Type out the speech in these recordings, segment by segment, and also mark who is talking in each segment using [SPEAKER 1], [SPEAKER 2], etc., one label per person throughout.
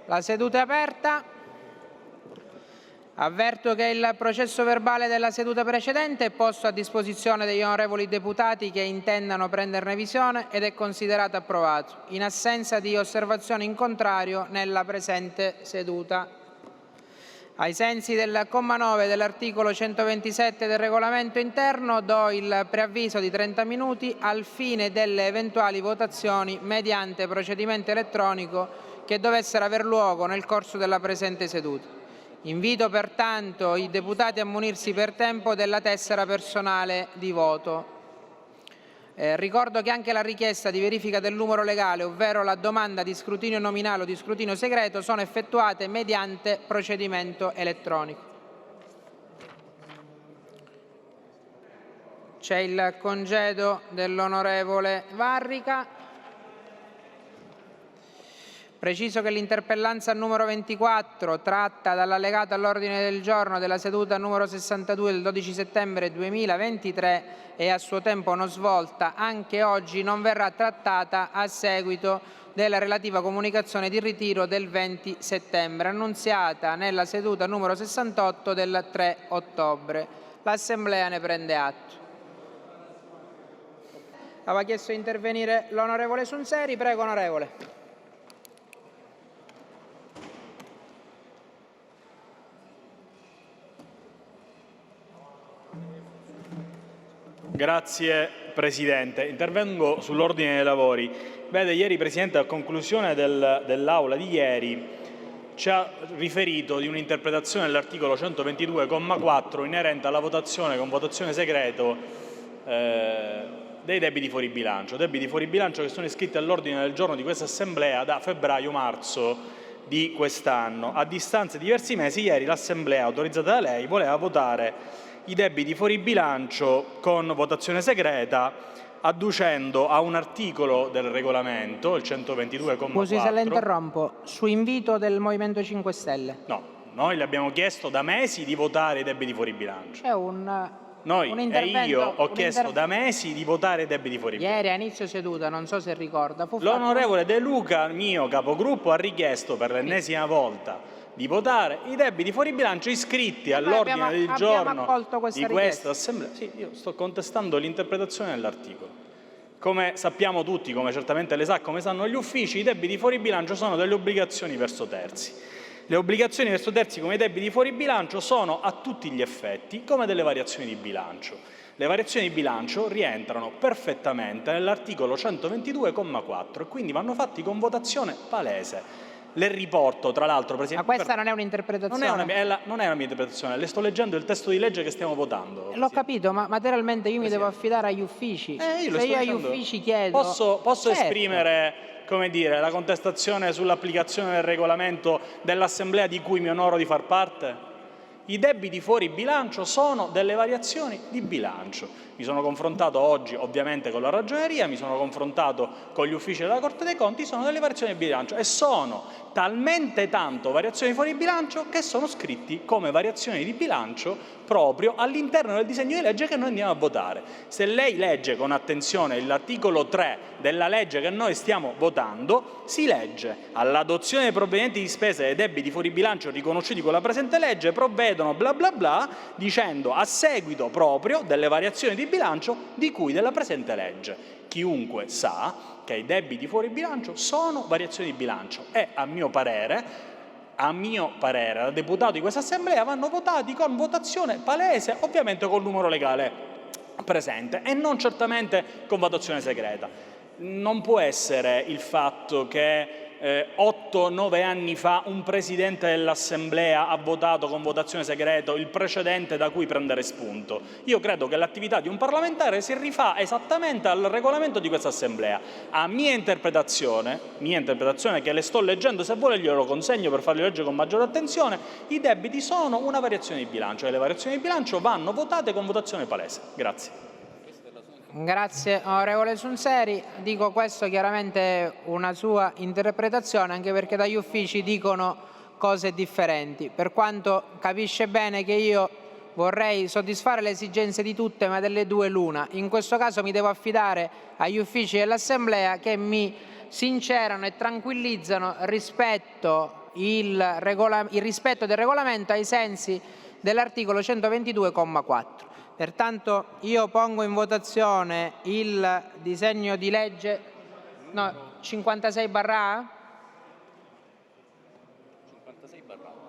[SPEAKER 1] La seduta è aperta. Avverto che il processo verbale della seduta precedente è posto a disposizione degli onorevoli deputati che intendano prenderne visione ed è considerato approvato, in assenza di osservazioni in contrario nella presente seduta. Ai sensi del comma 9 dell'articolo 127 del regolamento interno do il preavviso di 30 minuti al fine delle eventuali votazioni mediante procedimento elettronico che dovessero aver luogo nel corso della presente seduta. Invito pertanto i deputati a munirsi per tempo della tessera personale di voto. Ricordo che anche la richiesta di verifica del numero legale, ovvero la domanda di scrutinio nominale o di scrutinio segreto, sono effettuate mediante procedimento elettronico. C'è il congedo dell'onorevole Varrica. Preciso che l'interpellanza numero 24, tratta dall'allegato all'ordine del giorno della seduta numero 62 del 12 settembre 2023 e a suo tempo non svolta, anche oggi non verrà trattata a seguito della relativa comunicazione di ritiro del 20 settembre, annunziata nella seduta numero 68 del 3 ottobre. L'Assemblea ne prende atto. Aveva chiesto di intervenire l'onorevole Sunseri. Prego, onorevole.
[SPEAKER 2] Grazie Presidente. Intervengo sull'ordine dei lavori. Vede, ieri Presidente, a conclusione dell'Aula di ieri, ci ha riferito di un'interpretazione dell'articolo 122,4 inerente alla votazione con votazione segreto dei debiti fuori bilancio. Debiti fuori bilancio che sono iscritti all'ordine del giorno di questa Assemblea da febbraio-marzo di quest'anno. A distanza di diversi mesi, ieri l'Assemblea, autorizzata da lei, voleva votare i debiti fuori bilancio con votazione segreta, adducendo a un articolo del regolamento, il 122,4.
[SPEAKER 1] Scusi se la interrompo, su invito del Movimento 5 Stelle.
[SPEAKER 2] No, noi le abbiamo chiesto da mesi di votare i debiti fuori bilancio.
[SPEAKER 1] C'è un
[SPEAKER 2] Io ho chiesto da mesi di votare i debiti fuori bilancio.
[SPEAKER 1] Ieri a inizio seduta, non so se ricorda.
[SPEAKER 2] L'onorevole De Luca, mio capogruppo, ha richiesto per l'ennesima volta di votare i debiti fuori bilancio iscritti all'ordine del giorno di questa Assemblea. Sì, io sto contestando l'interpretazione dell'articolo. Come sappiamo tutti, come certamente le sa, come sanno gli uffici, i debiti fuori bilancio sono delle obbligazioni verso terzi. Le obbligazioni verso terzi come i debiti fuori bilancio sono a tutti gli effetti come delle variazioni di bilancio. Le variazioni di bilancio rientrano perfettamente nell'articolo 122,4 e quindi vanno fatti con votazione palese. Le riporto, tra l'altro, Presidente.
[SPEAKER 1] Ma questa non è un'interpretazione?
[SPEAKER 2] Non è una mia interpretazione, le sto leggendo il testo di legge che stiamo votando.
[SPEAKER 1] L'ho capito, ma materialmente io mi devo affidare agli uffici. Se io agli uffici chiedo...
[SPEAKER 2] Posso certo esprimere, come dire, la contestazione sull'applicazione del regolamento dell'Assemblea di cui mi onoro di far parte? I debiti fuori bilancio sono delle variazioni di bilancio. Mi sono confrontato oggi ovviamente con la Ragioneria, mi sono confrontato con gli uffici della Corte dei Conti, sono delle variazioni di bilancio e sono talmente tanto variazioni fuori bilancio che sono scritti come variazioni di bilancio proprio all'interno del disegno di legge che noi andiamo a votare. Se lei legge con attenzione l'articolo 3 della legge che noi stiamo votando, si legge: all'adozione dei provvedimenti di spesa dei debiti fuori bilancio riconosciuti con la presente legge provvedono bla bla bla, dicendo a seguito proprio delle variazioni di bilancio di cui della presente legge. Chiunque sa che i debiti fuori bilancio sono variazioni di bilancio e a mio parere, da deputato di questa Assemblea, vanno votati con votazione palese, ovviamente col numero legale presente e non certamente con votazione segreta. Non può essere il fatto che 8-9 anni fa un Presidente dell'Assemblea ha votato con votazione segreta il precedente da cui prendere spunto. Io credo che l'attività di un parlamentare si rifà esattamente al regolamento di questa Assemblea. A mia interpretazione che le sto leggendo, se vuole glielo consegno per farlo leggere con maggiore attenzione, i debiti sono una variazione di bilancio e le variazioni di bilancio vanno votate con votazione palese. Grazie.
[SPEAKER 1] Grazie onorevole Sunseri, dico questo chiaramente una sua interpretazione, anche perché dagli uffici dicono cose differenti, per quanto capisce bene che io vorrei soddisfare le esigenze di tutte, ma delle due l'una. In questo caso mi devo affidare agli uffici dell'Assemblea che mi sincerano e tranquillizzano rispetto il rispetto del regolamento ai sensi dell'articolo 122, comma 4. Pertanto io pongo in votazione il disegno di legge 56/A,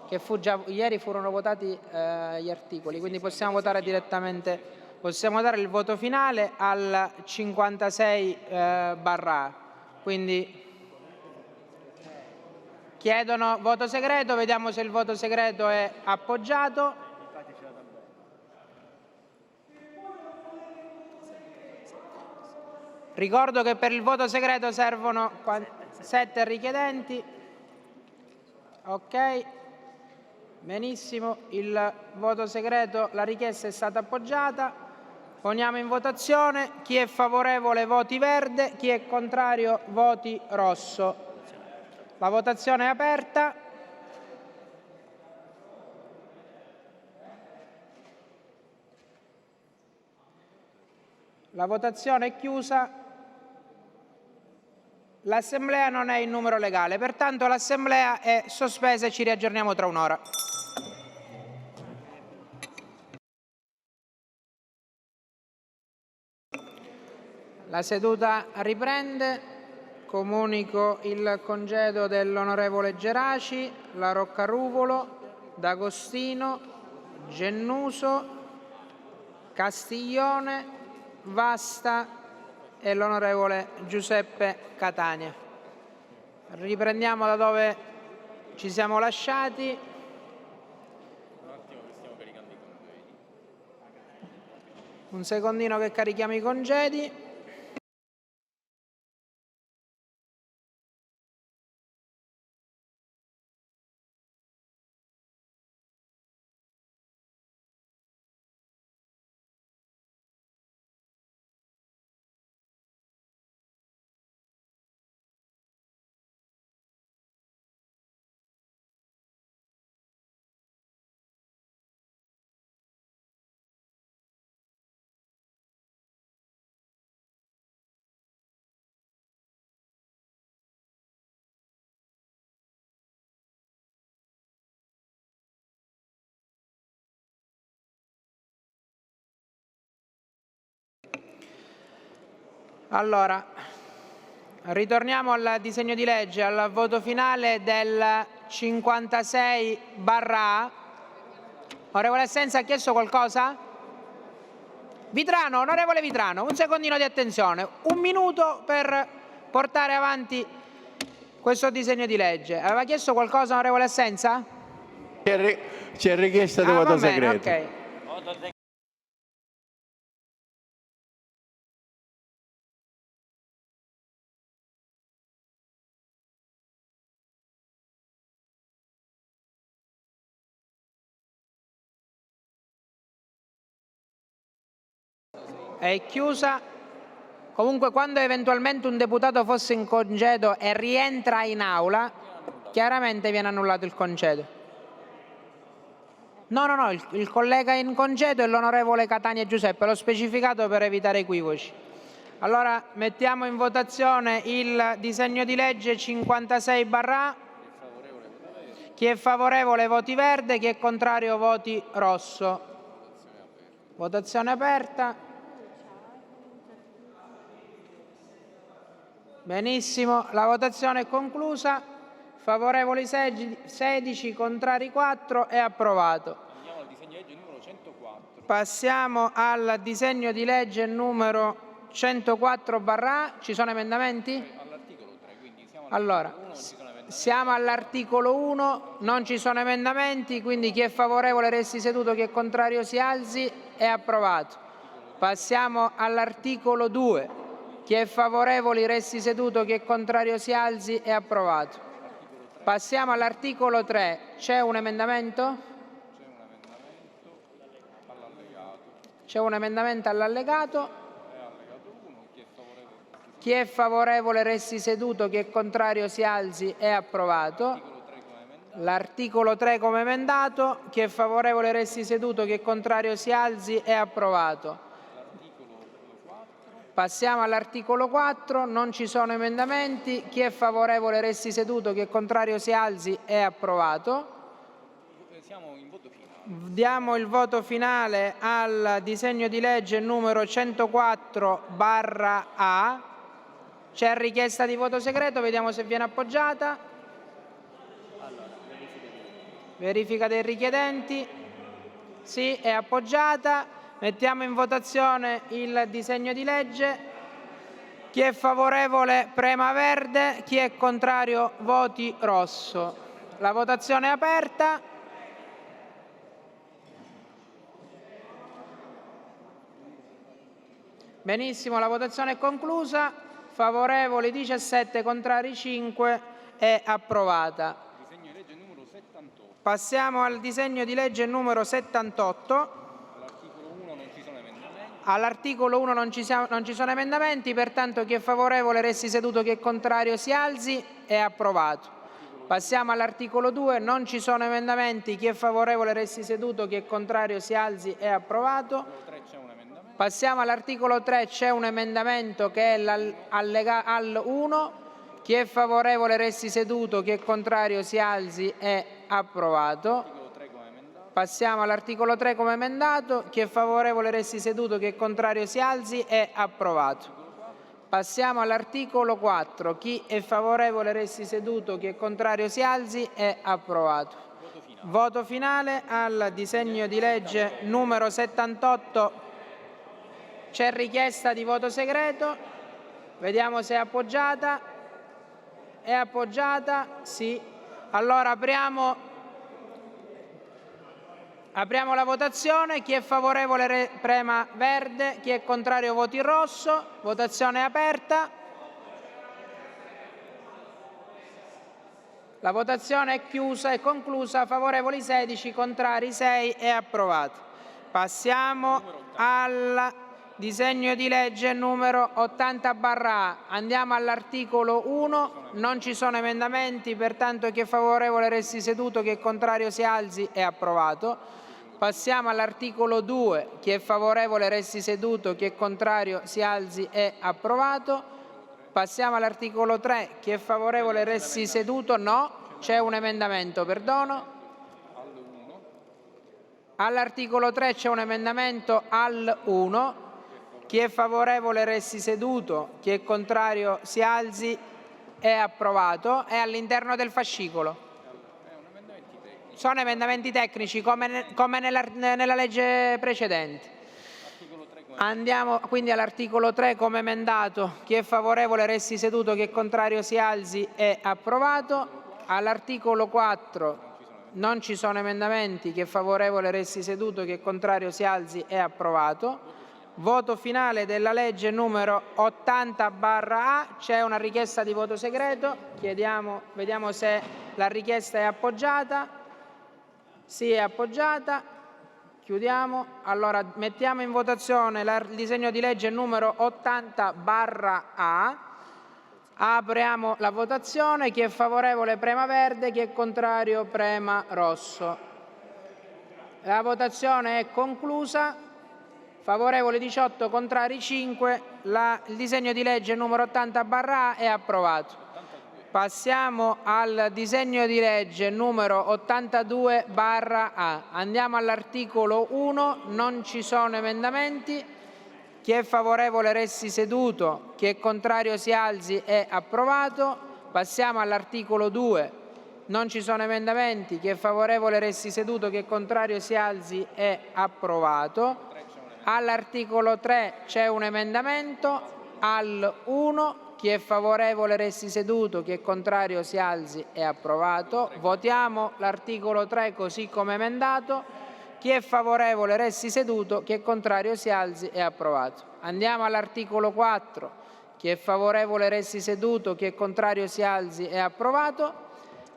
[SPEAKER 1] che ieri furono votati gli articoli, quindi possiamo votare direttamente, possiamo dare il voto finale al 56/A. Quindi chiedono voto segreto, vediamo se il voto segreto è appoggiato. Ricordo che per il voto segreto servono 7 richiedenti. Ok, benissimo, il voto segreto, la richiesta è stata appoggiata. Poniamo in votazione. Chi è favorevole voti verde, chi è contrario voti rosso. La votazione è aperta. La votazione è chiusa. L'Assemblea non è in numero legale, pertanto l'Assemblea è sospesa e ci riaggiorniamo tra un'ora. La seduta riprende. Comunico il congedo dell'onorevole Geraci, La Roccaruvolo, D'Agostino, Gennuso, Castiglione, Vasta e l'onorevole Giuseppe Catania. Riprendiamo da dove ci siamo lasciati. Un secondino che carichiamo i congedi. Allora, ritorniamo al disegno di legge, al voto finale del 56/A. Onorevole Assenza ha chiesto qualcosa? Vitrano, onorevole Vitrano, un secondino di attenzione, un minuto per portare avanti questo disegno di legge. Aveva chiesto qualcosa, onorevole Assenza?
[SPEAKER 3] C'è richiesta di voto segreto.
[SPEAKER 1] Ok. È chiusa. Comunque, quando eventualmente un deputato fosse in congedo e rientra in aula, chiaramente viene annullato il congedo. No, il collega in congedo è l'onorevole Catania Giuseppe, l'ho specificato per evitare equivoci. Allora mettiamo in votazione il disegno di legge 56/A. Chi è favorevole voti verde, chi è contrario voti rosso. Votazione aperta. Benissimo, la votazione è conclusa. Favorevoli 16, contrari 4, è approvato. Passiamo al disegno di legge numero 104/A. Ci sono emendamenti? Allora, siamo all'articolo 1, non ci sono emendamenti, quindi chi è favorevole resti seduto, chi è contrario si alzi, è approvato. Passiamo all'articolo 2, chi è favorevole resti seduto, chi è contrario si alzi, è approvato. Passiamo all'articolo 3, c'è un emendamento? C'è un emendamento all'allegato. Chi è favorevole resti seduto, chi è contrario si alzi, è approvato. L'articolo 3 come emendato, chi è favorevole resti seduto, chi è contrario si alzi, è approvato. Passiamo all'articolo 4, non ci sono emendamenti. Chi è favorevole resti seduto, chi è contrario si alzi. È approvato.
[SPEAKER 4] Siamo in voto finale.
[SPEAKER 1] Diamo il voto finale al disegno di legge numero 104/A. C'è richiesta di voto segreto, vediamo se viene appoggiata. Verifica dei richiedenti. Sì, è appoggiata. Mettiamo in votazione il disegno di legge. Chi è favorevole prema verde, chi è contrario voti rosso. La votazione è aperta. Benissimo, la votazione è conclusa. Favorevoli 17, contrari 5, è approvata.
[SPEAKER 4] Disegno di legge numero 78.
[SPEAKER 1] Passiamo al disegno di legge numero 78.
[SPEAKER 4] All'articolo 1 non ci sono emendamenti.
[SPEAKER 1] All'articolo 1 non ci sono emendamenti, pertanto chi è favorevole resti seduto, chi è contrario si alzi. È approvato. Passiamo all'articolo 2, non ci sono emendamenti, chi è favorevole resti seduto, chi è contrario si alzi. È approvato.
[SPEAKER 4] All'articolo 3 c'è un emendamento.
[SPEAKER 1] Passiamo all'articolo 3, c'è un emendamento che è al 1. Chi è favorevole resti seduto, chi è contrario si alzi. È approvato. Passiamo all'articolo 3 come emendato. Chi è favorevole resti seduto, chi è contrario si alzi. È approvato. Passiamo all'articolo 4. Chi è favorevole resti seduto, chi è contrario si alzi. È approvato. Voto finale al disegno di legge numero 78. C'è richiesta di voto segreto. Vediamo se è appoggiata. È appoggiata? Sì. Allora apriamo la votazione. Chi è favorevole prema verde, chi è contrario voti rosso. Votazione aperta. La votazione è chiusa e conclusa. Favorevoli 16, contrari 6. È approvato. Passiamo al disegno di legge numero 80/A. Andiamo all'articolo 1. Non ci sono emendamenti, pertanto chi è favorevole resti seduto, chi è contrario si alzi. È approvato. Passiamo all'articolo 2. Chi è favorevole resti seduto, chi è contrario si alzi. È approvato. Passiamo all'articolo 3. Chi è favorevole resti seduto. No, c'è un emendamento, perdono. All'articolo 3 c'è un emendamento al 1. Chi è favorevole resti seduto, chi è contrario si alzi. È approvato. È all'interno del fascicolo. Sono emendamenti tecnici come nella legge precedente. Andiamo quindi all'articolo 3 come emendato. Chi è favorevole resti seduto, chi è contrario si alzi. È approvato. All'articolo 4 non ci sono emendamenti. Chi è favorevole resti seduto, chi è contrario si alzi. È approvato. Voto finale della legge numero 80/A. C'è una richiesta di voto segreto. Vediamo se la richiesta è appoggiata. Sì, è appoggiata. Chiudiamo. Allora mettiamo in votazione il disegno di legge numero 80/A. Apriamo la votazione. Chi è favorevole prema verde, chi è contrario prema rosso. La votazione è conclusa. Favorevoli 18, contrari 5. Il disegno di legge numero 80/A è approvato. Passiamo al disegno di legge numero 82/A. Andiamo all'articolo 1. Non ci sono emendamenti. Chi è favorevole resti seduto, chi è contrario si alzi. È approvato. Passiamo all'articolo 2. Non ci sono emendamenti. Chi è favorevole resti seduto, chi è contrario si alzi. È approvato. All'articolo 3 c'è un emendamento. Al 1. Chi è favorevole resti seduto, chi è contrario si alzi. È approvato. Votiamo l'articolo 3 così come emendato. Chi è favorevole resti seduto, chi è contrario si alzi. È approvato. Andiamo all'articolo 4. Chi è favorevole resti seduto, chi è contrario si alzi. È approvato.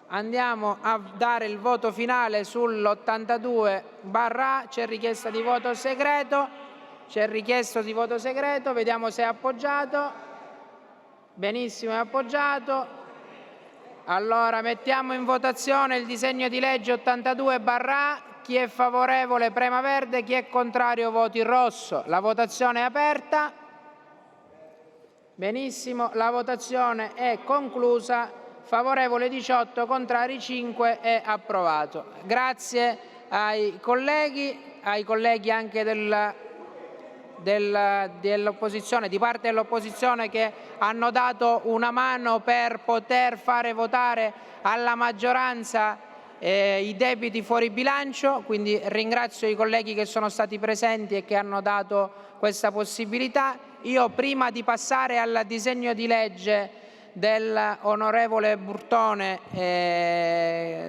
[SPEAKER 1] Andiamo a dare il voto finale sull'82/A. C'è richiesta di voto segreto. C'è richiesto di voto segreto. Vediamo se è appoggiato. Benissimo, è appoggiato. Allora mettiamo in votazione il disegno di legge 82/A. Chi è favorevole prema verde, chi è contrario voti rosso. La votazione è aperta. Benissimo, la votazione è conclusa. Favorevole 18, contrari 5, è approvato. Grazie ai colleghi anche dell'opposizione, di parte dell'opposizione, che hanno dato una mano per poter fare votare alla maggioranza i debiti fuori bilancio, quindi ringrazio i colleghi che sono stati presenti e che hanno dato questa possibilità. Io, prima di passare al disegno di legge dell'onorevole Burtone,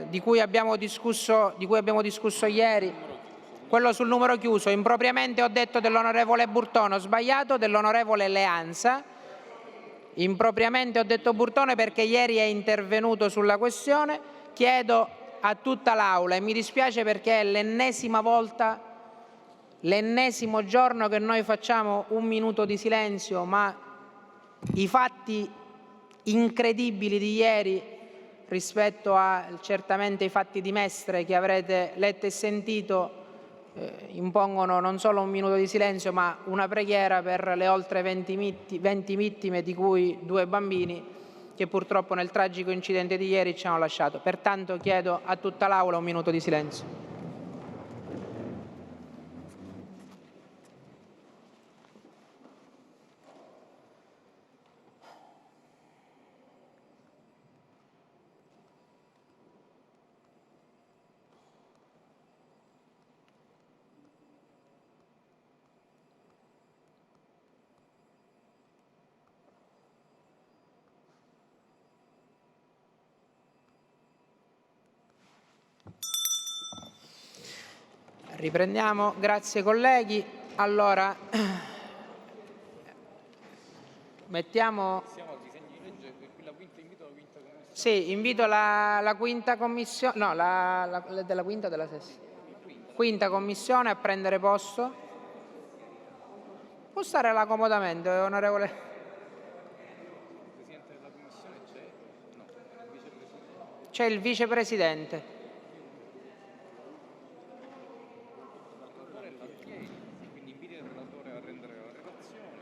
[SPEAKER 1] di cui abbiamo discusso ieri, quello sul numero chiuso, impropriamente ho detto dell'onorevole Burtone, ho sbagliato, dell'onorevole Leanza. Impropriamente ho detto Burtone perché ieri è intervenuto sulla questione. Chiedo a tutta l'Aula, e mi dispiace perché è l'ennesima volta, l'ennesimo giorno che noi facciamo un minuto di silenzio, ma i fatti incredibili di ieri rispetto a certamente i fatti di Mestre che avrete letto e sentito impongono non solo un minuto di silenzio ma una preghiera per le oltre 20 vittime, di cui 2 bambini che purtroppo nel tragico incidente di ieri ci hanno lasciato. Pertanto chiedo a tutta l'Aula un minuto di silenzio. Riprendiamo, grazie colleghi. Allora, mettiamo...
[SPEAKER 4] Siamo al disegno di legge, invito la quinta commissione.
[SPEAKER 1] Sì, invito la quinta commissione, no, della quinta o della sesta? Quinta commissione a prendere posto. Può stare là comodamente, onorevole.
[SPEAKER 4] Il Presidente della Commissione c'è? No, il Vicepresidente.
[SPEAKER 1] C'è il Vicepresidente.
[SPEAKER 4] Quindi invito il relatore a rendere la relazione.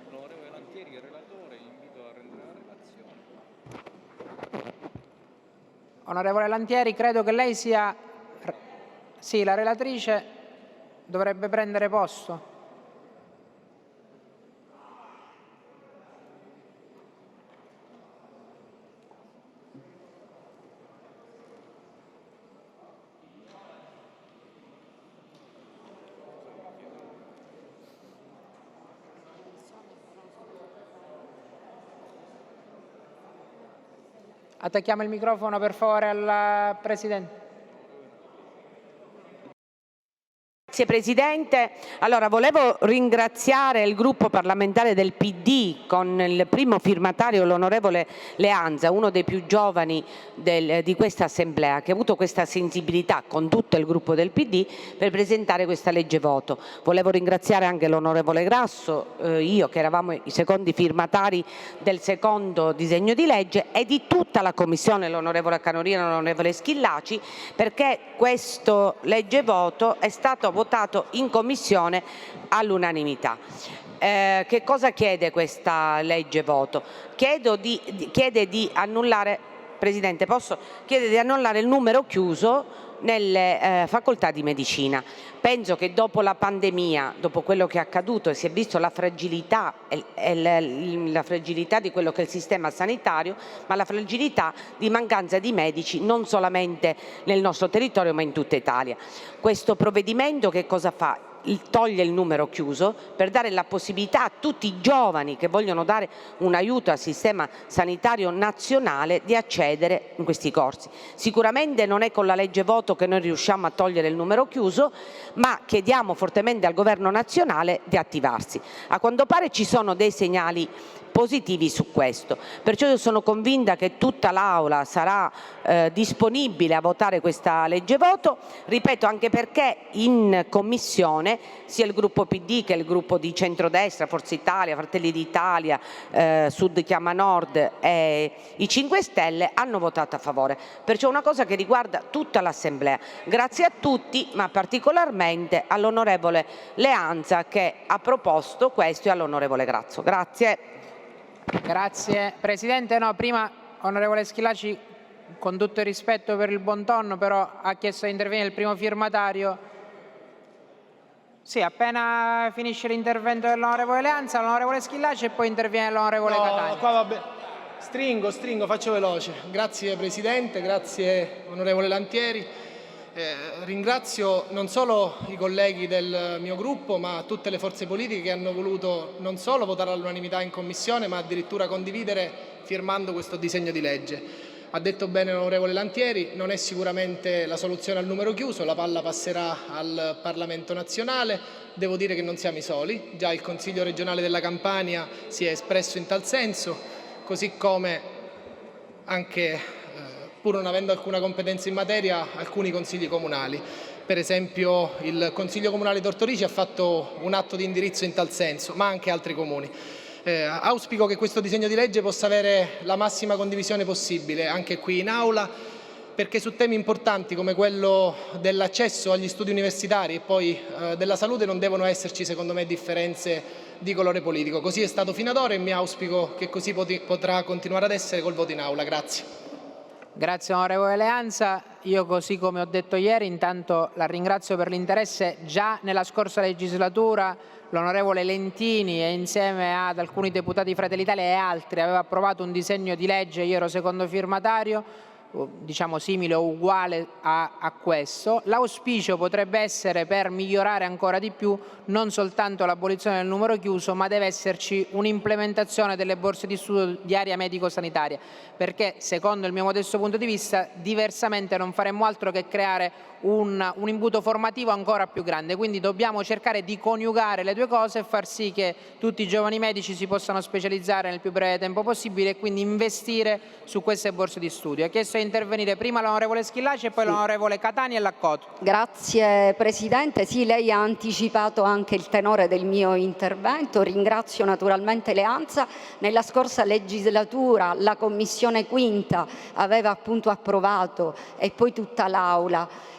[SPEAKER 4] L'onorevole Lantieri è il relatore, invito a rendere la relazione.
[SPEAKER 1] Onorevole Lantieri, credo che lei sia... Sì, la relatrice dovrebbe prendere posto. Attacchiamo il microfono per favore al Presidente.
[SPEAKER 5] Grazie Presidente. Allora, volevo ringraziare il gruppo parlamentare del PD con il primo firmatario, l'onorevole Leanza, uno dei più giovani di questa Assemblea, che ha avuto questa sensibilità con tutto il gruppo del PD per presentare questa legge voto. Volevo ringraziare anche l'onorevole Grasso, io che eravamo i secondi firmatari del secondo disegno di legge, e di tutta la Commissione, l'onorevole Canorino e l'onorevole Schillaci, perché questo legge voto è stato votato in Commissione all'unanimità. Che cosa chiede questa legge voto? Chiede di annullare, Presidente, chiede di annullare il numero chiuso nelle facoltà di medicina. Penso che dopo la pandemia, dopo quello che è accaduto e si è visto la fragilità di quello che è il sistema sanitario, ma la fragilità di mancanza di medici non solamente nel nostro territorio ma in tutta Italia. Questo provvedimento che cosa fa? Toglie il numero chiuso per dare la possibilità a tutti i giovani che vogliono dare un aiuto al sistema sanitario nazionale di accedere in questi corsi. Sicuramente non è con la legge voto che noi riusciamo a togliere il numero chiuso, ma chiediamo fortemente al governo nazionale di attivarsi. A quanto pare ci sono dei segnali positivi su questo. Perciò io sono convinta che tutta l'Aula sarà disponibile a votare questa legge voto, ripeto, anche perché in Commissione sia il gruppo PD che il gruppo di centrodestra, Forza Italia, Fratelli d'Italia, Sud Chiama Nord e i 5 Stelle hanno votato a favore. Perciò è una cosa che riguarda tutta l'Assemblea. Grazie a tutti, ma particolarmente all'onorevole Leanza che ha proposto questo e all'onorevole Grazzo. Grazie.
[SPEAKER 1] Grazie. Presidente, no, prima onorevole Schillaci, con tutto il rispetto per il buon tono, però ha chiesto di intervenire il primo firmatario. Sì, appena finisce l'intervento dell'onorevole Leanza, l'onorevole Schillaci e poi interviene l'onorevole Catania.
[SPEAKER 6] Qua vabbè. Stringo, faccio veloce. Grazie Presidente, grazie onorevole Lantieri. Ringrazio non solo i colleghi del mio gruppo, ma tutte le forze politiche che hanno voluto non solo votare all'unanimità in Commissione, ma addirittura condividere firmando questo disegno di legge. Ha detto bene l'onorevole Lantieri, non è sicuramente la soluzione al numero chiuso, la palla passerà al Parlamento nazionale. Devo dire che non siamo i soli, già il Consiglio regionale della Campania si è espresso in tal senso, così come anche, pur non avendo alcuna competenza in materia, alcuni consigli comunali. Per esempio il Consiglio Comunale Tortorici ha fatto un atto di indirizzo in tal senso, ma anche altri comuni. Auspico che questo disegno di legge possa avere la massima condivisione possibile anche qui in Aula, perché su temi importanti come quello dell'accesso agli studi universitari e poi della salute non devono esserci, secondo me, differenze di colore politico. Così è stato fino ad ora e mi auspico che così potrà continuare ad essere col voto in Aula. Grazie.
[SPEAKER 1] Grazie onorevole Leanza. Io, così come ho detto ieri, intanto la ringrazio per l'interesse. Già nella scorsa legislatura l'onorevole Lentini e insieme ad alcuni deputati di Fratelli d'Italia e altri aveva approvato un disegno di legge, io ero secondo firmatario, diciamo simile o uguale a questo. L'auspicio potrebbe essere, per migliorare ancora di più, non soltanto l'abolizione del numero chiuso, ma deve esserci un'implementazione delle borse di studio di area medico-sanitaria, perché secondo il mio modesto punto di vista diversamente non faremmo altro che creare un imbuto formativo ancora più grande. Quindi dobbiamo cercare di coniugare le due cose e far sì che tutti i giovani medici si possano specializzare nel più breve tempo possibile e quindi investire su queste borse di studio. Ha chiesto di intervenire prima l'onorevole Schillaci e poi l'onorevole Catania e Laccoto.
[SPEAKER 7] Grazie Presidente, sì, lei ha anticipato anche il tenore del mio intervento. Ringrazio naturalmente Leanza. Nella scorsa legislatura la Commissione Quinta aveva appunto approvato, e poi tutta l'Aula,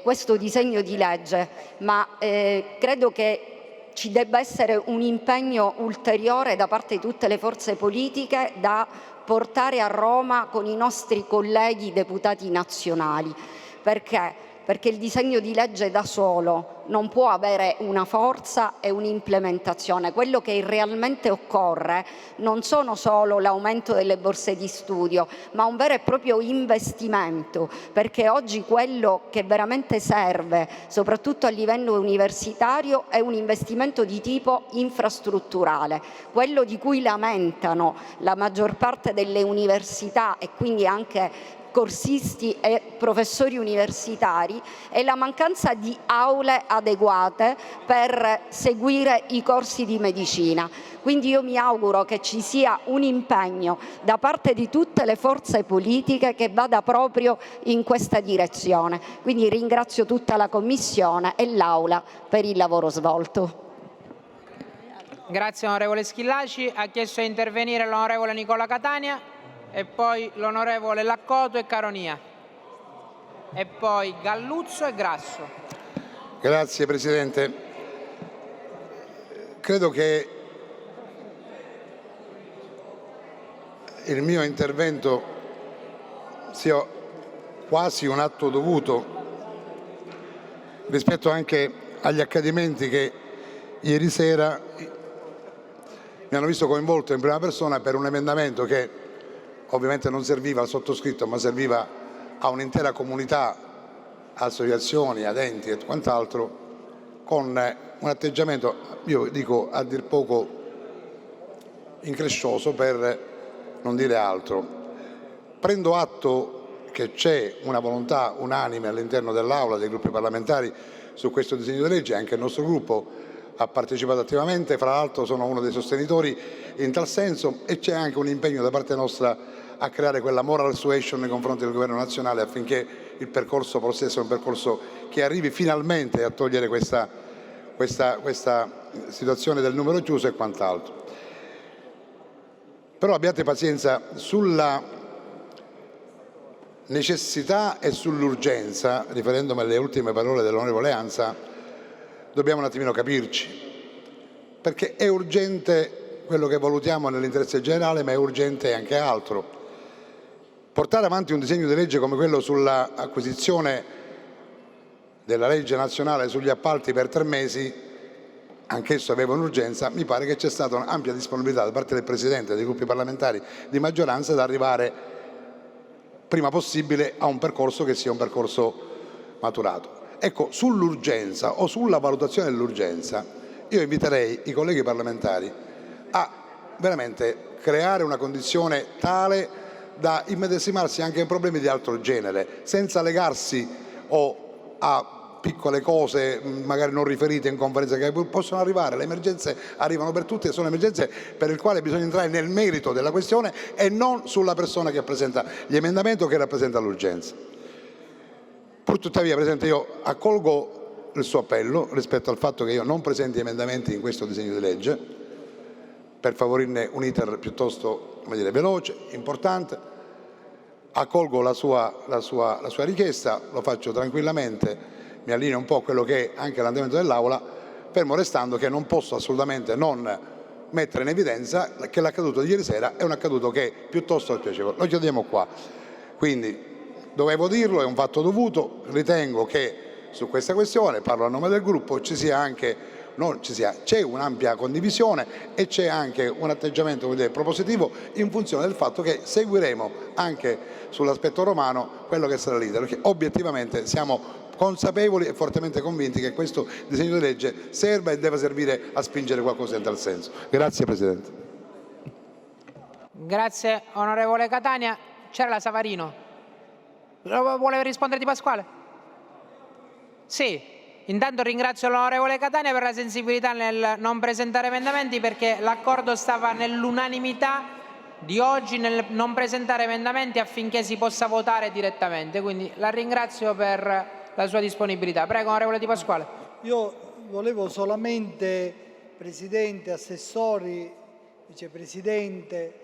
[SPEAKER 7] questo disegno di legge, ma credo che ci debba essere un impegno ulteriore da parte di tutte le forze politiche da portare a Roma con i nostri colleghi deputati nazionali. Perché? Perché il disegno di legge da solo non può avere una forza e un'implementazione. Quello che realmente occorre non sono solo l'aumento delle borse di studio, ma un vero e proprio investimento, perché oggi quello che veramente serve, soprattutto a livello universitario, è un investimento di tipo infrastrutturale. Quello di cui lamentano la maggior parte delle università e quindi anche corsisti e professori universitari è la mancanza di aule adeguate per seguire i corsi di medicina. Quindi io mi auguro che ci sia un impegno da parte di tutte le forze politiche che vada proprio in questa direzione. Quindi ringrazio tutta la Commissione e l'Aula per il lavoro svolto.
[SPEAKER 1] Grazie onorevole Schillaci. Ha chiesto di intervenire l'onorevole Nicola Catania e poi l'onorevole Laccoto e Caronia e poi Galluzzo e Grasso.
[SPEAKER 8] Grazie Presidente. Credo che il mio intervento sia quasi un atto dovuto rispetto anche agli accadimenti che ieri sera mi hanno visto coinvolto in prima persona per un emendamento che ovviamente non serviva al sottoscritto, ma serviva a un'intera comunità, associazioni, ad enti e quant'altro, con un atteggiamento, io dico a dir poco increscioso, per non dire altro. Prendo atto che c'è una volontà unanime all'interno dell'Aula, dei gruppi parlamentari, su questo disegno di legge. Anche il nostro gruppo ha partecipato attivamente, fra l'altro sono uno dei sostenitori in tal senso, e c'è anche un impegno da parte nostra a creare quella moral suasion nei confronti del governo nazionale affinché il percorso possa essere un percorso che arrivi finalmente a togliere questa situazione del numero chiuso e quant'altro. Però abbiate pazienza, sulla necessità e sull'urgenza, riferendomi alle ultime parole dell'onorevole Anza, dobbiamo un attimino capirci, perché è urgente quello che valutiamo nell'interesse generale, ma è urgente anche altro. Portare avanti un disegno di legge come quello sull'acquisizione della legge nazionale sugli appalti per 3 mesi, anch'esso aveva un'urgenza, mi pare che c'è stata un'ampia disponibilità da parte del Presidente e dei gruppi parlamentari di maggioranza ad arrivare prima possibile a un percorso che sia un percorso maturato. Ecco, sull'urgenza o sulla valutazione dell'urgenza, io inviterei i colleghi parlamentari a veramente creare una condizione tale da immedesimarsi anche in problemi di altro genere, senza legarsi o a piccole cose magari non riferite in conferenza, che possono arrivare. Le emergenze arrivano per tutti e sono emergenze per le quali bisogna entrare nel merito della questione e non sulla persona che presenta gli emendamenti o che rappresenta l'urgenza. Purtuttavia, Presidente, io accolgo il suo appello rispetto al fatto che io non presenti emendamenti in questo disegno di legge per favorirne un iter piuttosto, come dire, veloce, importante. Accolgo la sua richiesta, lo faccio tranquillamente, mi allineo un po' a quello che è anche l'andamento dell'Aula, fermo restando che non posso assolutamente non mettere in evidenza che l'accaduto di ieri sera è un accaduto che è piuttosto spiacevole. Lo chiediamo qua. Quindi dovevo dirlo, è un fatto dovuto, ritengo che su questa questione, parlo a nome del gruppo, c'è un'ampia condivisione e c'è anche un atteggiamento propositivo in funzione del fatto che seguiremo anche sull'aspetto romano quello che sarà l'iter, perché obiettivamente siamo consapevoli e fortemente convinti che questo disegno di legge serva e deve servire a spingere qualcosa in tal senso. Grazie Presidente.
[SPEAKER 1] Grazie onorevole Catania. C'era la Savarino. Vuole rispondere Di Pasquale? Sì. Intanto ringrazio l'onorevole Catania per la sensibilità nel non presentare emendamenti, perché l'accordo stava nell'unanimità di oggi nel non presentare emendamenti affinché si possa votare direttamente. Quindi la ringrazio per la sua disponibilità. Prego, onorevole Di Pasquale.
[SPEAKER 9] Io volevo solamente, Presidente, assessori, Vicepresidente,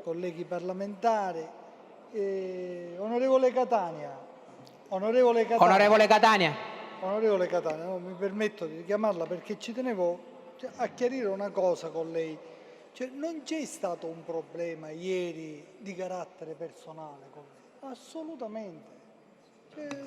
[SPEAKER 9] colleghi parlamentari, onorevole Catania,
[SPEAKER 1] Onorevole Catania.
[SPEAKER 9] Onorevole Catania, no, mi permetto di richiamarla perché ci tenevo a chiarire una cosa con lei. Cioè, non c'è stato un problema ieri di carattere personale con lei, assolutamente.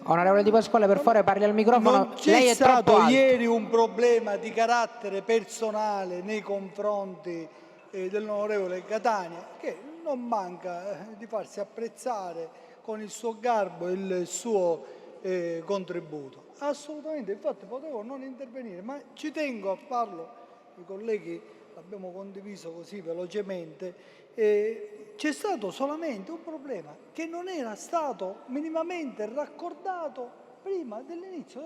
[SPEAKER 1] Onorevole Di Pasquale, per favore parli al microfono.
[SPEAKER 9] Non c'è
[SPEAKER 1] Lei è troppo
[SPEAKER 9] stato
[SPEAKER 1] alto.
[SPEAKER 9] ieri un problema di carattere personale nei confronti dell'onorevole Catania, che non manca di farsi apprezzare con il suo garbo e il suo contributo. Assolutamente, infatti potevo non intervenire, ma ci tengo a farlo, i colleghi l'abbiamo condiviso così velocemente. C'è stato solamente un problema che non era stato minimamente raccordato prima dell'inizio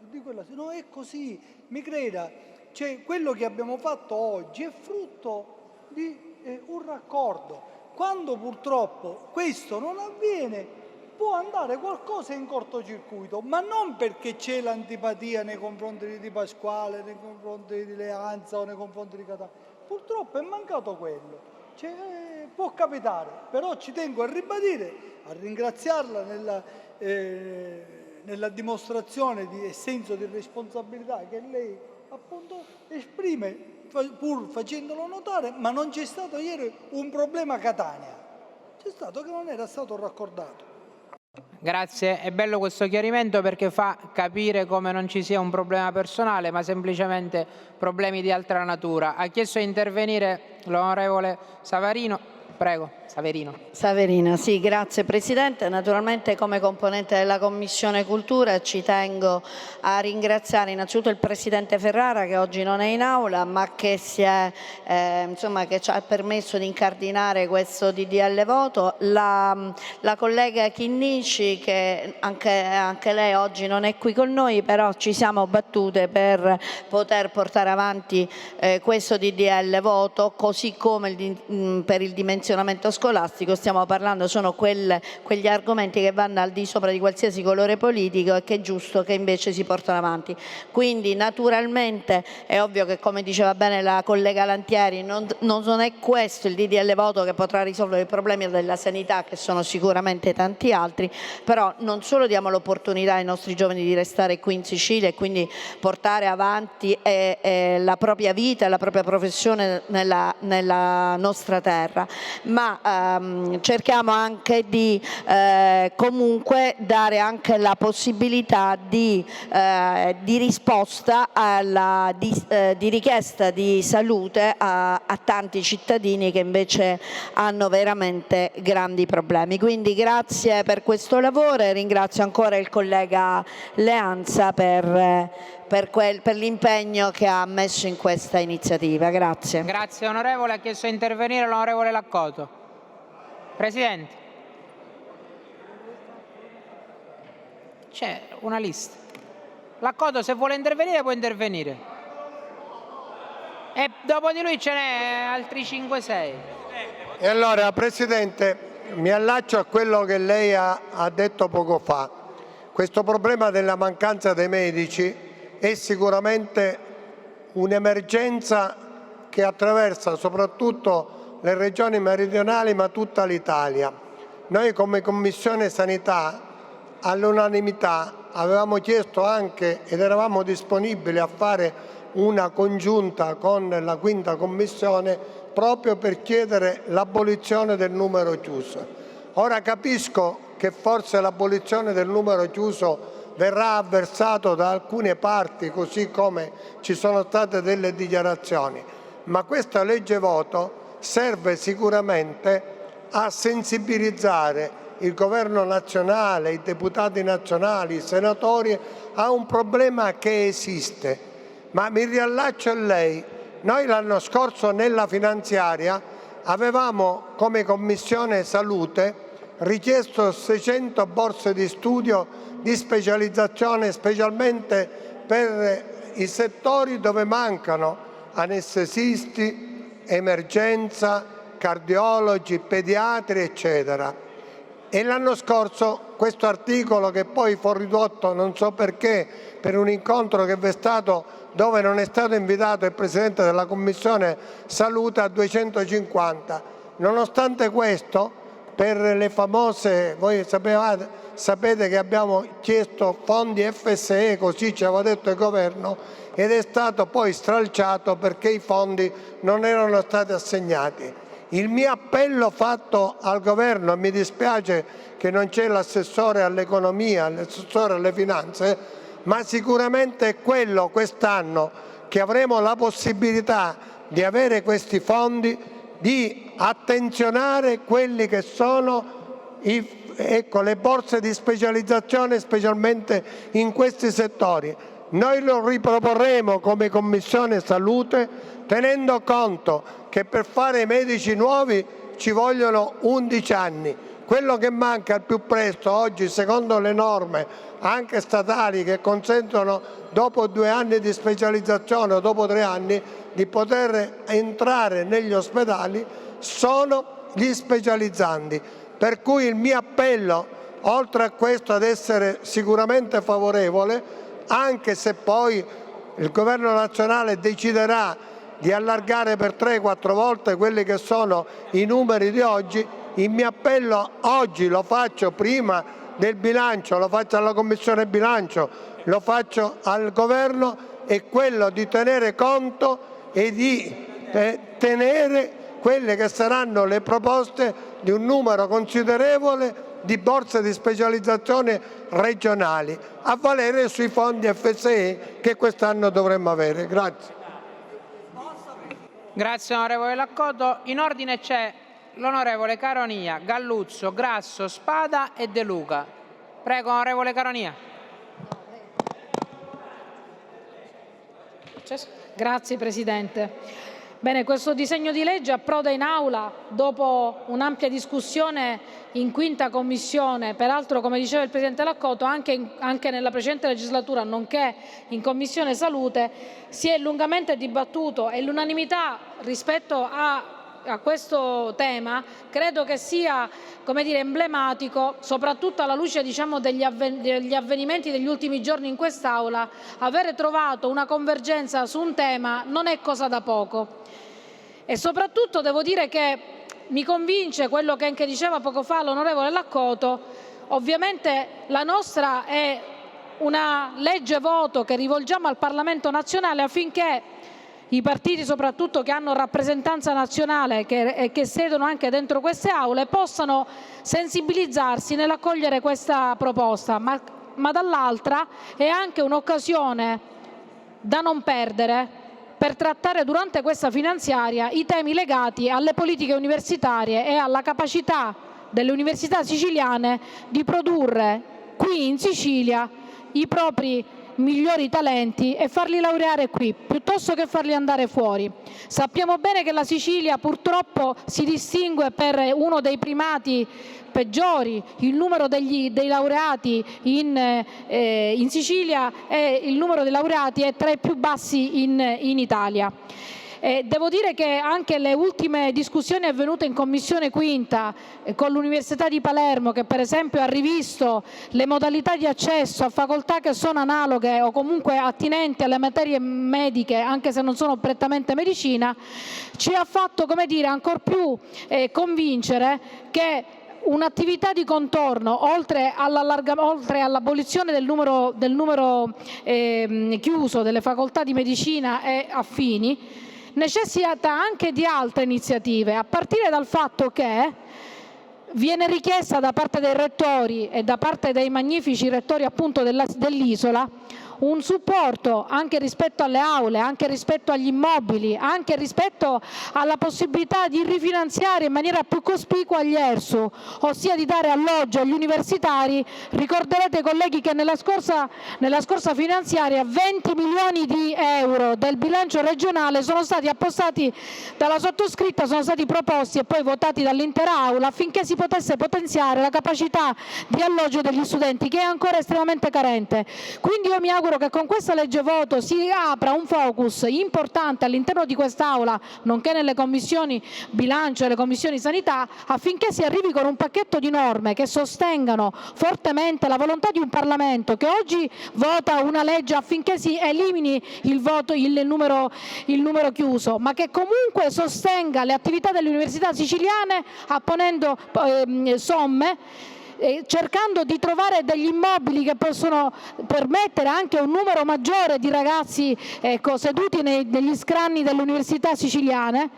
[SPEAKER 9] di quella. No, è così, mi creda. Cioè, quello che abbiamo fatto oggi è frutto di un raccordo. Quando purtroppo questo non avviene, può andare qualcosa in cortocircuito, ma non perché c'è l'antipatia nei confronti di Di Pasquale, nei confronti di Leanza o nei confronti di Catania. Purtroppo è mancato quello. Cioè, può capitare, però ci tengo a ribadire, a ringraziarla nella dimostrazione di senso di responsabilità che lei appunto esprime, pur facendolo notare, ma non c'è stato ieri un problema Catania, c'è stato che non era stato raccordato.
[SPEAKER 1] Grazie, è bello questo chiarimento perché fa capire come non ci sia un problema personale, ma semplicemente problemi di altra natura. Ha chiesto di intervenire l'onorevole Savarino, prego.
[SPEAKER 10] Saverina, sì, grazie Presidente. Naturalmente come componente della Commissione Cultura ci tengo a ringraziare innanzitutto il Presidente Ferrara, che oggi non è in aula, ma che che ci ha permesso di incardinare questo DDL voto, la collega Chinnici, che anche lei oggi non è qui con noi, però ci siamo battute per poter portare avanti questo DDL voto, così come per il dimensionamento scolastico. Stiamo parlando, sono quegli argomenti che vanno al di sopra di qualsiasi colore politico e che è giusto che invece si portano avanti. Quindi naturalmente è ovvio che, come diceva bene la collega Lantieri, non è questo il DDL voto che potrà risolvere i problemi della sanità, che sono sicuramente tanti altri, però non solo diamo l'opportunità ai nostri giovani di restare qui in Sicilia e quindi portare avanti la propria vita e la propria professione nella nostra terra, ma cerchiamo anche di comunque dare anche la possibilità di risposta di richiesta di salute a tanti cittadini che invece hanno veramente grandi problemi. Quindi grazie per questo lavoro e ringrazio ancora il collega Leanza per l'impegno che ha messo in questa iniziativa. Grazie.
[SPEAKER 1] Grazie onorevole. Ha chiesto di intervenire l'onorevole Laccoto. Presidente. C'è una lista. Laccoto, se vuole intervenire può intervenire. E dopo di lui ce n'è altri 5-6.
[SPEAKER 11] E allora, Presidente, mi allaccio a quello che lei ha detto poco fa. Questo problema della mancanza dei medici è sicuramente un'emergenza che attraversa soprattutto le regioni meridionali, ma tutta l'Italia. Noi come Commissione Sanità all'unanimità avevamo chiesto anche, ed eravamo disponibili a fare una congiunta con la quinta Commissione, proprio per chiedere l'abolizione del numero chiuso. Ora capisco che forse l'abolizione del numero chiuso verrà avversato da alcune parti, così come ci sono state delle dichiarazioni, ma questa legge voto serve sicuramente a sensibilizzare il governo nazionale, i deputati nazionali, i senatori a un problema che esiste. Ma mi riallaccio a lei. Noi l'anno scorso nella finanziaria avevamo come Commissione Salute richiesto 600 borse di studio di specializzazione, specialmente per i settori dove mancano anestesisti, emergenza, cardiologi, pediatri, eccetera. E l'anno scorso questo articolo, che poi fu ridotto, non so perché, per un incontro che vi è stato dove non è stato invitato il Presidente della Commissione Salute, a 250. Nonostante questo, per le famose, voi sapete che abbiamo chiesto fondi FSE, così ci aveva detto il governo, ed è stato poi stralciato perché i fondi non erano stati assegnati. Il mio appello fatto al governo, mi dispiace che non c'è l'assessore all'economia, l'assessore alle finanze, ma sicuramente è quello quest'anno che avremo la possibilità di avere questi fondi, di attenzionare quelli che sono le borse di specializzazione, specialmente in questi settori. Noi lo riproporremo come Commissione Salute, tenendo conto che per fare i medici nuovi ci vogliono 11 anni. Quello che manca al più presto oggi, secondo le norme anche statali che consentono dopo 2 anni di specializzazione o dopo 3 anni di poter entrare negli ospedali, sono gli specializzandi. Per cui il mio appello, oltre a questo ad essere sicuramente favorevole, anche se poi il Governo nazionale deciderà di allargare per 3-4 volte quelli che sono i numeri di oggi, il mio appello oggi lo faccio prima del bilancio, lo faccio alla Commissione Bilancio, lo faccio al Governo, è quello di tenere conto e di tenere quelle che saranno le proposte di un numero considerevole di borse di specializzazione regionali, a valere sui fondi FSE che quest'anno dovremmo avere. Grazie.
[SPEAKER 1] Grazie onorevole Laccoto. In ordine c'è l'onorevole Caronia, Galluzzo, Grasso, Spada e De Luca. Prego, onorevole Caronia.
[SPEAKER 12] Grazie Presidente. Bene, questo disegno di legge approda in aula dopo un'ampia discussione in quinta commissione, peraltro come diceva il Presidente Laccoto anche nella precedente legislatura, nonché in Commissione Salute, si è lungamente dibattuto e l'unanimità rispetto a questo tema credo che sia, come dire, emblematico, soprattutto alla luce degli avvenimenti degli ultimi giorni in quest'Aula. Avere trovato una convergenza su un tema non è cosa da poco. E soprattutto devo dire che mi convince quello che anche diceva poco fa l'onorevole Laccoto. Ovviamente la nostra è una legge voto che rivolgiamo al Parlamento nazionale affinché i partiti soprattutto che hanno rappresentanza nazionale e che siedono anche dentro queste aule possano sensibilizzarsi nell'accogliere questa proposta, ma dall'altra è anche un'occasione da non perdere per trattare durante questa finanziaria i temi legati alle politiche universitarie e alla capacità delle università siciliane di produrre qui in Sicilia i propri migliori talenti e farli laureare qui, piuttosto che farli andare fuori. Sappiamo bene che la Sicilia purtroppo si distingue per uno dei primati peggiori. Il numero dei laureati in Sicilia il numero dei laureati è tra i più bassi in Italia. Devo dire che anche le ultime discussioni avvenute in Commissione Quinta con l'Università di Palermo, che per esempio ha rivisto le modalità di accesso a facoltà che sono analoghe o comunque attinenti alle materie mediche, anche se non sono prettamente medicina, ci ha fatto, come dire, ancor più convincere che un'attività di contorno, oltre all'abolizione del numero chiuso delle facoltà di medicina e affini, necessita anche di altre iniziative, a partire dal fatto che viene richiesta da parte dei rettori e da parte dei magnifici rettori appunto dell'isola un supporto anche rispetto alle aule, anche rispetto agli immobili, anche rispetto alla possibilità di rifinanziare in maniera più cospicua gli ERSU, ossia di dare alloggio agli universitari. Ricorderete, colleghi, che nella scorsa finanziaria 20 milioni di euro del bilancio regionale sono stati appostati dalla sottoscritta, sono stati proposti e poi votati dall'intera aula affinché si potesse potenziare la capacità di alloggio degli studenti, che è ancora estremamente carente. Quindi io mi auguro che con questa legge voto si apra un focus importante all'interno di quest'Aula, nonché nelle commissioni bilancio e le commissioni sanità, affinché si arrivi con un pacchetto di norme che sostengano fortemente la volontà di un Parlamento che oggi vota una legge affinché si elimini il numero chiuso, ma che comunque sostenga le attività delle università siciliane apponendo somme, cercando di trovare degli immobili che possono permettere anche un numero maggiore di ragazzi seduti negli scranni delle università siciliane.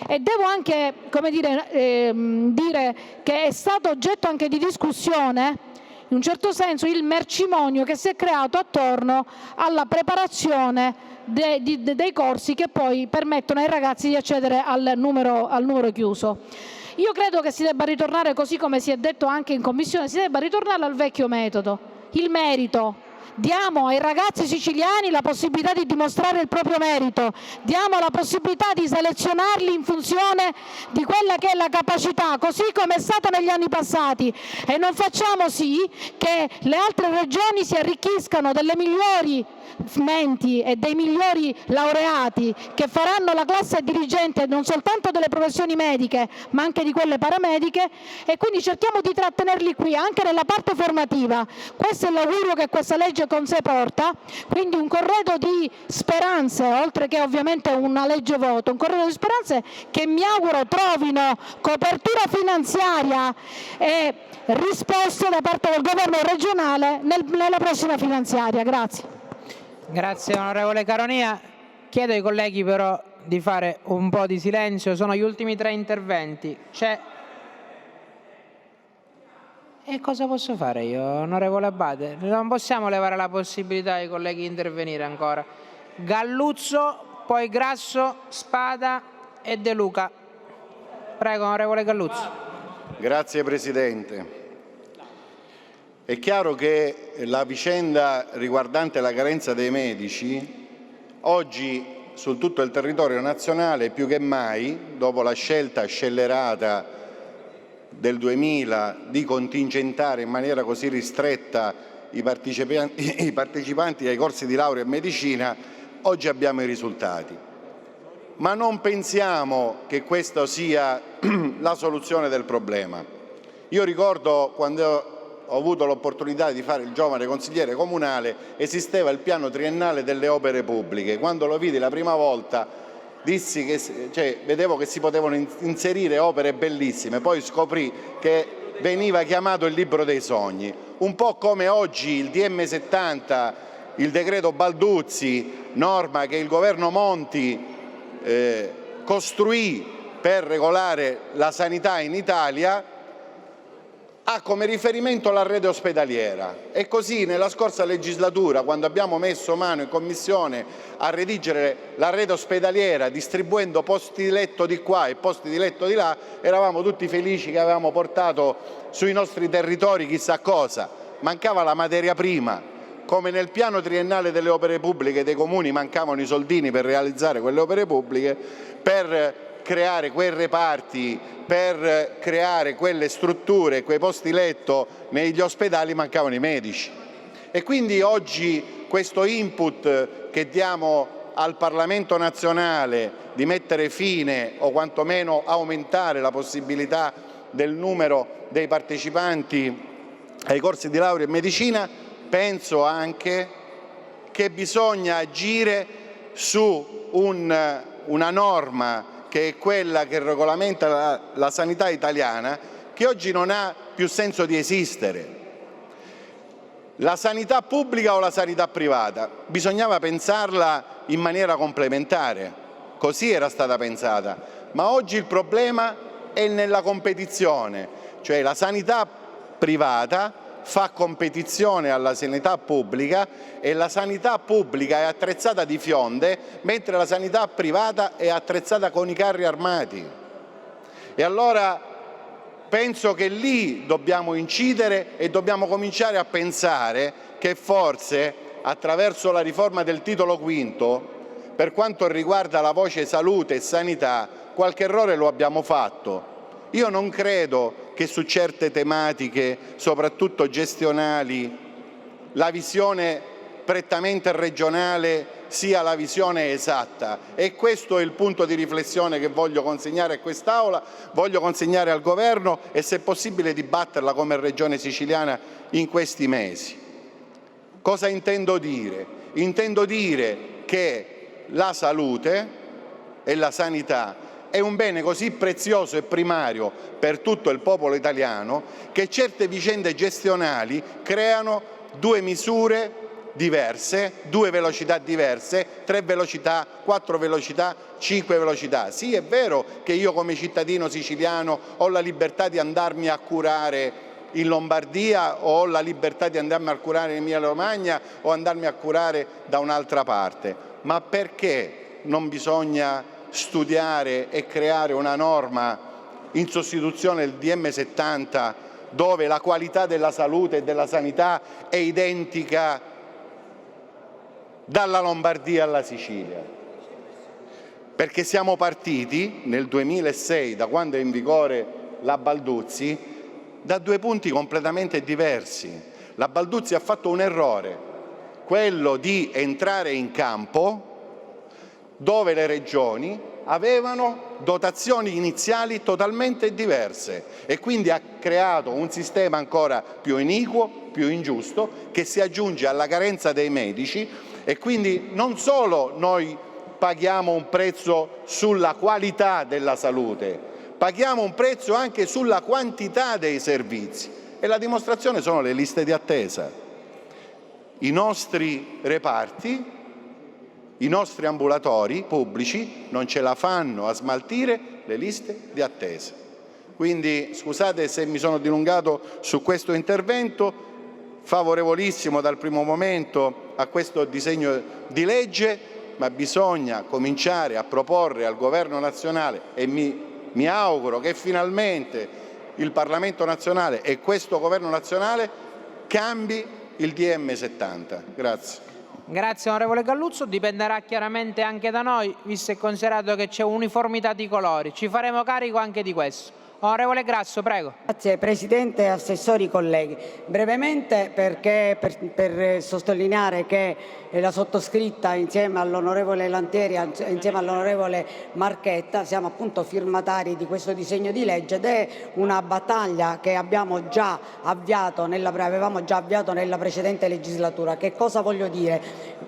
[SPEAKER 12] E devo anche, come dire che è stato oggetto anche di discussione, in un certo senso, il mercimonio che si è creato attorno alla preparazione dei corsi che poi permettono ai ragazzi di accedere al numero chiuso. Io credo che si debba ritornare, così come si è detto anche in Commissione, si debba ritornare al vecchio metodo, il merito. Diamo ai ragazzi siciliani la possibilità di dimostrare il proprio merito, diamo la possibilità di selezionarli in funzione di quella che è la capacità, così come è stato negli anni passati, e non facciamo sì che le altre regioni si arricchiscano delle migliori menti e dei migliori laureati che faranno la classe dirigente non soltanto delle professioni mediche ma anche di quelle paramediche, e quindi cerchiamo di trattenerli qui anche nella parte formativa. Questo è l'augurio che questa legge con sé porta, quindi un corredo di speranze, oltre che ovviamente una legge voto, un corredo di speranze che mi auguro trovino copertura finanziaria e risposte da parte del governo regionale nella prossima finanziaria. Grazie.
[SPEAKER 1] Grazie onorevole Caronia. Chiedo ai colleghi però di fare un po' di silenzio, sono gli ultimi 3 interventi. E cosa posso fare io, onorevole Abbate? Non possiamo levare la possibilità ai colleghi di intervenire ancora. Galluzzo, poi Grasso, Spada e De Luca. Prego, onorevole Galluzzi.
[SPEAKER 3] Grazie Presidente. È chiaro che la vicenda riguardante la carenza dei medici oggi su tutto il territorio nazionale più che mai, dopo la scelta scellerata del 2000 di contingentare in maniera così ristretta i partecipanti ai corsi di laurea in medicina, oggi abbiamo i risultati. Ma non pensiamo che questa sia la soluzione del problema. Io ricordo quando ho avuto l'opportunità di fare il giovane consigliere comunale, esisteva il piano triennale delle opere pubbliche. Quando lo vidi la prima volta dissi che, vedevo che si potevano inserire opere bellissime, poi scoprì che veniva chiamato il libro dei sogni. Un po' come oggi il DM70, il decreto Balduzzi, norma che il governo Monti costruì per regolare la sanità in Italia, ha come riferimento la rete ospedaliera. E così nella scorsa legislatura, quando abbiamo messo mano in Commissione a redigere la rete ospedaliera, distribuendo posti di letto di qua e posti di letto di là, eravamo tutti felici che avevamo portato sui nostri territori chissà cosa. Mancava la materia prima. Come nel piano triennale delle opere pubbliche dei comuni mancavano i soldini per realizzare quelle opere pubbliche, per creare quei reparti, per creare quelle strutture, quei posti letto negli ospedali mancavano i medici. E quindi oggi questo input che diamo al Parlamento nazionale di mettere fine o quantomeno aumentare la possibilità del numero dei partecipanti ai corsi di laurea in medicina, penso anche che bisogna agire su una norma che è quella che regolamenta la sanità italiana, che oggi non ha più senso di esistere. La sanità pubblica o la sanità privata? Bisognava pensarla in maniera complementare, così era stata pensata, ma oggi il problema è nella competizione, cioè la sanità privata fa competizione alla sanità pubblica e la sanità pubblica è attrezzata di fionde, mentre la sanità privata è attrezzata con i carri armati. E allora penso che lì dobbiamo incidere e dobbiamo cominciare a pensare che forse attraverso la riforma del titolo V, per quanto riguarda la voce salute e sanità, qualche errore lo abbiamo fatto. Io non credo che su certe tematiche, soprattutto gestionali, la visione prettamente regionale sia la visione esatta, e questo è il punto di riflessione che voglio consegnare a quest'Aula, voglio consegnare al Governo e se possibile dibatterla come Regione Siciliana in questi mesi. Cosa intendo dire? Intendo dire che la salute e la sanità è un bene così prezioso e primario per tutto il popolo italiano che certe vicende gestionali creano due misure diverse, due velocità diverse, 3 velocità, 4 velocità, 5 velocità. Sì, è vero che io come cittadino siciliano ho la libertà di andarmi a curare in Lombardia o ho la libertà di andarmi a curare in Emilia-Romagna o andarmi a curare da un'altra parte. Ma perché non bisogna studiare e creare una norma in sostituzione del DM70 dove la qualità della salute e della sanità è identica dalla Lombardia alla Sicilia? Perché siamo partiti nel 2006, da quando è in vigore la Balduzzi, da due punti completamente diversi. La Balduzzi ha fatto un errore, quello di entrare in campo dove le regioni avevano dotazioni iniziali totalmente diverse e quindi ha creato un sistema ancora più iniquo, più ingiusto, che si aggiunge alla carenza dei medici e quindi non solo noi paghiamo un prezzo sulla qualità della salute, paghiamo un prezzo anche sulla quantità dei servizi e la dimostrazione sono le liste di attesa. I nostri reparti, i nostri ambulatori pubblici non ce la fanno a smaltire le liste di attesa. Quindi scusate se mi sono dilungato su questo intervento, favorevolissimo dal primo momento a questo disegno di legge, ma bisogna cominciare a proporre al Governo nazionale, e mi mi auguro che finalmente il Parlamento nazionale e questo Governo nazionale cambi il DM70. Grazie.
[SPEAKER 1] Grazie onorevole Galluzzo, dipenderà chiaramente anche da noi, visto e considerato che c'è uniformità di colori. Ci faremo carico anche di questo. Onorevole Grasso, prego.
[SPEAKER 13] Grazie Presidente, assessori, colleghi. Brevemente perché per sottolineare che la sottoscritta insieme all'onorevole Lantieri e insieme all'onorevole Marchetta siamo appunto firmatari di questo disegno di legge ed è una battaglia che avevamo già avviato nella precedente legislatura. Che cosa voglio dire?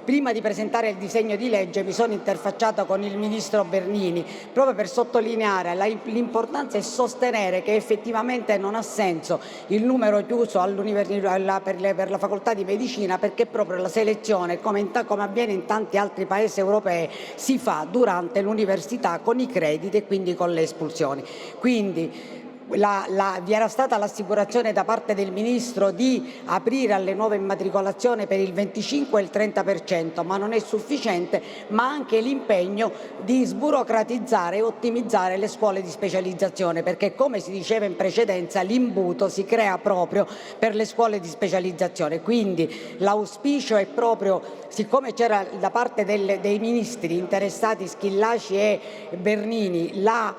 [SPEAKER 13] Prima di presentare il disegno di legge mi sono interfacciata con il Ministro Bernini proprio per sottolineare l'importanza e sostenere che effettivamente non ha senso il numero chiuso per la facoltà di medicina, perché proprio la selezione, come avviene in tanti altri paesi europei, si fa durante l'università con i crediti e quindi con le espulsioni. Quindi vi era stata l'assicurazione da parte del Ministro di aprire alle nuove immatricolazioni per il 25 e il 30%, ma non è sufficiente, ma anche l'impegno di sburocratizzare e ottimizzare le scuole di specializzazione, perché come si diceva in precedenza l'imbuto si crea proprio per le scuole di specializzazione. Quindi l'auspicio è proprio, siccome c'era da parte dei ministri interessati Schillaci e Bernini la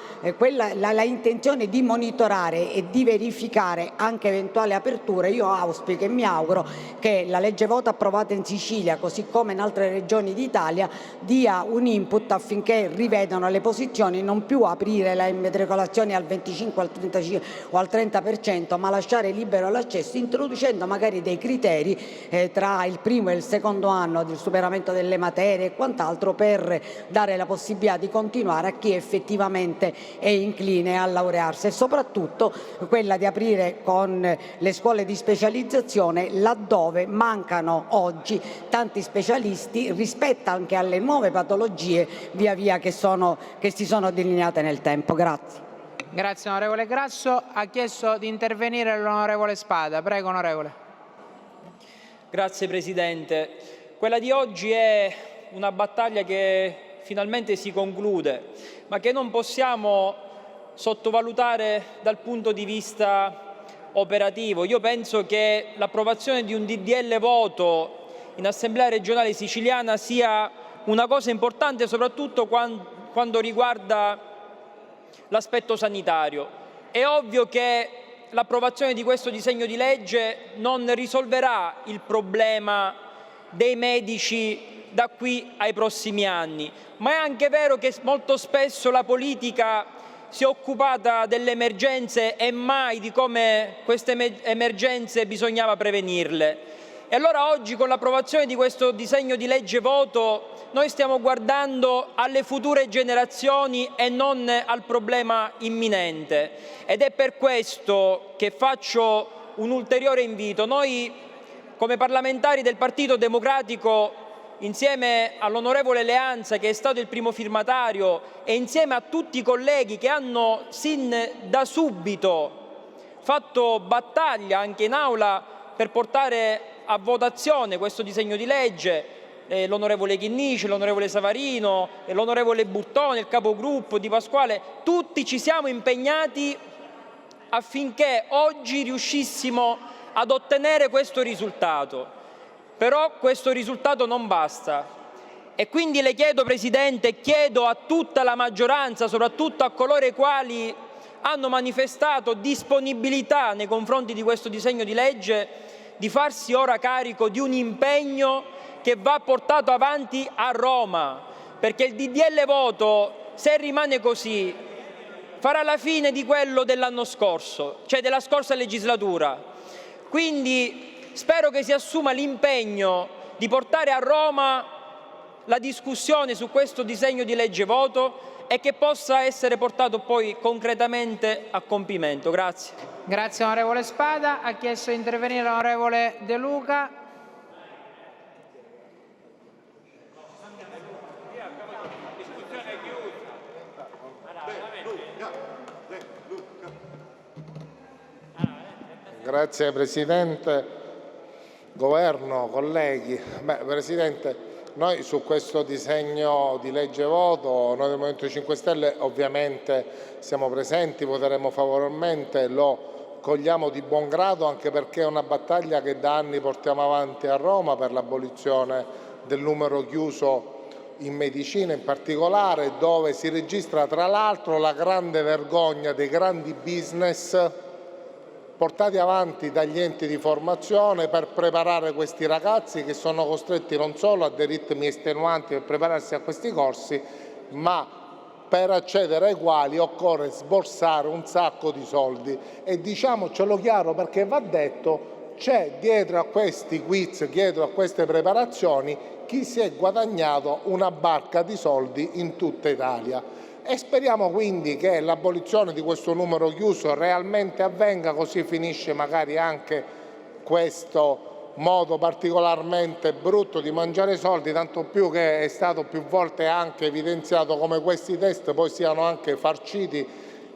[SPEAKER 13] intenzione di monitorare e di verificare anche eventuali aperture, io auspico e mi auguro che la legge voto approvata in Sicilia, così come in altre regioni d'Italia, dia un input affinché rivedano le posizioni, non più aprire le immatricolazioni al 25, al 35 o al 30%, ma lasciare libero l'accesso, introducendo magari dei criteri tra il primo e il secondo anno del superamento delle materie e quant'altro, per dare la possibilità di continuare a chi effettivamente è incline a laurearsi, e soprattutto quella di aprire con le scuole di specializzazione laddove mancano oggi tanti specialisti rispetto anche alle nuove patologie via via che si sono delineate nel tempo. Grazie.
[SPEAKER 1] Grazie onorevole Grasso. Ha chiesto di intervenire l'onorevole Spada. Prego onorevole.
[SPEAKER 14] Grazie Presidente. Quella di oggi è una battaglia che finalmente si conclude, ma che non possiamo sottovalutare dal punto di vista operativo. Io penso che l'approvazione di un DDL voto in Assemblea regionale siciliana sia una cosa importante, soprattutto quando riguarda l'aspetto sanitario. È ovvio che l'approvazione di questo disegno di legge non risolverà il problema dei medici da qui ai prossimi anni, ma è anche vero che molto spesso la politica si è occupata delle emergenze e mai di come queste emergenze bisognava prevenirle. E allora oggi, con l'approvazione di questo disegno di legge voto, noi stiamo guardando alle future generazioni e non al problema imminente. Ed è per questo che faccio un ulteriore invito. Noi, come parlamentari del Partito Democratico, insieme all'onorevole Leanza, che è stato il primo firmatario, e insieme a tutti i colleghi che hanno sin da subito fatto battaglia anche in aula per portare a votazione questo disegno di legge, l'onorevole Chinnici, l'onorevole Savarino, l'onorevole Buttone, il capogruppo Di Pasquale, tutti ci siamo impegnati affinché oggi riuscissimo ad ottenere questo risultato. Però questo risultato non basta e quindi le chiedo, Presidente, chiedo a tutta la maggioranza, soprattutto a coloro i quali hanno manifestato disponibilità nei confronti di questo disegno di legge, di farsi ora carico di un impegno che va portato avanti a Roma, perché il DDL voto, se rimane così, farà la fine di quello dell'anno scorso, cioè della scorsa legislatura. Quindi spero che si assuma l'impegno di portare a Roma la discussione su questo disegno di legge voto e che possa essere portato poi concretamente a compimento. Grazie.
[SPEAKER 1] Grazie onorevole Spada. Ha chiesto di intervenire l'onorevole De Luca.
[SPEAKER 15] Grazie Presidente. Governo, colleghi. Presidente,
[SPEAKER 11] Noi su questo disegno di legge voto, noi del Movimento 5 Stelle ovviamente siamo presenti, voteremo favorevolmente, lo cogliamo di buon grado anche perché è una battaglia che da anni portiamo avanti a Roma per l'abolizione del numero chiuso in medicina in particolare, dove si registra tra l'altro la grande vergogna dei grandi business portati avanti dagli enti di formazione per preparare questi ragazzi che sono costretti non solo a dei ritmi estenuanti per prepararsi a questi corsi, ma per accedere ai quali occorre sborsare un sacco di soldi. E diciamocelo chiaro, perché va detto, c'è dietro a questi quiz, dietro a queste preparazioni, chi si è guadagnato una barca di soldi in tutta Italia. E speriamo quindi che l'abolizione di questo numero chiuso realmente avvenga, così finisce magari anche questo modo particolarmente brutto di mangiare soldi, tanto più che è stato più volte anche evidenziato come questi test poi siano anche farciti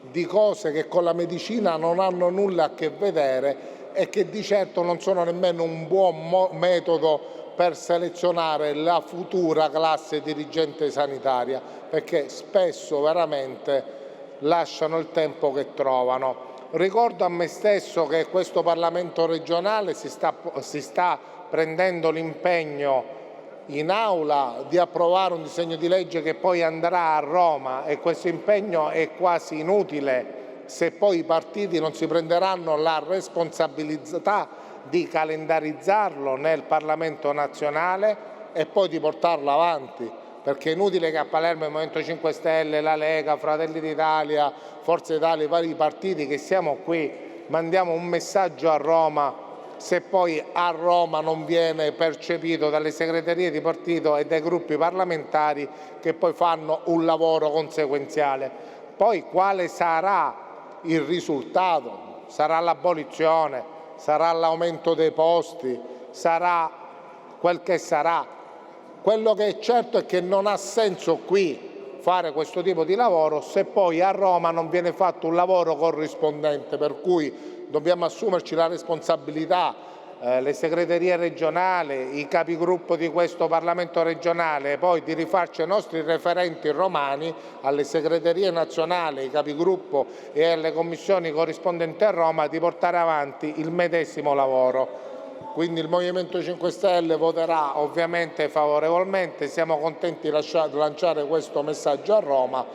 [SPEAKER 11] di cose che con la medicina non hanno nulla a che vedere e che di certo non sono nemmeno un buon metodo per selezionare la futura classe dirigente sanitaria, perché spesso veramente lasciano il tempo che trovano. Ricordo a me stesso che questo Parlamento regionale si sta prendendo l'impegno in aula di approvare un disegno di legge che poi andrà a Roma, e questo impegno è quasi inutile se poi i partiti non si prenderanno la responsabilità di calendarizzarlo nel Parlamento nazionale e poi di portarlo avanti, perché è inutile che a Palermo il Movimento 5 Stelle, la Lega, Fratelli d'Italia, Forza Italia, i vari partiti che siamo qui, mandiamo un messaggio a Roma se poi a Roma non viene percepito dalle segreterie di partito e dai gruppi parlamentari che poi fanno un lavoro conseguenziale. Poi quale sarà il risultato? Sarà l'abolizione? Sarà l'aumento dei posti, sarà quel che sarà. Quello che è certo è che non ha senso qui fare questo tipo di lavoro se poi a Roma non viene fatto un lavoro corrispondente, per cui dobbiamo assumerci la responsabilità, le segreterie regionali, i capigruppo di questo Parlamento regionale, poi di rifarci ai nostri referenti romani, alle segreterie nazionali, ai capigruppo e alle commissioni corrispondenti a Roma, di portare avanti il medesimo lavoro. Quindi il Movimento 5 Stelle voterà ovviamente favorevolmente, siamo contenti di lanciare questo messaggio a Roma,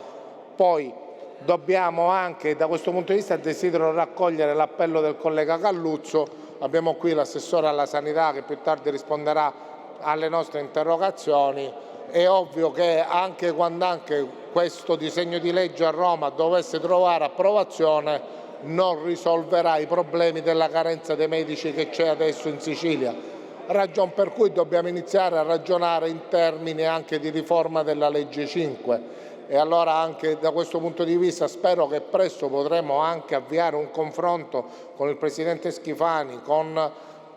[SPEAKER 11] poi dobbiamo anche, da questo punto di vista, desidero raccogliere l'appello del collega Galluzzo. Abbiamo qui l'assessore alla sanità che più tardi risponderà alle nostre interrogazioni. È ovvio che anche quando questo disegno di legge a Roma dovesse trovare approvazione, non risolverà i problemi della carenza dei medici che c'è adesso in Sicilia. Ragion per cui dobbiamo iniziare a ragionare in termini anche di riforma della legge 5. E allora anche da questo punto di vista spero che presto potremo anche avviare un confronto con il Presidente Schifani, con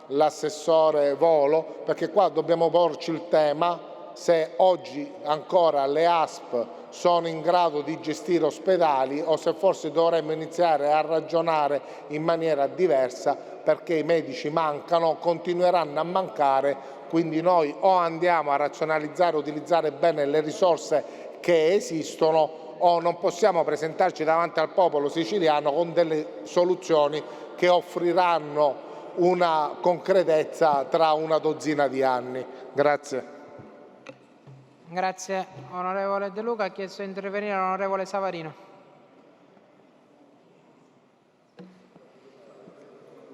[SPEAKER 11] l'assessore Volo, perché qua dobbiamo porci il tema se oggi ancora le ASP sono in grado di gestire ospedali o se forse dovremmo iniziare a ragionare in maniera diversa, perché i medici mancano, continueranno a mancare, quindi noi o andiamo a razionalizzare, utilizzare bene le risorse che esistono, o non possiamo presentarci davanti al popolo siciliano con delle soluzioni che offriranno una concretezza tra una dozzina di anni. Grazie.
[SPEAKER 1] Grazie onorevole De Luca. Ha chiesto di intervenire l'onorevole Savarino.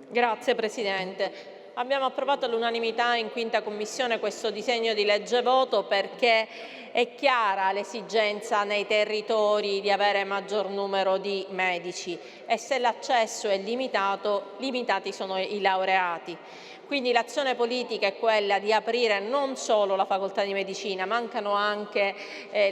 [SPEAKER 15] Grazie Presidente. Abbiamo approvato all'unanimità in quinta commissione questo disegno di legge voto perché è chiara l'esigenza nei territori di avere maggior numero di medici e se l'accesso è limitato, limitati sono i laureati. Quindi l'azione politica è quella di aprire non solo la facoltà di medicina, mancano anche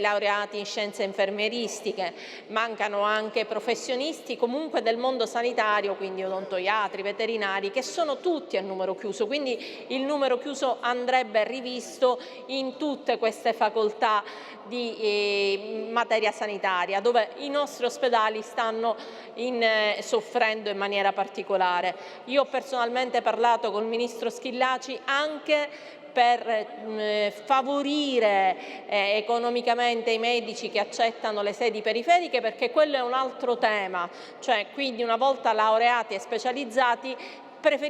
[SPEAKER 15] laureati in scienze infermieristiche, mancano anche professionisti comunque del mondo sanitario, quindi odontoiatri, veterinari, che sono tutti a numero chiuso. Quindi il numero chiuso andrebbe rivisto in tutte queste facoltà di materia sanitaria, dove i nostri ospedali stanno soffrendo in maniera particolare. Io ho personalmente parlato col Ministro Schillaci anche per favorire economicamente i medici che accettano le sedi periferiche, perché quello è un altro tema, cioè quindi una volta laureati e specializzati,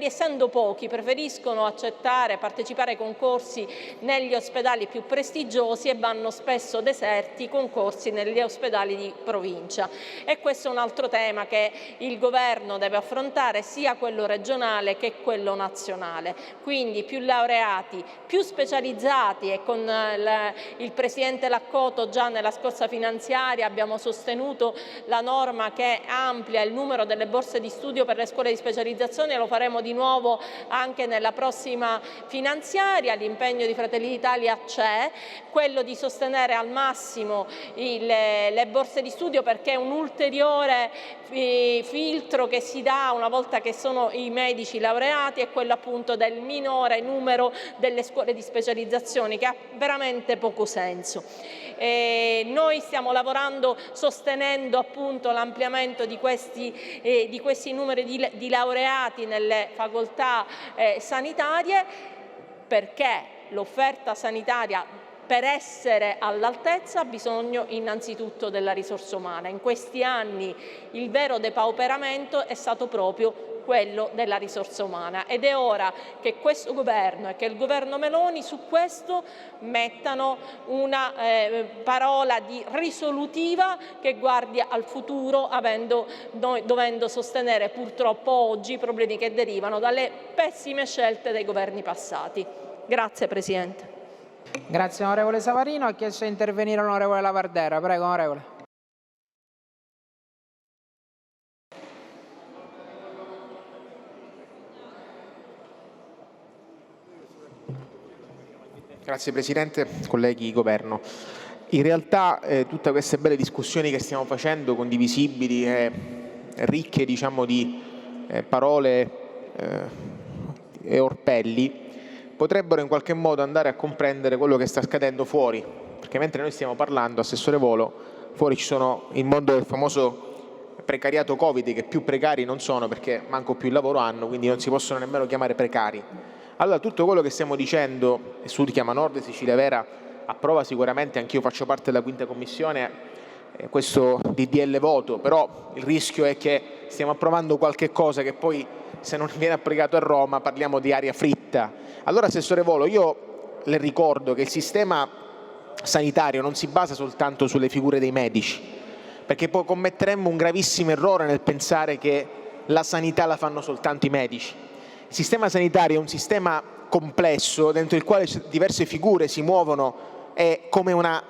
[SPEAKER 15] essendo pochi, preferiscono partecipare ai concorsi negli ospedali più prestigiosi e vanno spesso deserti i concorsi negli ospedali di provincia. E questo è un altro tema che il governo deve affrontare, sia quello regionale che quello nazionale. Quindi più laureati, più specializzati, e con il Presidente Laccoto già nella scorsa finanziaria abbiamo sostenuto la norma che amplia il numero delle borse di studio per le scuole di specializzazione, lo faremo di nuovo anche nella prossima finanziaria. L'impegno di Fratelli d'Italia c'è, quello di sostenere al massimo le borse di studio, perché è un ulteriore filtro che si dà una volta che sono i medici laureati, è quello appunto del minore numero delle scuole di specializzazione, che ha veramente poco senso. Noi stiamo lavorando sostenendo appunto l'ampliamento di questi numeri di laureati nelle facoltà sanitarie, perché l'offerta sanitaria, per essere all'altezza, ha bisogno innanzitutto della risorsa umana. In questi anni il vero depauperamento è stato proprio quello della risorsa umana, ed è ora che questo governo e che il governo Meloni su questo mettano una parola risolutiva che guardi al futuro, dovendo sostenere purtroppo oggi i problemi che derivano dalle pessime scelte dei governi passati. Grazie Presidente.
[SPEAKER 1] Grazie onorevole Savarino. Ha chiesto di intervenire l'onorevole Lavardera. Prego onorevole.
[SPEAKER 16] Grazie Presidente, colleghi, Governo. In realtà tutte queste belle discussioni che stiamo facendo, condivisibili e ricche di parole e orpelli, potrebbero in qualche modo andare a comprendere quello che sta accadendo fuori, perché mentre noi stiamo parlando, Assessore Volo, fuori ci sono il mondo del famoso precariato Covid, che più precari non sono perché manco più lavoro hanno, quindi non si possono nemmeno chiamare precari. Allora tutto quello che stiamo dicendo, e Sud chiama Nord, Sicilia Vera approva sicuramente, anch'io faccio parte della quinta commissione, questo DDL voto, però il rischio è che stiamo approvando qualche cosa che poi, se non viene applicato a Roma, parliamo di aria fritta. Allora Assessore Volo, io le ricordo che il sistema sanitario non si basa soltanto sulle figure dei medici, perché poi commetteremmo un gravissimo errore nel pensare che la sanità la fanno soltanto i medici. Il sistema sanitario è un sistema complesso dentro il quale diverse figure si muovono e, come una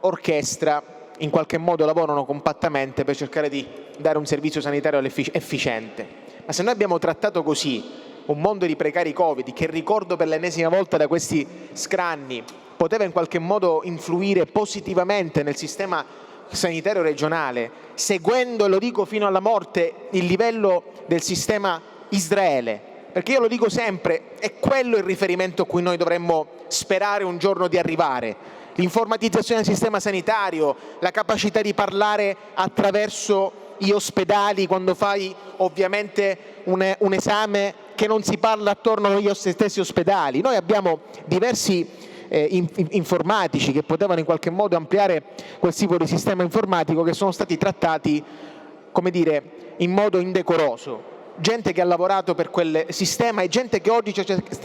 [SPEAKER 16] orchestra, in qualche modo lavorano compattamente per cercare di dare un servizio sanitario efficiente. Ma se noi abbiamo trattato così un mondo di precari Covid, che ricordo per l'ennesima volta da questi scranni poteva in qualche modo influire positivamente nel sistema sanitario regionale, seguendo, e lo dico fino alla morte, il livello del sistema Israele, perché io lo dico sempre, è quello il riferimento a cui noi dovremmo sperare un giorno di arrivare. L'informatizzazione del sistema sanitario, la capacità di parlare attraverso gli ospedali quando fai ovviamente un esame, che non si parla attorno agli stessi ospedali. Noi abbiamo diversi informatici che potevano in qualche modo ampliare quel tipo di sistema informatico, che sono stati trattati, come dire, in modo indecoroso. Gente che ha lavorato per quel sistema e gente che oggi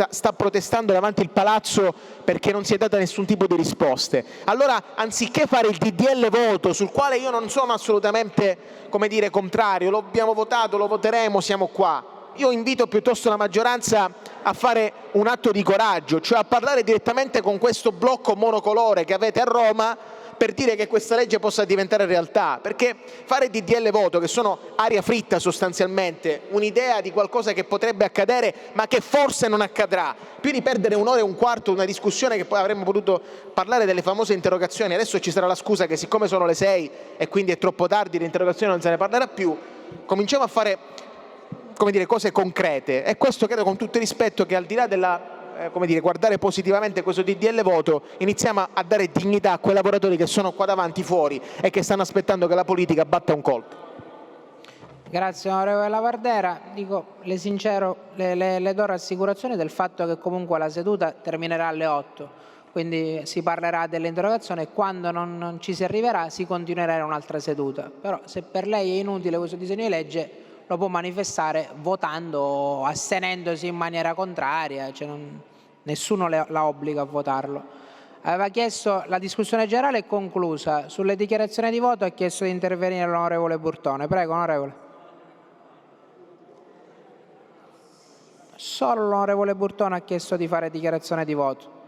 [SPEAKER 16] sta protestando davanti il palazzo perché non si è data nessun tipo di risposte. Allora, anziché fare il DDL voto, sul quale io non sono assolutamente, come dire, contrario, lo abbiamo votato, lo voteremo, siamo qua, io invito piuttosto la maggioranza a fare un atto di coraggio, cioè a parlare direttamente con questo blocco monocolore che avete a Roma, per dire che questa legge possa diventare realtà, perché fare DDL voto, che sono aria fritta sostanzialmente, un'idea di qualcosa che potrebbe accadere ma che forse non accadrà, più di perdere un'ora e un quarto una discussione che poi avremmo potuto parlare delle famose interrogazioni. Adesso ci sarà la scusa che siccome sono le 6 e quindi è troppo tardi, l'interrogazione non se ne parlerà più, cominciamo a fare come dire, cose concrete, e questo credo, con tutto il rispetto, che al di là della come dire, guardare positivamente questo DDL voto, iniziamo a dare dignità a quei lavoratori che sono qua davanti fuori e che stanno aspettando che la politica batta un colpo.
[SPEAKER 1] Grazie onorevole Lavardera. Le do rassicurazione del fatto che comunque la seduta terminerà alle 8, quindi si parlerà dell'interrogazione e quando non ci si arriverà si continuerà in un'altra seduta. Però se per lei è inutile questo disegno di legge lo può manifestare votando o astenendosi in maniera contraria, nessuno la obbliga a votarlo. Aveva chiesto, la discussione generale è conclusa, sulle dichiarazioni di voto ha chiesto di intervenire l'onorevole Burtone. Prego onorevole. Solo l'onorevole Burtone ha chiesto di fare dichiarazione di voto.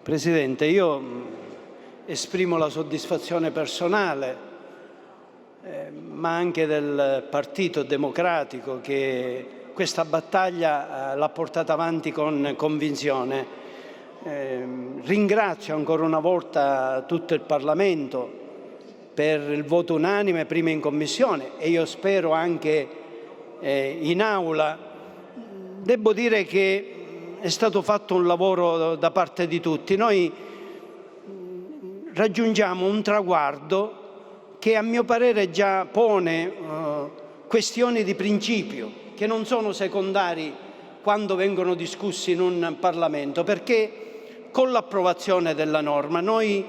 [SPEAKER 17] Presidente, io esprimo la soddisfazione personale, ma anche del Partito Democratico, che questa battaglia l'ha portata avanti con convinzione. Ringrazio ancora una volta tutto il Parlamento per il voto unanime, prima in Commissione e io spero anche in Aula. Devo dire che è stato fatto un lavoro da parte di tutti. Noi raggiungiamo un traguardo che a mio parere già pone questioni di principio che non sono secondari quando vengono discussi in un Parlamento, perché con l'approvazione della norma noi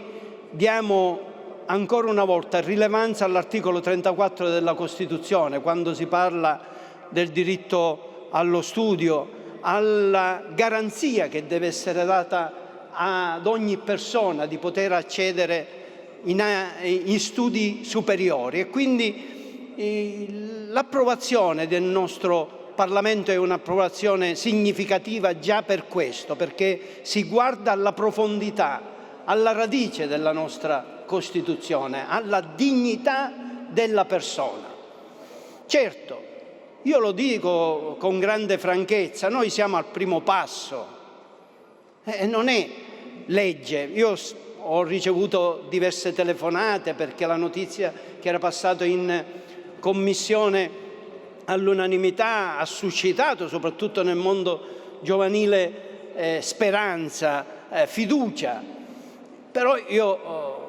[SPEAKER 17] diamo ancora una volta rilevanza all'articolo 34 della Costituzione, quando si parla del diritto allo studio, alla garanzia che deve essere data ad ogni persona di poter accedere in studi superiori. E quindi l'approvazione del nostro Parlamento è un'approvazione significativa già per questo, perché si guarda alla profondità, alla radice della nostra Costituzione, alla dignità della persona. Certo, io lo dico con grande franchezza, noi siamo al primo passo, non è legge. Io ho ricevuto diverse telefonate perché la notizia che era passata in Commissione all'unanimità ha suscitato, soprattutto nel mondo giovanile, speranza, fiducia. Però io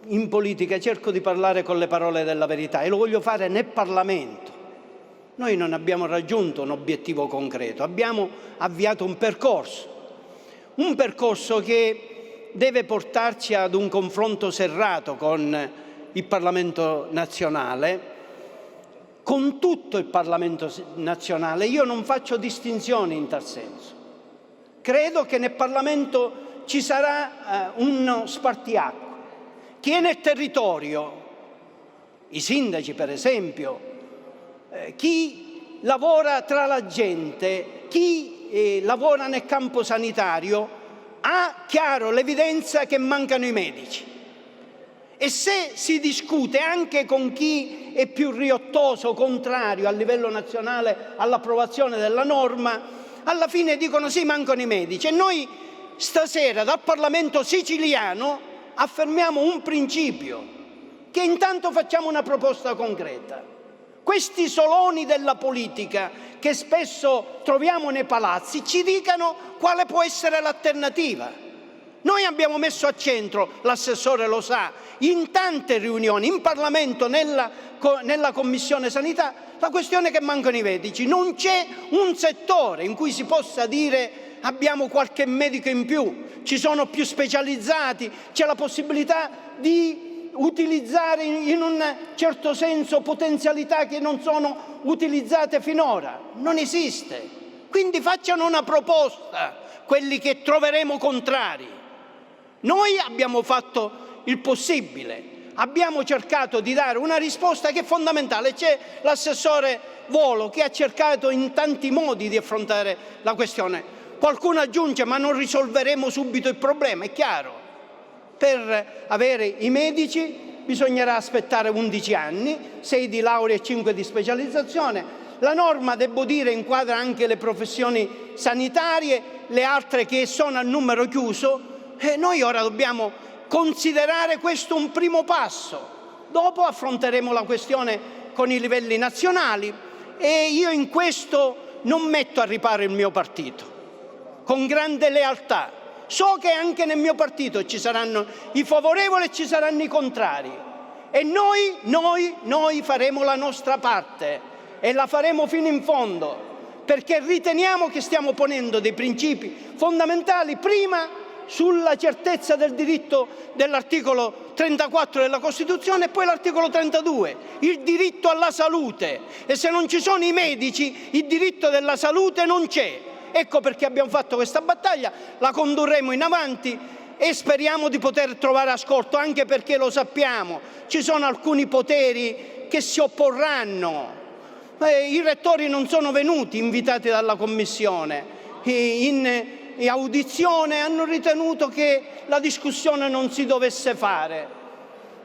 [SPEAKER 17] in politica cerco di parlare con le parole della verità e lo voglio fare nel Parlamento. Noi non abbiamo raggiunto un obiettivo concreto, abbiamo avviato un percorso che deve portarci ad un confronto serrato con il Parlamento nazionale, con tutto il Parlamento nazionale. Io non faccio distinzioni in tal senso. Credo che nel Parlamento ci sarà uno spartiacque. Chi è nel territorio, i sindaci per esempio, chi lavora tra la gente, chi lavora nel campo sanitario, ha chiaro l'evidenza che mancano i medici. E se si discute anche con chi è più riottoso, contrario a livello nazionale all'approvazione della norma, alla fine dicono sì, mancano i medici. E noi stasera dal Parlamento siciliano affermiamo un principio, che intanto facciamo una proposta concreta. Questi soloni della politica che spesso troviamo nei palazzi ci dicano quale può essere l'alternativa. Noi abbiamo messo a centro, l'assessore lo sa, in tante riunioni, in Parlamento, nella Commissione Sanità, la questione che mancano i medici. Non c'è un settore in cui si possa dire abbiamo qualche medico in più, ci sono più specializzati, c'è la possibilità di utilizzare in un certo senso potenzialità che non sono utilizzate finora. Non esiste. Quindi facciano una proposta, quelli che troveremo contrari. Noi abbiamo fatto il possibile, abbiamo cercato di dare una risposta che è fondamentale. C'è l'assessore Volo che ha cercato in tanti modi di affrontare la questione. Qualcuno aggiunge ma non risolveremo subito il problema, è chiaro. Per avere i medici bisognerà aspettare 11 anni, 6 di laurea e 5 di specializzazione. La norma, devo dire, inquadra anche le professioni sanitarie, le altre che sono a numero chiuso noi ora dobbiamo considerare questo un primo passo. Dopo affronteremo la questione con i livelli nazionali e io in questo non metto a riparo il mio partito, con grande lealtà. So che anche nel mio partito ci saranno i favorevoli e ci saranno i contrari e noi faremo la nostra parte e la faremo fino in fondo, perché riteniamo che stiamo ponendo dei principi fondamentali, prima sulla certezza del diritto dell'articolo 34 della Costituzione e poi l'articolo 32, il diritto alla salute. E se non ci sono i medici, il diritto della salute non c'è. Ecco perché abbiamo fatto questa battaglia, la condurremo in avanti e speriamo di poter trovare ascolto, anche perché lo sappiamo, ci sono alcuni poteri che si opporranno. I rettori non sono venuti invitati dalla Commissione in audizione, hanno ritenuto che la discussione non si dovesse fare.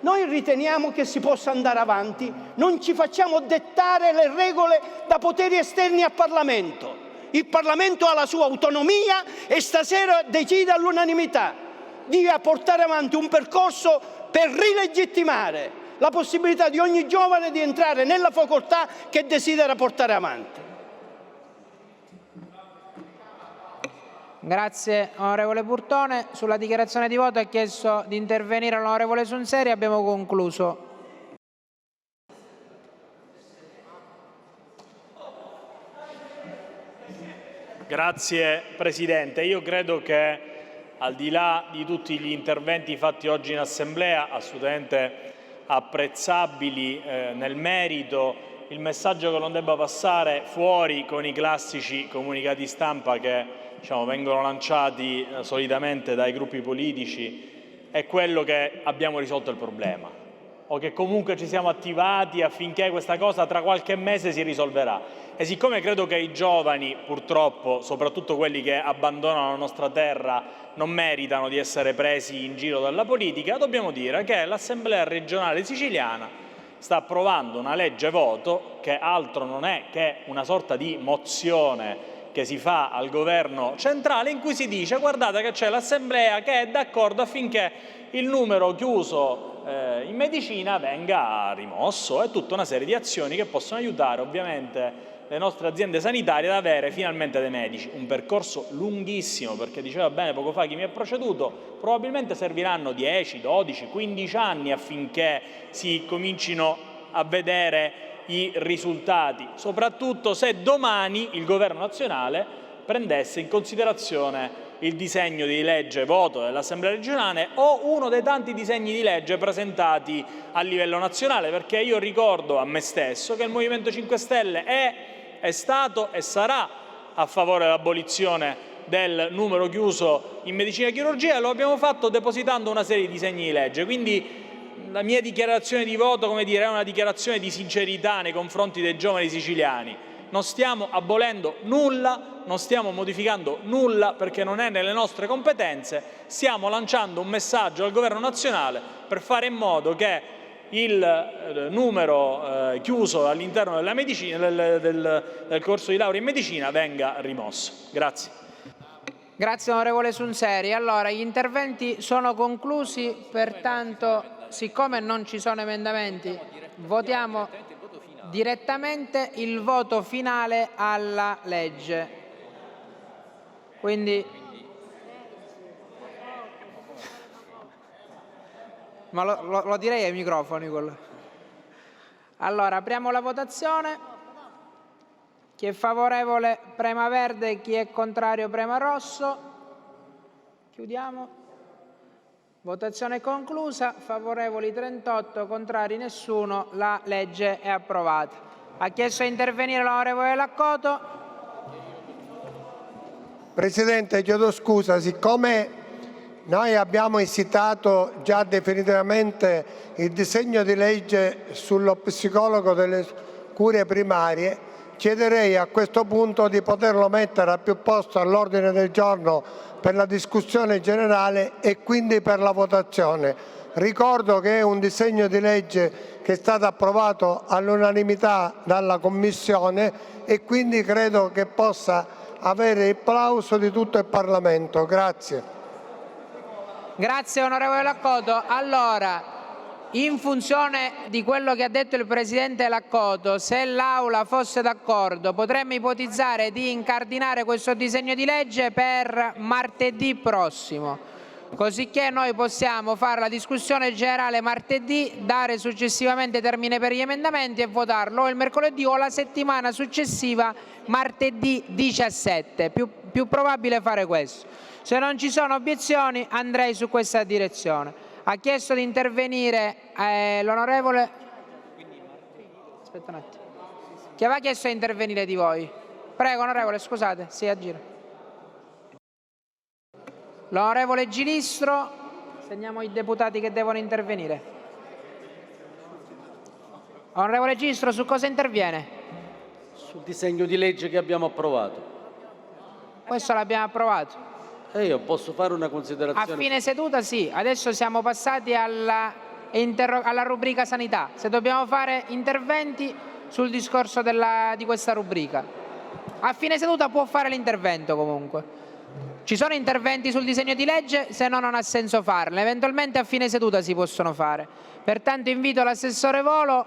[SPEAKER 17] Noi riteniamo che si possa andare avanti, non ci facciamo dettare le regole da poteri esterni al Parlamento. Il Parlamento ha la sua autonomia e stasera decide all'unanimità di portare avanti un percorso per rilegittimare la possibilità di ogni giovane di entrare nella facoltà che desidera portare avanti.
[SPEAKER 1] Grazie onorevole Burtone. Sulla dichiarazione di voto ha chiesto di intervenire l'onorevole Sunseri. Abbiamo concluso.
[SPEAKER 2] Grazie Presidente. Io credo che al di là di tutti gli interventi fatti oggi in Assemblea, assolutamente apprezzabili nel merito, il messaggio che non debba passare fuori con i classici comunicati stampa che vengono lanciati solitamente dai gruppi politici è quello che abbiamo risolto il problema o che comunque ci siamo attivati affinché questa cosa tra qualche mese si risolverà. E siccome credo che i giovani, purtroppo, soprattutto quelli che abbandonano la nostra terra, non meritano di essere presi in giro dalla politica, dobbiamo dire che l'Assemblea regionale siciliana sta approvando una legge voto che altro non è che una sorta di mozione che si fa al governo centrale in cui si dice: guardate che c'è l'Assemblea che è d'accordo affinché il numero chiuso in medicina venga rimosso, e tutta una serie di azioni che possono aiutare ovviamente le nostre aziende sanitarie ad avere finalmente dei medici. Un percorso lunghissimo, perché diceva bene poco fa chi mi ha preceduto, probabilmente serviranno 10, 12, 15 anni affinché si comincino a vedere i risultati, soprattutto se domani il Governo nazionale prendesse in considerazione il disegno di legge voto dell'Assemblea regionale o uno dei tanti disegni di legge presentati a livello nazionale, perché io ricordo a me stesso che il Movimento 5 Stelle è stato e sarà a favore dell'abolizione del numero chiuso in medicina e chirurgia, e lo abbiamo fatto depositando una serie di disegni di legge. Quindi la mia dichiarazione di voto, come dire, è una dichiarazione di sincerità nei confronti dei giovani siciliani. Non stiamo abolendo nulla, non stiamo modificando nulla perché non è nelle nostre competenze, stiamo lanciando un messaggio al Governo nazionale per fare in modo che il numero chiuso all'interno della medicina, del corso di laurea in medicina venga rimosso. Grazie.
[SPEAKER 1] Grazie onorevole Sunseri. Allora, gli interventi sono conclusi, pertanto, siccome non ci sono emendamenti, votiamo direttamente il voto finale alla legge. Quindi, ma lo direi ai microfoni quello. Allora, apriamo la votazione. Chi è favorevole prema verde, chi è contrario prema rosso. Chiudiamo. Votazione conclusa. Favorevoli 38, contrari nessuno. La legge è approvata. Ha chiesto di intervenire l'onorevole Laccoto.
[SPEAKER 11] Presidente, chiedo scusa, siccome noi abbiamo esitato già definitivamente il disegno di legge sullo psicologo delle cure primarie, chiederei a questo punto di poterlo mettere al più posto all'ordine del giorno per la discussione generale e quindi per la votazione. Ricordo che è un disegno di legge che è stato approvato all'unanimità dalla Commissione e quindi credo che possa avere il plauso di tutto il Parlamento. Grazie.
[SPEAKER 1] Grazie onorevole Laccoto. Allora, in funzione di quello che ha detto il Presidente Laccoto, se l'Aula fosse d'accordo, potremmo ipotizzare di incardinare questo disegno di legge per martedì prossimo, cosicché noi possiamo fare la discussione generale martedì, dare successivamente termine per gli emendamenti e votarlo o il mercoledì o la settimana successiva, martedì 17. Più probabile fare questo. Se non ci sono obiezioni andrei su questa direzione. Ha chiesto di intervenire l'onorevole... Aspetta un attimo. Chi aveva chiesto di intervenire di voi? Prego, onorevole, scusate. Sì, a giro. L'onorevole Gilistro. Segniamo i deputati che devono intervenire. Onorevole Gilistro, su cosa interviene?
[SPEAKER 18] Sul disegno di legge che abbiamo approvato.
[SPEAKER 1] Questo l'abbiamo approvato.
[SPEAKER 18] E io posso fare una considerazione?
[SPEAKER 1] A fine seduta sì, adesso siamo passati alla rubrica sanità. Se dobbiamo fare interventi sul discorso di questa rubrica. A fine seduta può fare l'intervento comunque. Ci sono interventi sul disegno di legge, se no non ha senso farli. Eventualmente a fine seduta si possono fare. Pertanto invito l'assessore Volo,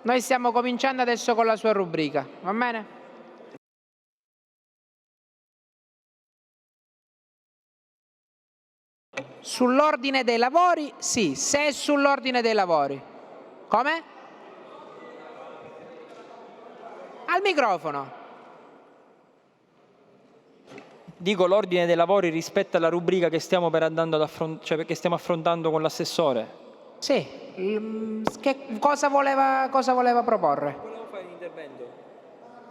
[SPEAKER 1] noi stiamo cominciando adesso con la sua rubrica, va bene? Sull'ordine dei lavori? Sì, se è sull'ordine dei lavori. Come? Al microfono.
[SPEAKER 14] Dico l'ordine dei lavori rispetto alla rubrica che stiamo che stiamo affrontando con l'assessore.
[SPEAKER 1] Sì, cosa voleva proporre?
[SPEAKER 14] Volevo fare l'intervento.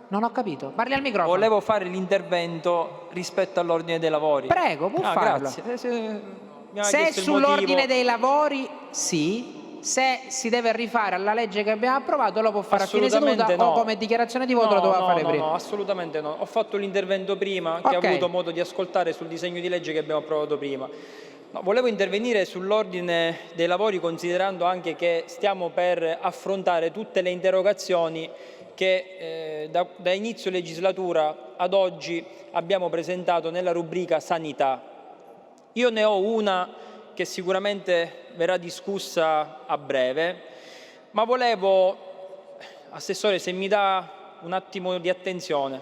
[SPEAKER 1] Non ho capito, parli al microfono.
[SPEAKER 14] Volevo fare l'intervento rispetto all'ordine dei lavori.
[SPEAKER 1] Prego, può farlo.
[SPEAKER 14] Grazie.
[SPEAKER 1] Se è sull'ordine dei lavori, sì. Se si deve rifare alla legge che abbiamo approvato, lo può fare a fine seduta o come dichiarazione di voto lo doveva fare prima.
[SPEAKER 14] No, assolutamente no. Ho fatto l'intervento prima, che ho avuto modo di ascoltare sul disegno di legge che abbiamo approvato prima. No, volevo intervenire sull'ordine dei lavori considerando anche che stiamo per affrontare tutte le interrogazioni che da inizio legislatura ad oggi abbiamo presentato nella rubrica sanità. Io ne ho una che sicuramente verrà discussa a breve, ma volevo, Assessore, se mi dà un attimo di attenzione,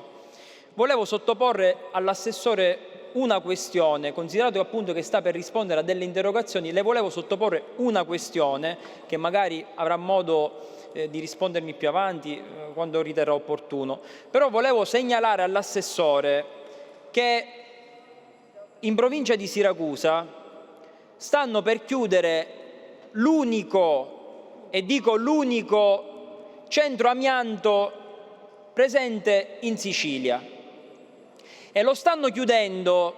[SPEAKER 14] volevo sottoporre all'Assessore una questione, considerato appunto che sta per rispondere a delle interrogazioni, le volevo sottoporre una questione che magari avrà modo di rispondermi più avanti quando riterrà opportuno. Però volevo segnalare all'Assessore che in provincia di Siracusa stanno per chiudere l'unico, e dico l'unico, centro amianto presente in Sicilia. E lo stanno chiudendo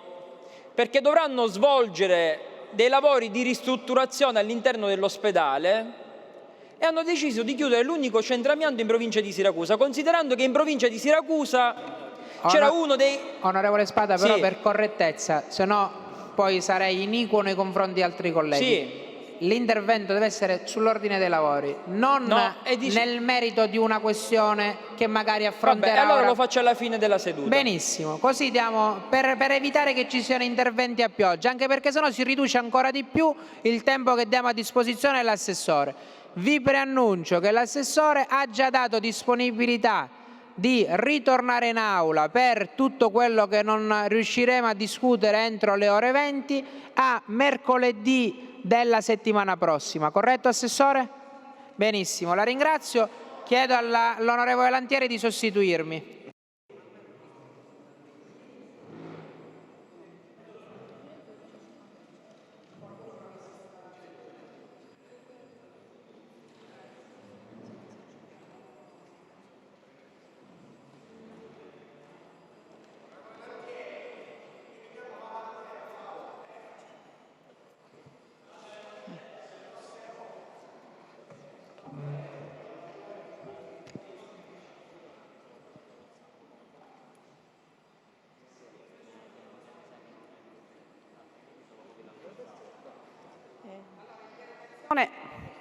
[SPEAKER 14] perché dovranno svolgere dei lavori di ristrutturazione all'interno dell'ospedale e hanno deciso di chiudere l'unico centro amianto in provincia di Siracusa, considerando che in provincia di Siracusa c'era uno dei...
[SPEAKER 1] Onorevole Spada, però
[SPEAKER 14] Sì.
[SPEAKER 1] per correttezza, se no poi sarei iniquo nei confronti di altri colleghi.
[SPEAKER 14] Sì.
[SPEAKER 1] L'intervento deve essere sull'ordine dei lavori, non nel merito di una questione che magari affronterà.
[SPEAKER 14] Vabbè, allora
[SPEAKER 1] ora.
[SPEAKER 14] lo faccio alla fine della seduta.
[SPEAKER 1] Benissimo, così diamo per evitare che ci siano interventi a pioggia, anche perché sennò si riduce ancora di più il tempo che diamo a disposizione dell'assessore. Vi preannuncio che l'assessore ha già dato disponibilità di ritornare in aula per tutto quello che non riusciremo a discutere entro le ore 20 a mercoledì della settimana prossima. Corretto, Assessore? Benissimo, la ringrazio. Chiedo all'onorevole Lantieri di sostituirmi.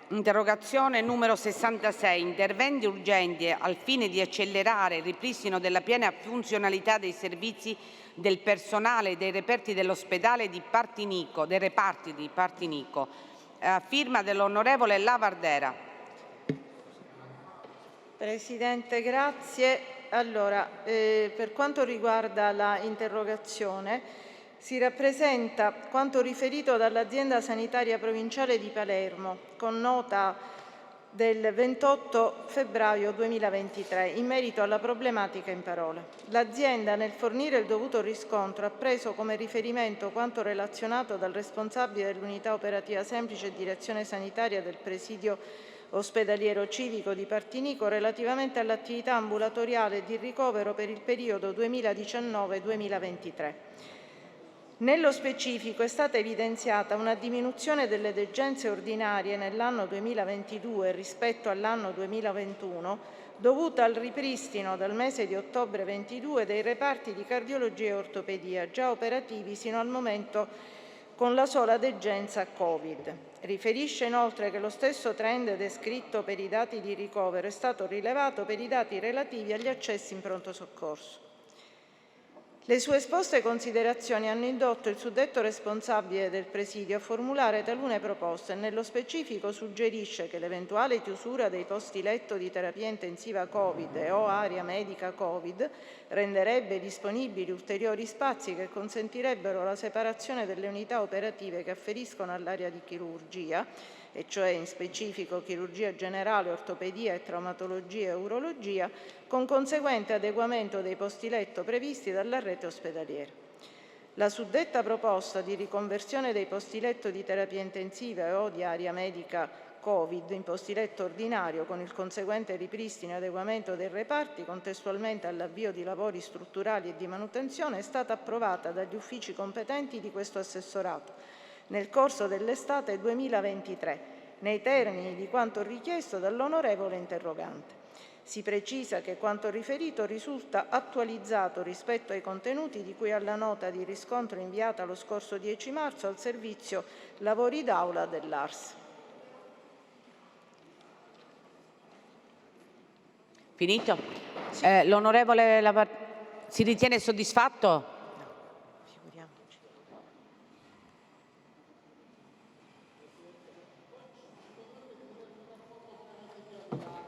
[SPEAKER 5] Interrogazione numero 66, interventi urgenti al fine di accelerare il ripristino della piena funzionalità dei servizi del personale e dei reparti dell'ospedale di Partinico, firma dell'onorevole Lavardera.
[SPEAKER 19] Presidente, grazie. Allora, per quanto riguarda la interrogazione, si rappresenta quanto riferito dall'azienda sanitaria provinciale di Palermo con nota del 28 febbraio 2023 in merito alla problematica in parole. L'azienda, nel fornire il dovuto riscontro, ha preso come riferimento quanto relazionato dal responsabile dell'unità operativa semplice e direzione sanitaria del presidio ospedaliero civico di Partinico relativamente all'attività ambulatoriale di ricovero per il periodo 2019-2023. Nello specifico è stata evidenziata una diminuzione delle degenze ordinarie nell'anno 2022 rispetto all'anno 2021 dovuta al ripristino dal mese di ottobre 2022 dei reparti di cardiologia e ortopedia già operativi sino al momento con la sola degenza Covid. Riferisce inoltre che lo stesso trend descritto per i dati di ricovero è stato rilevato per i dati relativi agli accessi in pronto soccorso. Le sue esposte considerazioni hanno indotto il suddetto responsabile del presidio a formulare talune proposte e nello specifico suggerisce che l'eventuale chiusura dei posti letto di terapia intensiva Covid e o area medica Covid renderebbe disponibili ulteriori spazi che consentirebbero la separazione delle unità operative che afferiscono all'area di chirurgia, e cioè in specifico chirurgia generale, ortopedia e traumatologia e urologia, con conseguente adeguamento dei posti letto previsti dalla rete ospedaliera. La suddetta proposta di riconversione dei posti letto di terapia intensiva e o di area medica Covid in posti letto ordinario con il conseguente ripristino e adeguamento dei reparti contestualmente all'avvio di lavori strutturali e di manutenzione è stata approvata dagli uffici competenti di questo assessorato nel corso dell'estate 2023, nei termini di quanto richiesto dall'onorevole interrogante. Si precisa che quanto riferito risulta attualizzato rispetto ai contenuti di cui alla nota di riscontro inviata lo scorso 10 marzo al servizio lavori d'aula dell'ARS.
[SPEAKER 5] Finito? L'onorevole si ritiene soddisfatto?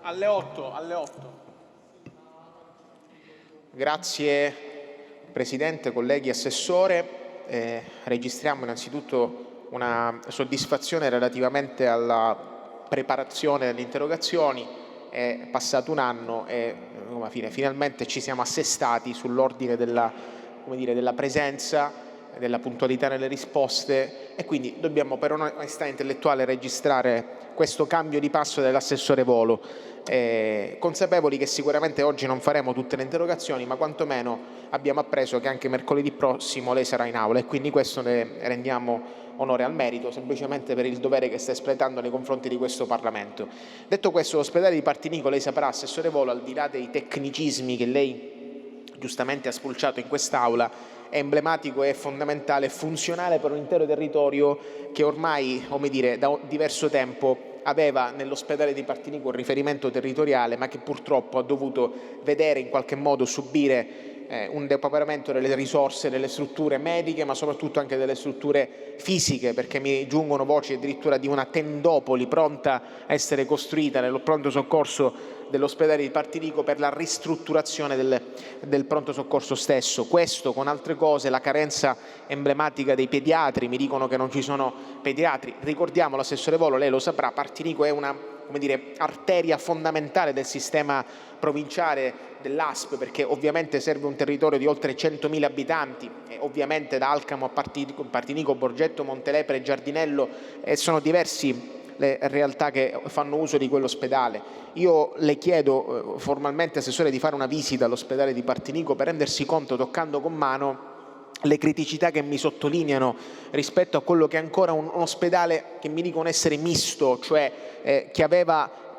[SPEAKER 2] Alle 8.
[SPEAKER 16] Grazie Presidente, colleghi, Assessore. Registriamo innanzitutto una soddisfazione relativamente alla preparazione delle interrogazioni. È passato un anno e finalmente ci siamo assestati sull'ordine della presenza, della puntualità nelle risposte e quindi dobbiamo per onestà intellettuale registrare questo cambio di passo dell'assessore Volo, consapevoli che sicuramente oggi non faremo tutte le interrogazioni, ma quantomeno abbiamo appreso che anche mercoledì prossimo lei sarà in aula e quindi questo ne rendiamo onore al merito, semplicemente per il dovere che sta espletando nei confronti di questo Parlamento. Detto questo, l'ospedale di Partinico, lei saprà, Assessore Volo, al di là dei tecnicismi che lei giustamente ha spulciato in quest'Aula, è emblematico, è fondamentale, è funzionale per un intero territorio che ormai, da diverso tempo aveva nell'ospedale di Partinico un riferimento territoriale, ma che purtroppo ha dovuto vedere in qualche modo subire un depauperamento delle risorse, delle strutture mediche, ma soprattutto anche delle strutture fisiche, perché mi giungono voci addirittura di una tendopoli pronta a essere costruita nel pronto soccorso dell'ospedale di Partinico per la ristrutturazione del pronto soccorso stesso. Questo con altre cose, la carenza emblematica dei pediatri, mi dicono che non ci sono pediatri. Ricordiamo, l'assessore Volo, lei lo saprà, Partinico è una arteria fondamentale del sistema provinciale dell'ASP, perché ovviamente serve un territorio di oltre 100.000 abitanti e ovviamente da Alcamo a Partinico, Borgetto, Montelepre, Giardinello sono diversi le realtà che fanno uso di quell'ospedale. Io le chiedo formalmente, Assessore, di fare una visita all'ospedale di Partinico per rendersi conto, toccando con mano, le criticità che mi sottolineano rispetto a quello che è ancora un ospedale che mi dicono essere misto, cioè che aveva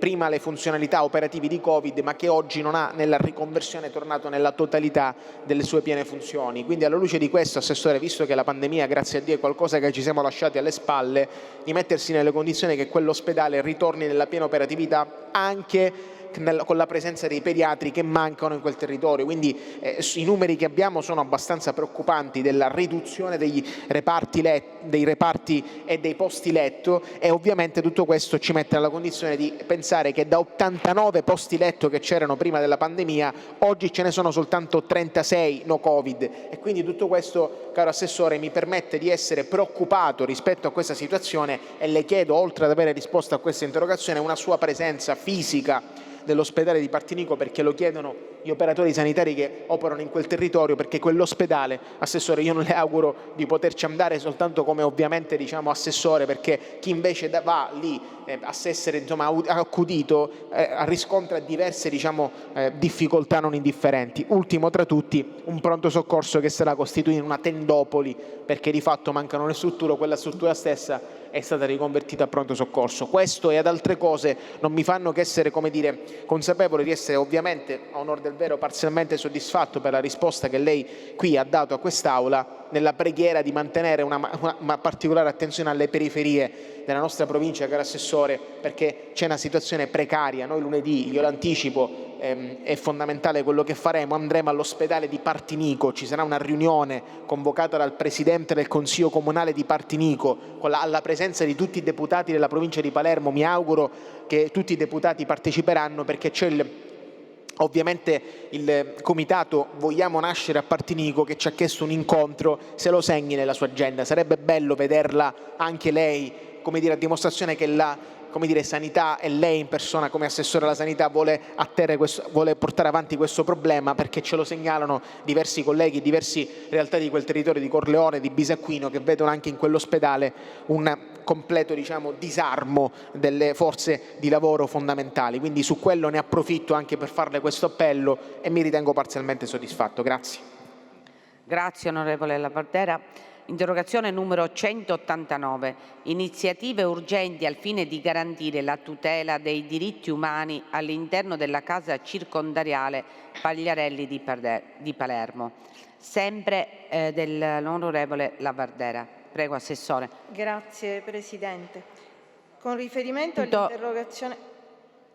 [SPEAKER 16] prima le funzionalità operative di Covid, ma che oggi non ha nella riconversione tornato nella totalità delle sue piene funzioni. Quindi alla luce di questo, Assessore, visto che la pandemia, grazie a Dio, è qualcosa che ci siamo lasciati alle spalle, di mettersi nelle condizioni che quell'ospedale ritorni nella piena operatività anche con la presenza dei pediatri che mancano in quel territorio. Quindi i numeri che abbiamo sono abbastanza preoccupanti della riduzione dei reparti e dei posti letto, e ovviamente tutto questo ci mette nella condizione di pensare che da 89 posti letto che c'erano prima della pandemia, oggi ce ne sono soltanto 36 no Covid, e quindi tutto questo, caro Assessore, mi permette di essere preoccupato rispetto a questa situazione, e le chiedo, oltre ad avere risposto a questa interrogazione, una sua presenza fisica dell'ospedale di Partinico, perché lo chiedono gli operatori sanitari che operano in quel territorio, perché quell'ospedale, Assessore, io non le auguro di poterci andare soltanto come ovviamente assessore, perché chi invece va lì a essere accudito riscontra diverse difficoltà non indifferenti. Ultimo tra tutti, un pronto soccorso che sarà costituito in una tendopoli, perché di fatto mancano le strutture, quella struttura stessa è stata riconvertita a pronto soccorso. Questo e ad altre cose non mi fanno che essere, consapevole di essere ovviamente, a onor del vero, parzialmente soddisfatto per la risposta che lei qui ha dato a quest'Aula, nella preghiera di mantenere una particolare attenzione alle periferie della nostra provincia, caro Assessore, perché c'è una situazione precaria. Noi lunedì, glielo anticipo, è fondamentale quello che faremo, andremo all'ospedale di Partinico, ci sarà una riunione convocata dal Presidente del Consiglio Comunale di Partinico, alla presenza di tutti i deputati della provincia di Palermo. Mi auguro che tutti i deputati parteciperanno, perché c'è ovviamente il comitato Vogliamo Nascere a Partinico che ci ha chiesto un incontro, se lo segni nella sua agenda. Sarebbe bello vederla anche lei, a dimostrazione che la sanità, e lei in persona come Assessore alla Sanità vuole portare avanti questo problema, perché ce lo segnalano diversi colleghi, diverse realtà di quel territorio, di Corleone, di Bisacquino, che vedono anche in quell'ospedale un completo disarmo delle forze di lavoro fondamentali. Quindi su quello ne approfitto anche per farle questo appello, e mi ritengo parzialmente soddisfatto. Grazie.
[SPEAKER 5] Grazie onorevole Lavardera. Interrogazione numero 189. Iniziative urgenti al fine di garantire la tutela dei diritti umani all'interno della casa circondariale Pagliarelli di Palermo. Sempre dell'onorevole Lavardera. Prego, Assessore.
[SPEAKER 19] Grazie Presidente. Con riferimento all'interrogazione...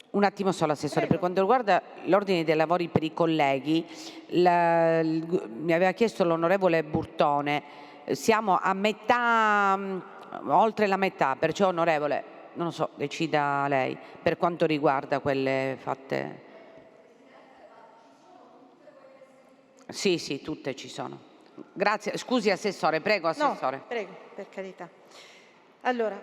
[SPEAKER 5] Un attimo solo, Assessore. Per quanto riguarda l'ordine dei lavori per i colleghi, mi aveva chiesto l'onorevole Burtone, siamo a metà, oltre la metà, perciò onorevole, non lo so, decida lei, per quanto riguarda quelle fatte. Sì, tutte ci sono. Grazie, scusi Assessore, prego Assessore.
[SPEAKER 19] No, prego, per carità. Allora,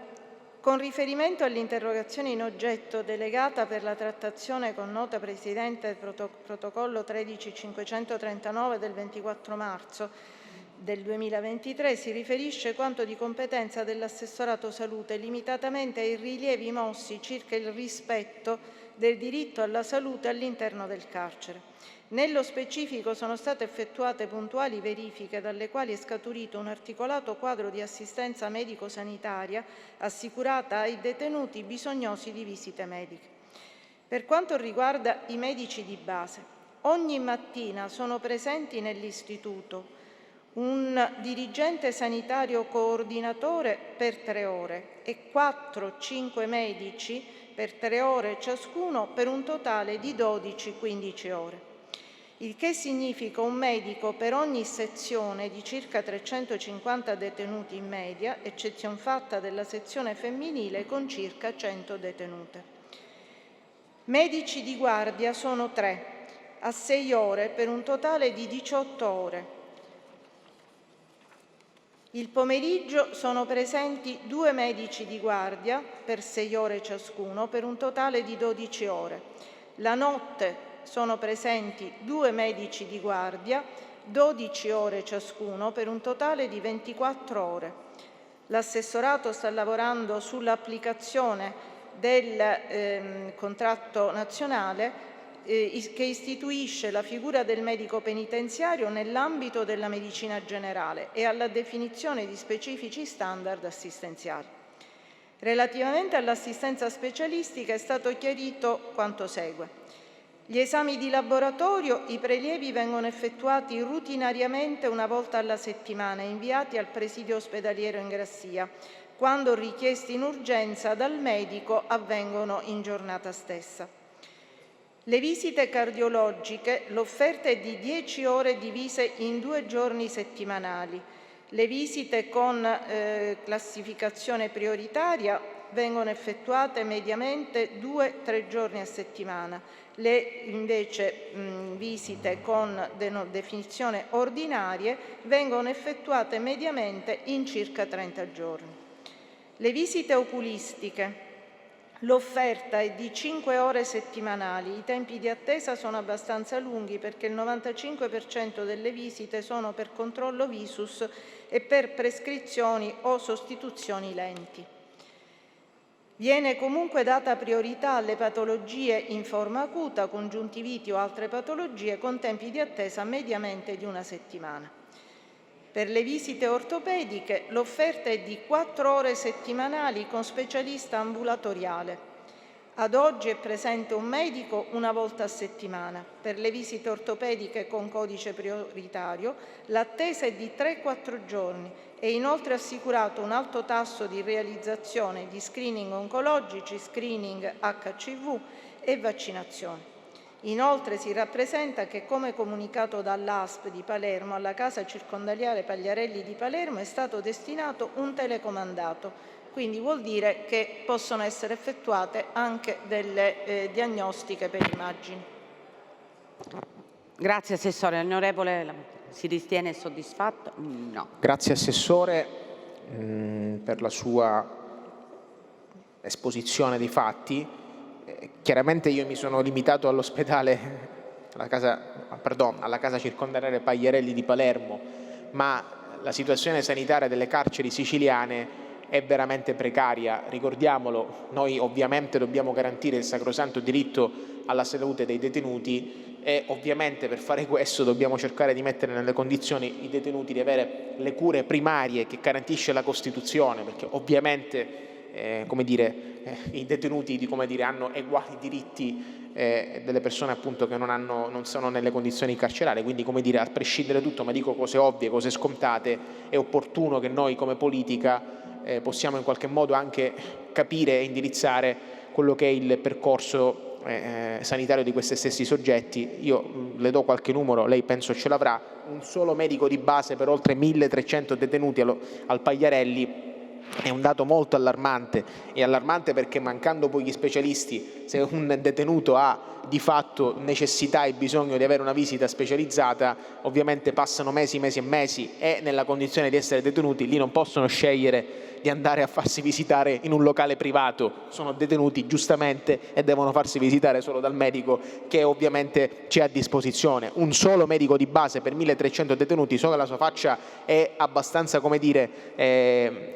[SPEAKER 19] con riferimento all'interrogazione in oggetto delegata per la trattazione con nota Presidente protocollo 13539 del 24 marzo del 2023, si riferisce quanto di competenza dell'Assessorato Salute, limitatamente ai rilievi mossi circa il rispetto del diritto alla salute all'interno del carcere. Nello specifico sono state effettuate puntuali verifiche dalle quali è scaturito un articolato quadro di assistenza medico-sanitaria assicurata ai detenuti bisognosi di visite mediche. Per quanto riguarda i medici di base, ogni mattina sono presenti nell'istituto un dirigente sanitario coordinatore per 3 ore e 4-5 medici per 3 ore ciascuno, per un totale di 12-15 ore. Il che significa un medico per ogni sezione di circa 350 detenuti in media, eccezion fatta della sezione femminile con circa 100 detenute. Medici di guardia sono 3, a 6 ore, per un totale di 18 ore. Il pomeriggio sono presenti 2 medici di guardia per 6 ore ciascuno, per un totale di 12 ore. La notte sono presenti 2 medici di guardia, 12 ore ciascuno, per un totale di 24 ore. L'assessorato sta lavorando sull'applicazione del contratto nazionale che istituisce la figura del medico penitenziario nell'ambito della medicina generale e alla definizione di specifici standard assistenziali. Relativamente all'assistenza specialistica è stato chiarito quanto segue. Gli esami di laboratorio, i prelievi vengono effettuati rutinariamente una volta alla settimana e inviati al presidio ospedaliero in Grassia. Quando richiesti in urgenza dal medico avvengono in giornata stessa. Le visite cardiologiche, l'offerta è di 10 ore divise in 2 giorni settimanali. Le visite con classificazione prioritaria vengono effettuate mediamente 2-3 giorni a settimana. Le invece visite con definizione ordinarie vengono effettuate mediamente in circa 30 giorni. Le visite oculistiche, l'offerta è di 5 ore settimanali. I tempi di attesa sono abbastanza lunghi perché il 95% delle visite sono per controllo visus e per prescrizioni o sostituzioni lenti. Viene comunque data priorità alle patologie in forma acuta, congiuntiviti o altre patologie con tempi di attesa mediamente di 1 settimana. Per le visite ortopediche l'offerta è di 4 ore settimanali con specialista ambulatoriale. Ad oggi è presente un medico una volta a settimana. Per le visite ortopediche con codice prioritario l'attesa è di 3-4 giorni e inoltre assicurato un alto tasso di realizzazione di screening oncologici, screening HCV e vaccinazioni. Inoltre si rappresenta che, come comunicato dall'ASP di Palermo, alla Casa Circondariale Pagliarelli di Palermo è stato destinato un telecomandato. Quindi vuol dire che possono essere effettuate anche delle diagnostiche per immagini.
[SPEAKER 5] Grazie Assessore. Onorevole, si ritiene soddisfatto? No.
[SPEAKER 16] Grazie Assessore per la sua esposizione dei fatti. Chiaramente io mi sono limitato all'ospedale, alla casa circondariale Pagliarelli di Palermo, ma la situazione sanitaria delle carceri siciliane è veramente precaria. Ricordiamolo, noi ovviamente dobbiamo garantire il sacrosanto diritto alla salute dei detenuti e ovviamente per fare questo dobbiamo cercare di mettere nelle condizioni i detenuti di avere le cure primarie che garantisce la Costituzione, perché ovviamente i detenuti hanno uguali diritti delle persone appunto che non sono nelle condizioni carcerarie, quindi a prescindere da tutto, ma dico cose ovvie, cose scontate, è opportuno che noi come politica possiamo in qualche modo anche capire e indirizzare quello che è il percorso sanitario di questi stessi soggetti. Io le do qualche numero, lei penso ce l'avrà: un solo medico di base per oltre 1300 detenuti al Pagliarelli è un dato molto allarmante, perché mancando poi gli specialisti, se un detenuto ha di fatto necessità e bisogno di avere una visita specializzata, ovviamente passano mesi e mesi e nella condizione di essere detenuti lì non possono scegliere di andare a farsi visitare in un locale privato, sono detenuti giustamente e devono farsi visitare solo dal medico che ovviamente c'è a disposizione. Un solo medico di base per 1300 detenuti, so che la sua faccia è abbastanza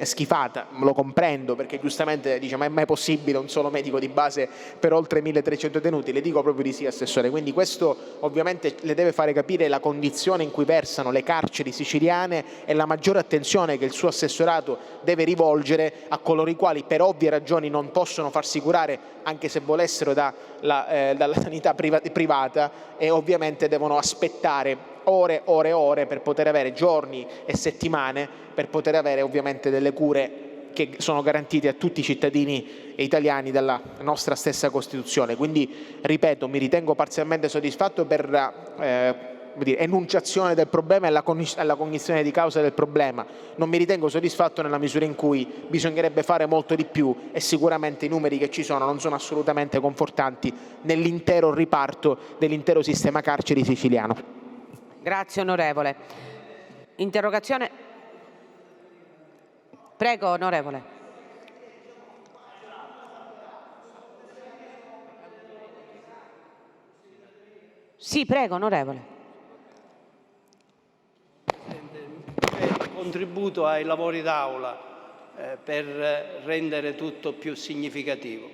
[SPEAKER 16] schifata, lo comprendo, perché giustamente dice: ma è mai possibile un solo medico di base per oltre 1300 detenuti? Le dico proprio di sì, Assessore. Quindi questo ovviamente le deve fare capire la condizione in cui versano le carceri siciliane e la maggiore attenzione che il suo assessorato deve rivolgere a coloro i quali per ovvie ragioni non possono farsi curare, anche se volessero, dalla sanità privata, e ovviamente devono aspettare ore per poter avere, giorni e settimane, per poter avere ovviamente delle cure che sono garantite a tutti i cittadini italiani dalla nostra stessa Costituzione. Quindi, ripeto, mi ritengo parzialmente soddisfatto per enunciazione del problema e la cognizione di causa del problema. Non mi ritengo soddisfatto nella misura in cui bisognerebbe fare molto di più e sicuramente i numeri che ci sono non sono assolutamente confortanti nell'intero riparto dell'intero sistema carceri siciliano.
[SPEAKER 5] Grazie onorevole. Interrogazione. Prego onorevole. Sì, prego onorevole.
[SPEAKER 17] Contributo ai lavori d'Aula per rendere tutto più significativo.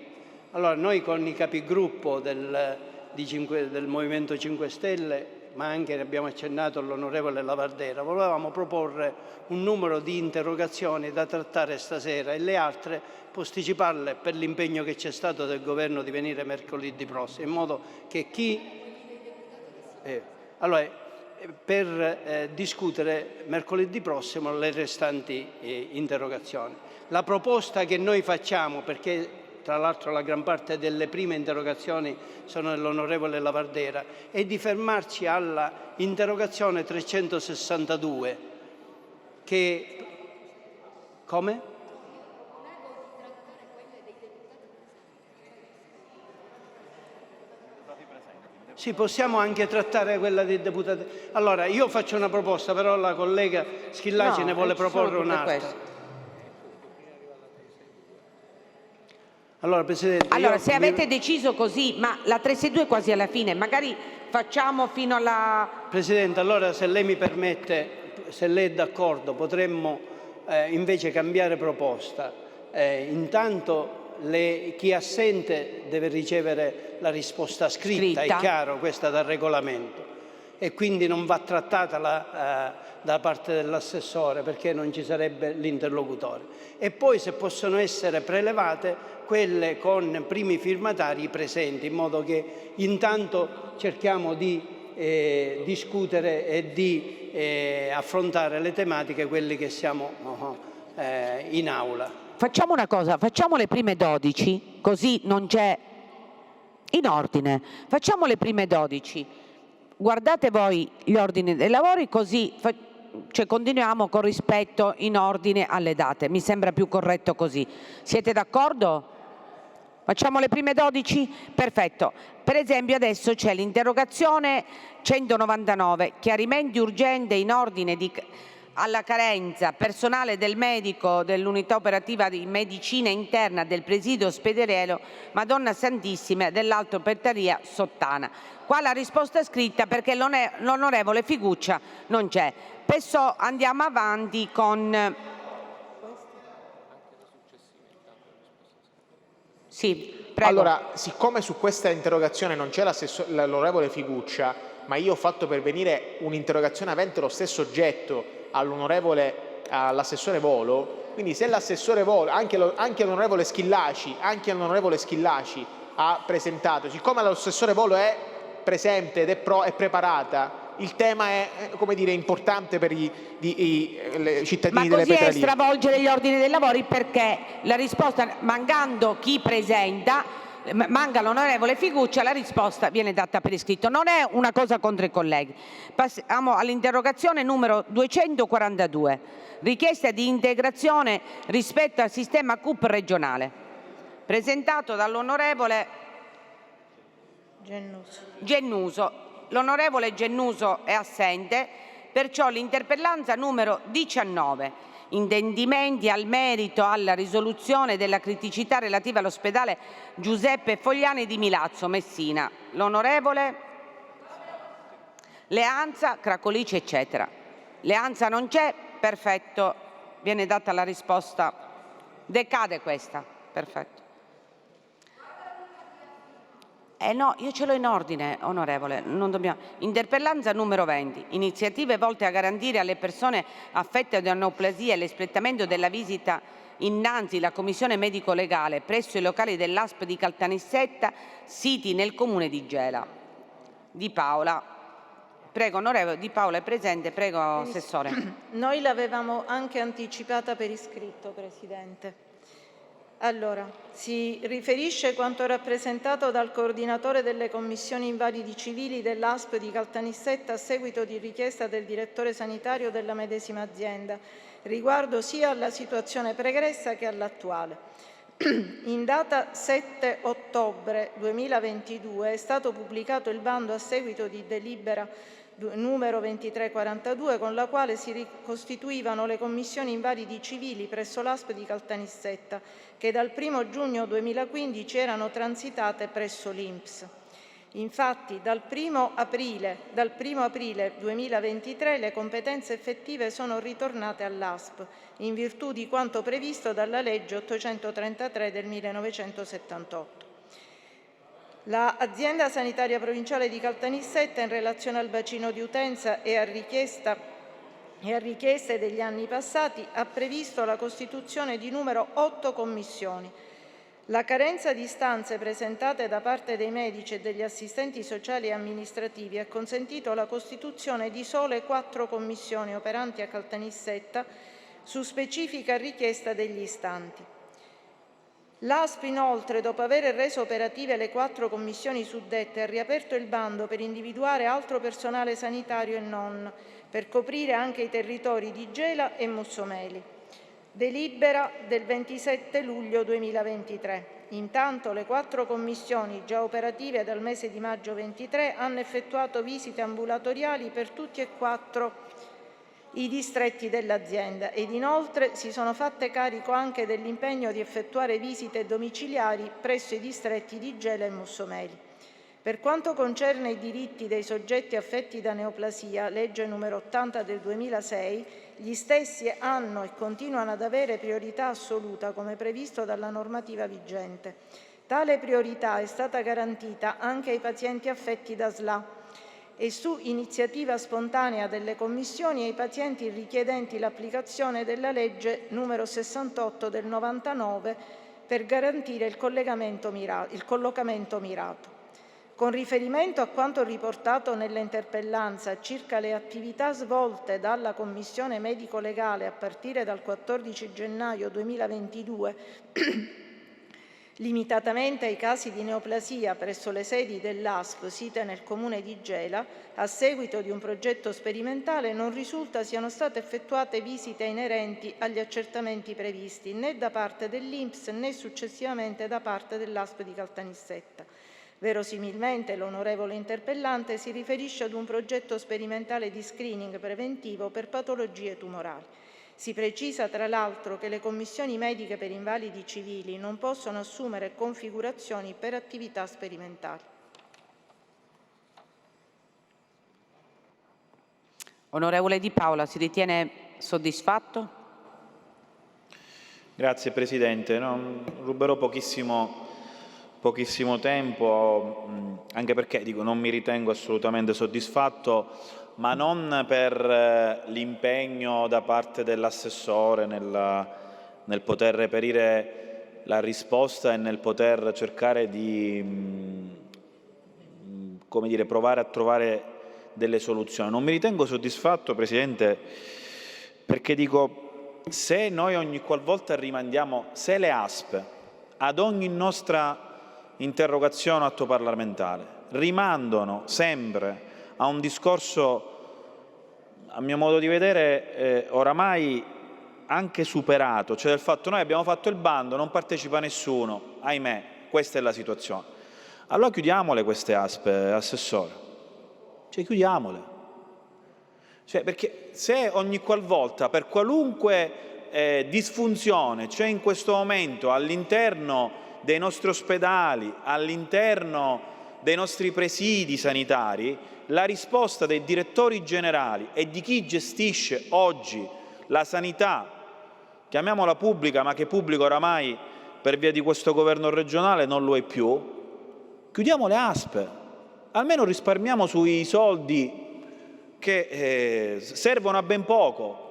[SPEAKER 17] Allora, noi con i capigruppo del Movimento 5 Stelle ma anche ne abbiamo accennato all'onorevole Lavardera, volevamo proporre un numero di interrogazioni da trattare stasera e le altre posticiparle per l'impegno che c'è stato del governo di venire mercoledì prossimo, in modo che per discutere mercoledì prossimo le restanti interrogazioni. La proposta che noi facciamo, perché tra l'altro la gran parte delle prime interrogazioni sono dell'onorevole Lavardera, è di fermarci alla interrogazione 362 che... Come? Sì, possiamo anche trattare quella dei deputati. Allora, io faccio una proposta, però la collega Schillaci ne vuole proporre un'altra. Allora, Presidente,
[SPEAKER 5] se avete deciso così, ma la 362 è quasi alla fine, magari facciamo fino alla...
[SPEAKER 17] Presidente, allora se lei mi permette, se lei è d'accordo, potremmo invece cambiare proposta. Intanto chi è assente deve ricevere la risposta scritta, è chiaro, questa dal regolamento, e quindi non va trattata da parte dell'assessore perché non ci sarebbe l'interlocutore. E poi se possono essere prelevate quelle con primi firmatari presenti, in modo che intanto cerchiamo di discutere e di affrontare le tematiche, quelli che siamo in aula.
[SPEAKER 5] Facciamo una cosa, facciamo le prime 12, così non c'è in ordine. Facciamo le prime 12, guardate voi gli ordini dei lavori, così continuiamo con rispetto in ordine alle date. Mi sembra più corretto così. Siete d'accordo? Facciamo le prime 12? Perfetto. Per esempio adesso c'è l'interrogazione 199, chiarimenti urgenti in ordine alla carenza personale del medico dell'unità operativa di medicina interna del presidio ospedaliero Madonna Santissima dell'Alto Pettaria Sottana. Qua la risposta scritta perché l'onorevole Figuccia non c'è. Adesso andiamo avanti con... Sì, prego.
[SPEAKER 16] Allora, siccome su questa interrogazione non c'è l'onorevole Figuccia, ma io ho fatto pervenire un'interrogazione avente lo stesso oggetto all'assessore Volo, quindi se l'assessore Volo, anche l'onorevole Schillaci ha presentato, siccome l'assessore Volo è presente ed è preparata, il tema è, come dire, importante per i cittadini delle
[SPEAKER 5] Petralie. Ma così è stravolgere gli ordini dei lavori, perché la risposta, mancando chi presenta, manca l'onorevole Figuccia, la risposta viene data per iscritto. Non è una cosa contro i colleghi. Passiamo all'interrogazione numero 242, richiesta di integrazione rispetto al sistema CUP regionale, presentato dall'onorevole Gennuso. L'onorevole Gennuso è assente, perciò l'interpellanza numero 19, intendimenti al merito alla risoluzione della criticità relativa all'ospedale Giuseppe Fogliani di Milazzo, Messina. L'onorevole Leanza, Cracolici, eccetera. Leanza non c'è, perfetto, viene data la risposta. Decade questa, perfetto. No, io ce l'ho in ordine, onorevole, non dobbiamo. Interpellanza numero 20, iniziative volte a garantire alle persone affette da neoplasia l'espletamento della visita innanzi la commissione medico-legale presso i locali dell'ASP di Caltanissetta, siti nel comune di Gela. Di Paola. Prego, onorevole Di Paola è presente, prego, assessore.
[SPEAKER 19] Noi l'avevamo anche anticipata per iscritto, Presidente. Allora, si riferisce quanto rappresentato dal coordinatore delle commissioni invalidi civili dell'ASP di Caltanissetta a seguito di richiesta del direttore sanitario della medesima azienda, riguardo sia alla situazione pregressa che all'attuale. In data 7 ottobre 2022 è stato pubblicato il bando a seguito di delibera numero 2342, con la quale si ricostituivano le commissioni invalidi civili presso l'ASP di Caltanissetta, che dal 1 giugno 2015 erano transitate presso l'INPS. Infatti, dal 1 aprile 2023 le competenze effettive sono ritornate all'ASP, in virtù di quanto previsto dalla legge 833 del 1978. L'azienda sanitaria provinciale di Caltanissetta, in relazione al bacino di utenza e a richieste degli anni passati, ha previsto la costituzione di 8 commissioni. La carenza di istanze presentate da parte dei medici e degli assistenti sociali e amministrativi ha consentito la costituzione di sole 4 commissioni operanti a Caltanissetta su specifica richiesta degli istanti. L'ASP, inoltre, dopo aver reso operative le 4 commissioni suddette, ha riaperto il bando per individuare altro personale sanitario e non, per coprire anche i territori di Gela e Mussomeli. Delibera del 27 luglio 2023. Intanto le 4 commissioni, già operative dal mese di maggio 23, hanno effettuato visite ambulatoriali per tutti e 4 i distretti dell'azienda ed inoltre si sono fatte carico anche dell'impegno di effettuare visite domiciliari presso i distretti di Gela e Mussomeli. Per quanto concerne i diritti dei soggetti affetti da neoplasia, legge numero 80 del 2006, gli stessi hanno e continuano ad avere priorità assoluta come previsto dalla normativa vigente. Tale priorità è stata garantita anche ai pazienti affetti da SLA e su iniziativa spontanea delle commissioni ai pazienti richiedenti l'applicazione della legge numero 68 del 99 per garantire il collocamento mirato. Con riferimento a quanto riportato nell'interpellanza circa le attività svolte dalla Commissione medico-legale a partire dal 14 gennaio 2022, limitatamente ai casi di neoplasia presso le sedi dell'ASP site nel comune di Gela, a seguito di un progetto sperimentale, non risulta siano state effettuate visite inerenti agli accertamenti previsti né da parte dell'INPS né successivamente da parte dell'ASP di Caltanissetta. Verosimilmente l'onorevole interpellante si riferisce ad un progetto sperimentale di screening preventivo per patologie tumorali. Si precisa tra l'altro che le commissioni mediche per invalidi civili non possono assumere configurazioni per attività sperimentali.
[SPEAKER 5] Onorevole Di Paola, si ritiene soddisfatto?
[SPEAKER 20] Grazie Presidente. Ruberò pochissimo tempo, anche perché non mi ritengo assolutamente soddisfatto, ma non per l'impegno da parte dell'assessore nel poter reperire la risposta e nel poter cercare di provare a trovare delle soluzioni. Non mi ritengo soddisfatto, Presidente, perché se noi ogni qualvolta rimandiamo, se le ASP ad ogni nostra interrogazione o atto parlamentare rimandano sempre a un discorso, a mio modo di vedere, oramai anche superato, cioè del fatto noi abbiamo fatto il bando, non partecipa nessuno, ahimè, questa è la situazione. Allora chiudiamole queste ASP, Assessore, chiudiamole. Perché se ogni qualvolta, per qualunque disfunzione c'è in questo momento all'interno dei nostri ospedali, all'interno dei nostri presidi sanitari, la risposta dei direttori generali e di chi gestisce oggi la sanità, chiamiamola pubblica, ma che pubblico oramai per via di questo governo regionale non lo è più, chiudiamo le ASP, almeno risparmiamo sui soldi che servono a ben poco.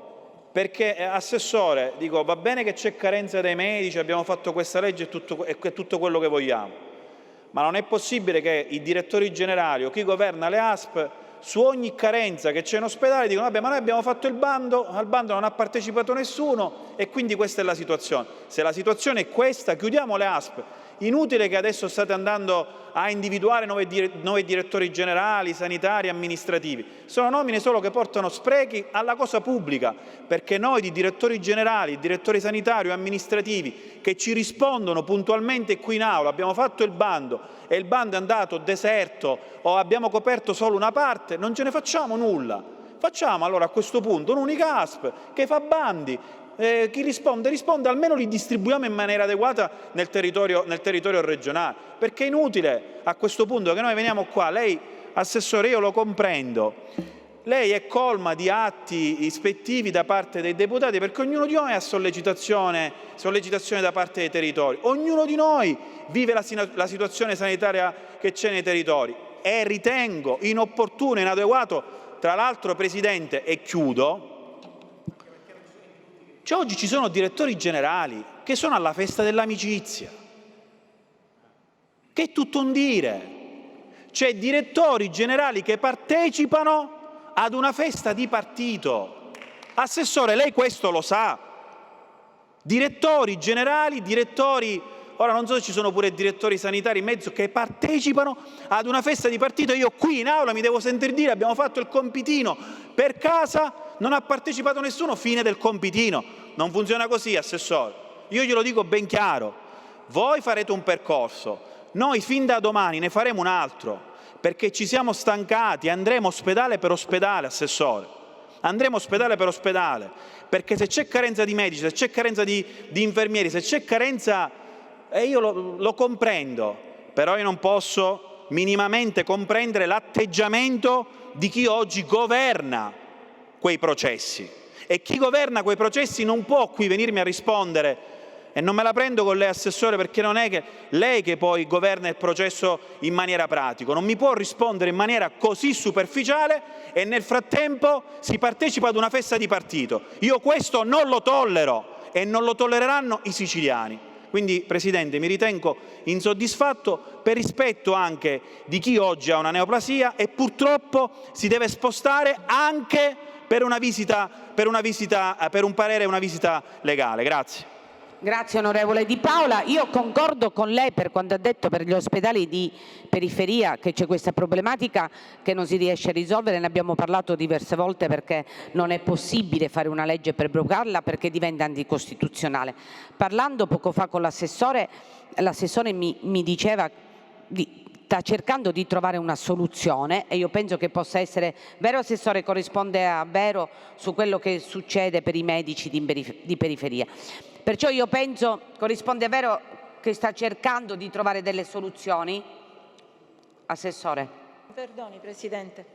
[SPEAKER 20] Perché, Assessore, va bene che c'è carenza dei medici, abbiamo fatto questa legge e tutto quello che vogliamo, ma non è possibile che i direttori generali o chi governa le ASP su ogni carenza che c'è in ospedale dicono vabbè, ma noi abbiamo fatto il bando, al bando non ha partecipato nessuno e quindi questa è la situazione. Se la situazione è questa, chiudiamo le ASP. Inutile che adesso state andando a individuare nuovi direttori generali, sanitari, amministrativi. Sono nomine solo che portano sprechi alla cosa pubblica, perché noi di direttori generali, direttori sanitari o amministrativi che ci rispondono puntualmente qui in aula, abbiamo fatto il bando e il bando è andato deserto o abbiamo coperto solo una parte, non ce ne facciamo nulla. Facciamo allora a questo punto un'unica ASP che fa bandi. Chi risponde, almeno li distribuiamo in maniera adeguata nel territorio regionale, perché è inutile a questo punto che noi veniamo qua, lei Assessore io lo comprendo, lei è colma di atti ispettivi da parte dei deputati, perché ognuno di noi ha sollecitazione da parte dei territori. Ognuno di noi vive la situazione sanitaria che c'è nei territori e ritengo inopportuno e inadeguato, tra l'altro, Presidente, e chiudo, cioè oggi ci sono direttori generali che sono alla festa dell'amicizia, che è tutto un dire. C'è direttori generali che partecipano ad una festa di partito. Assessore, lei questo lo sa. Direttori generali, ora non so se ci sono pure direttori sanitari in mezzo, che partecipano ad una festa di partito. Io qui in aula mi devo sentir dire abbiamo fatto il compitino per casa, non ha partecipato nessuno, fine del compitino. Non funziona così, Assessore. Io glielo dico ben chiaro. Voi farete un percorso, noi fin da domani ne faremo un altro, perché ci siamo stancati, andremo ospedale per ospedale, Assessore. Andremo ospedale per ospedale, perché se c'è carenza di medici, se c'è carenza di infermieri, se c'è carenza... E io lo comprendo, però io non posso minimamente comprendere l'atteggiamento di chi oggi governa quei processi. E chi governa quei processi non può qui venirmi a rispondere, e non me la prendo con lei, Assessore, perché non è che lei che poi governa il processo in maniera pratica, non mi può rispondere in maniera così superficiale e nel frattempo si partecipa ad una festa di partito. Io questo non lo tollero e non lo tollereranno i siciliani. Quindi, Presidente, mi ritengo insoddisfatto per rispetto anche di chi oggi ha una neoplasia e purtroppo si deve spostare anche per un parere e una visita legale. Grazie.
[SPEAKER 5] Grazie onorevole Di Paola. Io concordo con lei per quanto ha detto per gli ospedali di periferia, che c'è questa problematica che non si riesce a risolvere, ne abbiamo parlato diverse volte, perché non è possibile fare una legge per bloccarla perché diventa anticostituzionale. Parlando poco fa con l'assessore mi diceva sta cercando di trovare una soluzione e io penso che possa essere vero, Assessore, corrisponde a vero su quello che succede per i medici di periferia. Perciò io penso, corrisponde a vero, che sta cercando di trovare delle soluzioni? Assessore?
[SPEAKER 19] Perdoni, Presidente.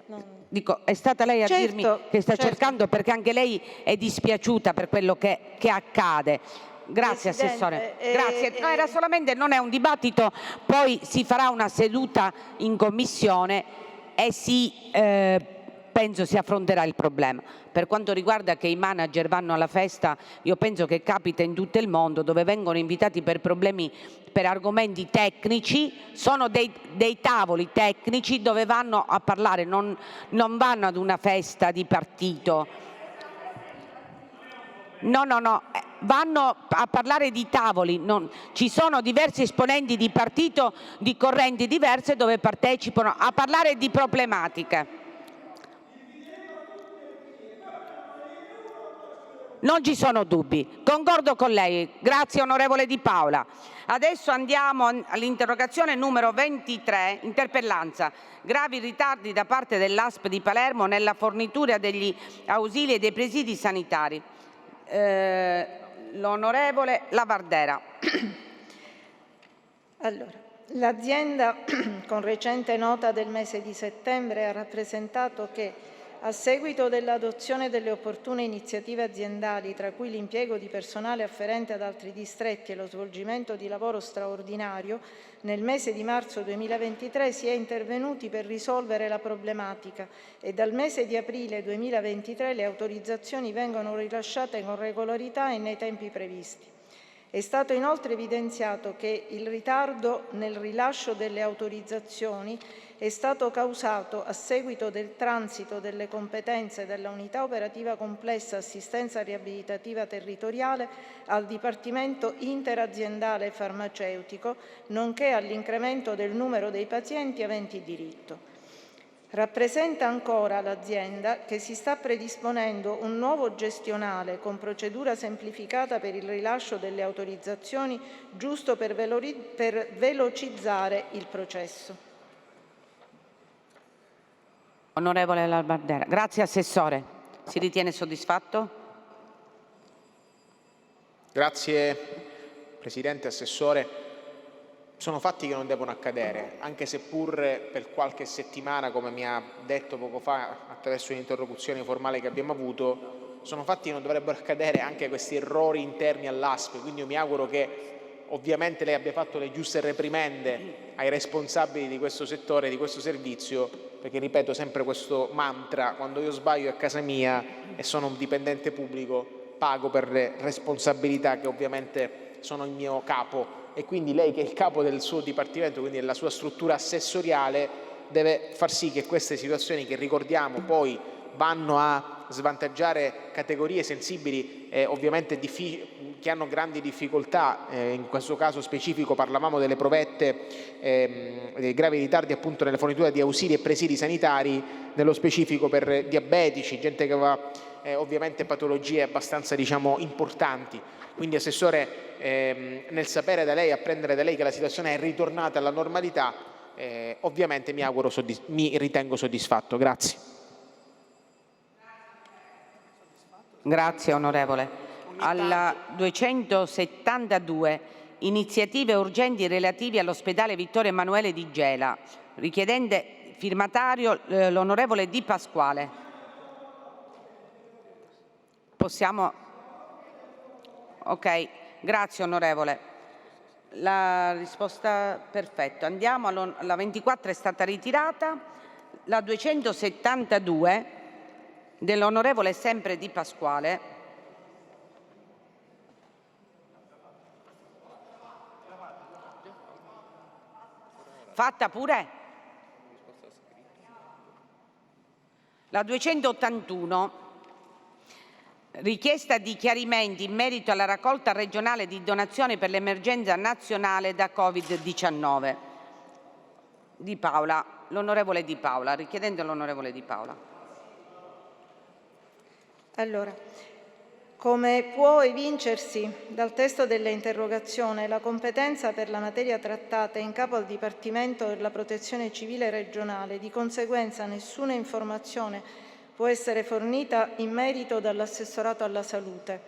[SPEAKER 5] Dico, è stata lei a dirmi che sta cercando, perché anche lei è dispiaciuta per quello che accade. Grazie Assessore, grazie. No, era solamente, non è un dibattito, poi si farà una seduta in commissione e penso si affronterà il problema. Per quanto riguarda che i manager vanno alla festa, io penso che capita in tutto il mondo, dove vengono invitati per problemi, per argomenti tecnici, sono dei tavoli tecnici dove vanno a parlare, non vanno ad una festa di partito. No, vanno a parlare di tavoli, ci sono diversi esponenti di partito di correnti diverse dove partecipano a parlare di problematiche. Non ci sono dubbi, concordo con lei, grazie onorevole Di Paola. Adesso andiamo all'interrogazione numero 23, interpellanza, gravi ritardi da parte dell'ASP di Palermo nella fornitura degli ausili e dei presidi sanitari. L'onorevole Lavardera.
[SPEAKER 19] Allora, l'azienda con recente nota del mese di settembre ha rappresentato che a seguito dell'adozione delle opportune iniziative aziendali, tra cui l'impiego di personale afferente ad altri distretti e lo svolgimento di lavoro straordinario, nel mese di marzo 2023 si è intervenuti per risolvere la problematica e dal mese di aprile 2023 le autorizzazioni vengono rilasciate con regolarità e nei tempi previsti. È stato inoltre evidenziato che il ritardo nel rilascio delle autorizzazioni è stato causato a seguito del transito delle competenze della Unità Operativa Complessa Assistenza Riabilitativa Territoriale al Dipartimento Interaziendale Farmaceutico, nonché all'incremento del numero dei pazienti aventi diritto. Rappresenta ancora l'azienda che si sta predisponendo un nuovo gestionale con procedura semplificata per il rilascio delle autorizzazioni, giusto per velocizzare il processo.
[SPEAKER 5] Onorevole Lavardera. Grazie Assessore. Si ritiene soddisfatto?
[SPEAKER 16] Grazie Presidente, Assessore. sono fatti che non devono accadere, anche seppur per qualche settimana, come mi ha detto poco fa attraverso un'interlocuzione formale che abbiamo avuto, sono fatti che non dovrebbero accadere anche questi errori interni all'ASP, quindi io mi auguro che ovviamente lei abbia fatto le giuste reprimende ai responsabili di questo settore, di questo servizio, perché ripeto sempre questo mantra: quando io sbaglio a casa mia e sono un dipendente pubblico pago per le responsabilità che ovviamente sono il mio capo, e quindi lei, che è il capo del suo dipartimento, quindi della sua struttura assessoriale, deve far sì che queste situazioni, che ricordiamo poi vanno a svantaggiare categorie sensibili e ovviamente che hanno grandi difficoltà, in questo caso specifico parlavamo delle provette, dei gravi ritardi appunto nelle forniture di ausili e presidi sanitari, nello specifico per diabetici, gente che aveva ovviamente patologie abbastanza importanti. Quindi Assessore, nel sapere da lei, apprendere da lei che la situazione è ritornata alla normalità, ovviamente mi ritengo soddisfatto. Grazie.
[SPEAKER 5] Grazie onorevole. Alla 272, iniziative urgenti relative all'ospedale Vittorio Emanuele di Gela, richiedente firmatario l'onorevole Di Pasquale. Possiamo? Ok, grazie onorevole. La risposta perfetto. Andiamo alla 24, è stata ritirata. La 272 dell'onorevole sempre Di Pasquale. Fatta pure? La 281, richiesta di chiarimenti in merito alla raccolta regionale di donazioni per l'emergenza nazionale da Covid-19. Di Paola, l'onorevole Di Paola, richiedendo l'onorevole Di Paola.
[SPEAKER 19] Allora, come può evincersi dal testo dell'interrogazione, la competenza per la materia trattata è in capo al Dipartimento della Protezione Civile regionale, di conseguenza nessuna informazione può essere fornita in merito dall'assessorato alla salute.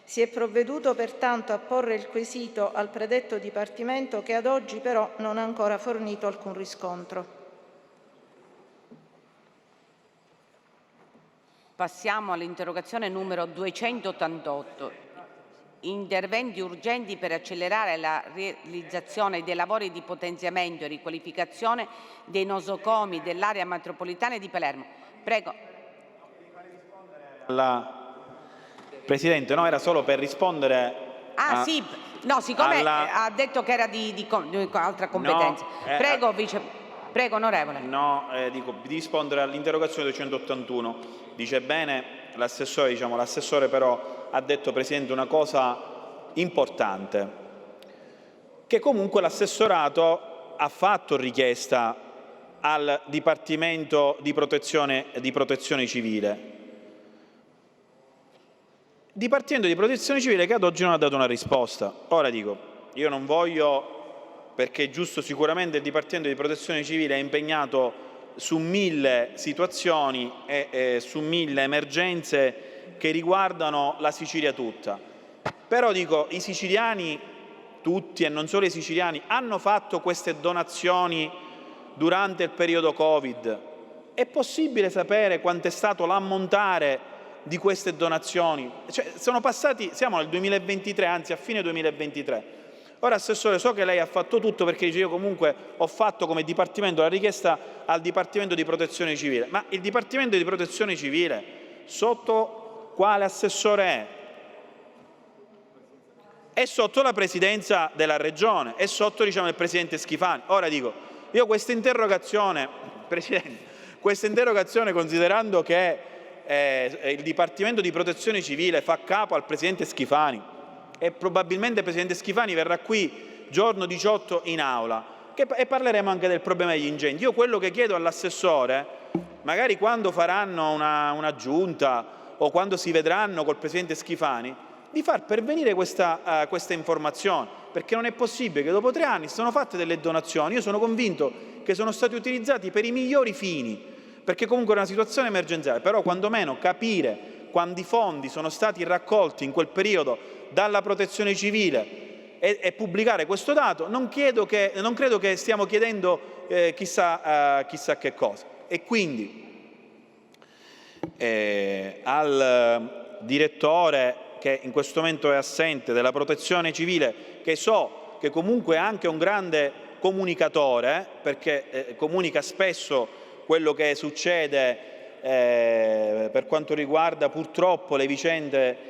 [SPEAKER 19] Si è provveduto pertanto a porre il quesito al predetto Dipartimento, che ad oggi però non ha ancora fornito alcun riscontro.
[SPEAKER 5] Passiamo all'interrogazione numero 288. Interventi urgenti per accelerare la realizzazione dei lavori di potenziamento e riqualificazione dei nosocomi dell'area metropolitana di Palermo. Prego.
[SPEAKER 20] Presidente, no, era solo per rispondere.
[SPEAKER 5] Sì, no, siccome ha detto che era di altra competenza.
[SPEAKER 20] No,
[SPEAKER 5] prego, prego, onorevole.
[SPEAKER 20] No, dico di rispondere all'interrogazione 281. Dice bene l'assessore, l'assessore però ha detto, Presidente, una cosa importante, che comunque l'assessorato ha fatto richiesta al Dipartimento di Protezione Civile. Dipartimento di Protezione Civile che ad oggi non ha dato una risposta. Ora dico, io non voglio, perché è giusto, sicuramente il Dipartimento di Protezione Civile è impegnato su 1000 situazioni e su 1000 emergenze che riguardano la Sicilia tutta. Però dico, i siciliani tutti, e non solo i siciliani, hanno fatto queste donazioni durante il periodo Covid. È possibile sapere quanto è stato l'ammontare di queste donazioni? Sono passati, siamo nel 2023, anzi a fine 2023. Ora, Assessore, so che lei ha fatto tutto, perché dice io comunque ho fatto come Dipartimento la richiesta al Dipartimento di Protezione Civile, ma il Dipartimento di Protezione Civile sotto quale assessore è? È sotto la Presidenza della Regione, è sotto il Presidente Schifani. Ora dico, io questa interrogazione, Presidente, considerando che il Dipartimento di Protezione Civile fa capo al Presidente Schifani, e probabilmente il Presidente Schifani verrà qui giorno 18 in aula e parleremo anche del problema degli incendi. Io quello che chiedo all'assessore, magari quando faranno una giunta o quando si vedranno col Presidente Schifani, di far pervenire questa informazione, perché non è possibile che dopo 3 anni si sono fatte delle donazioni, io sono convinto che sono stati utilizzati per i migliori fini, perché comunque era una situazione emergenziale, però quantomeno capire quanti fondi sono stati raccolti in quel periodo dalla Protezione Civile e pubblicare questo dato, non credo che stiamo chiedendo chissà che cosa. E quindi al direttore, che in questo momento è assente, della Protezione Civile, che so che comunque è anche un grande comunicatore, perché comunica spesso quello che succede per quanto riguarda purtroppo le vicende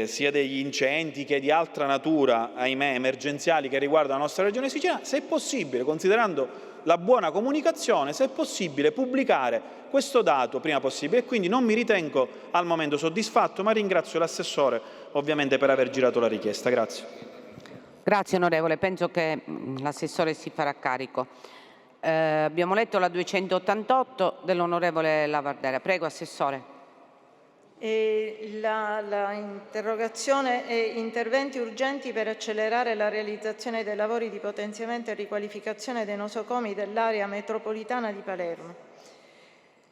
[SPEAKER 20] sia degli incendi che di altra natura, ahimè, emergenziali che riguardano la nostra regione siciliana, se è possibile, considerando la buona comunicazione, se è possibile pubblicare questo dato prima possibile. E quindi non mi ritengo al momento soddisfatto, ma ringrazio l'assessore ovviamente per aver girato la richiesta. Grazie.
[SPEAKER 5] Grazie onorevole, penso che l'assessore si farà carico. Abbiamo letto la 288 dell'onorevole Lavardera. Prego assessore.
[SPEAKER 19] La interrogazione è interventi urgenti per accelerare la realizzazione dei lavori di potenziamento e riqualificazione dei nosocomi dell'area metropolitana di Palermo.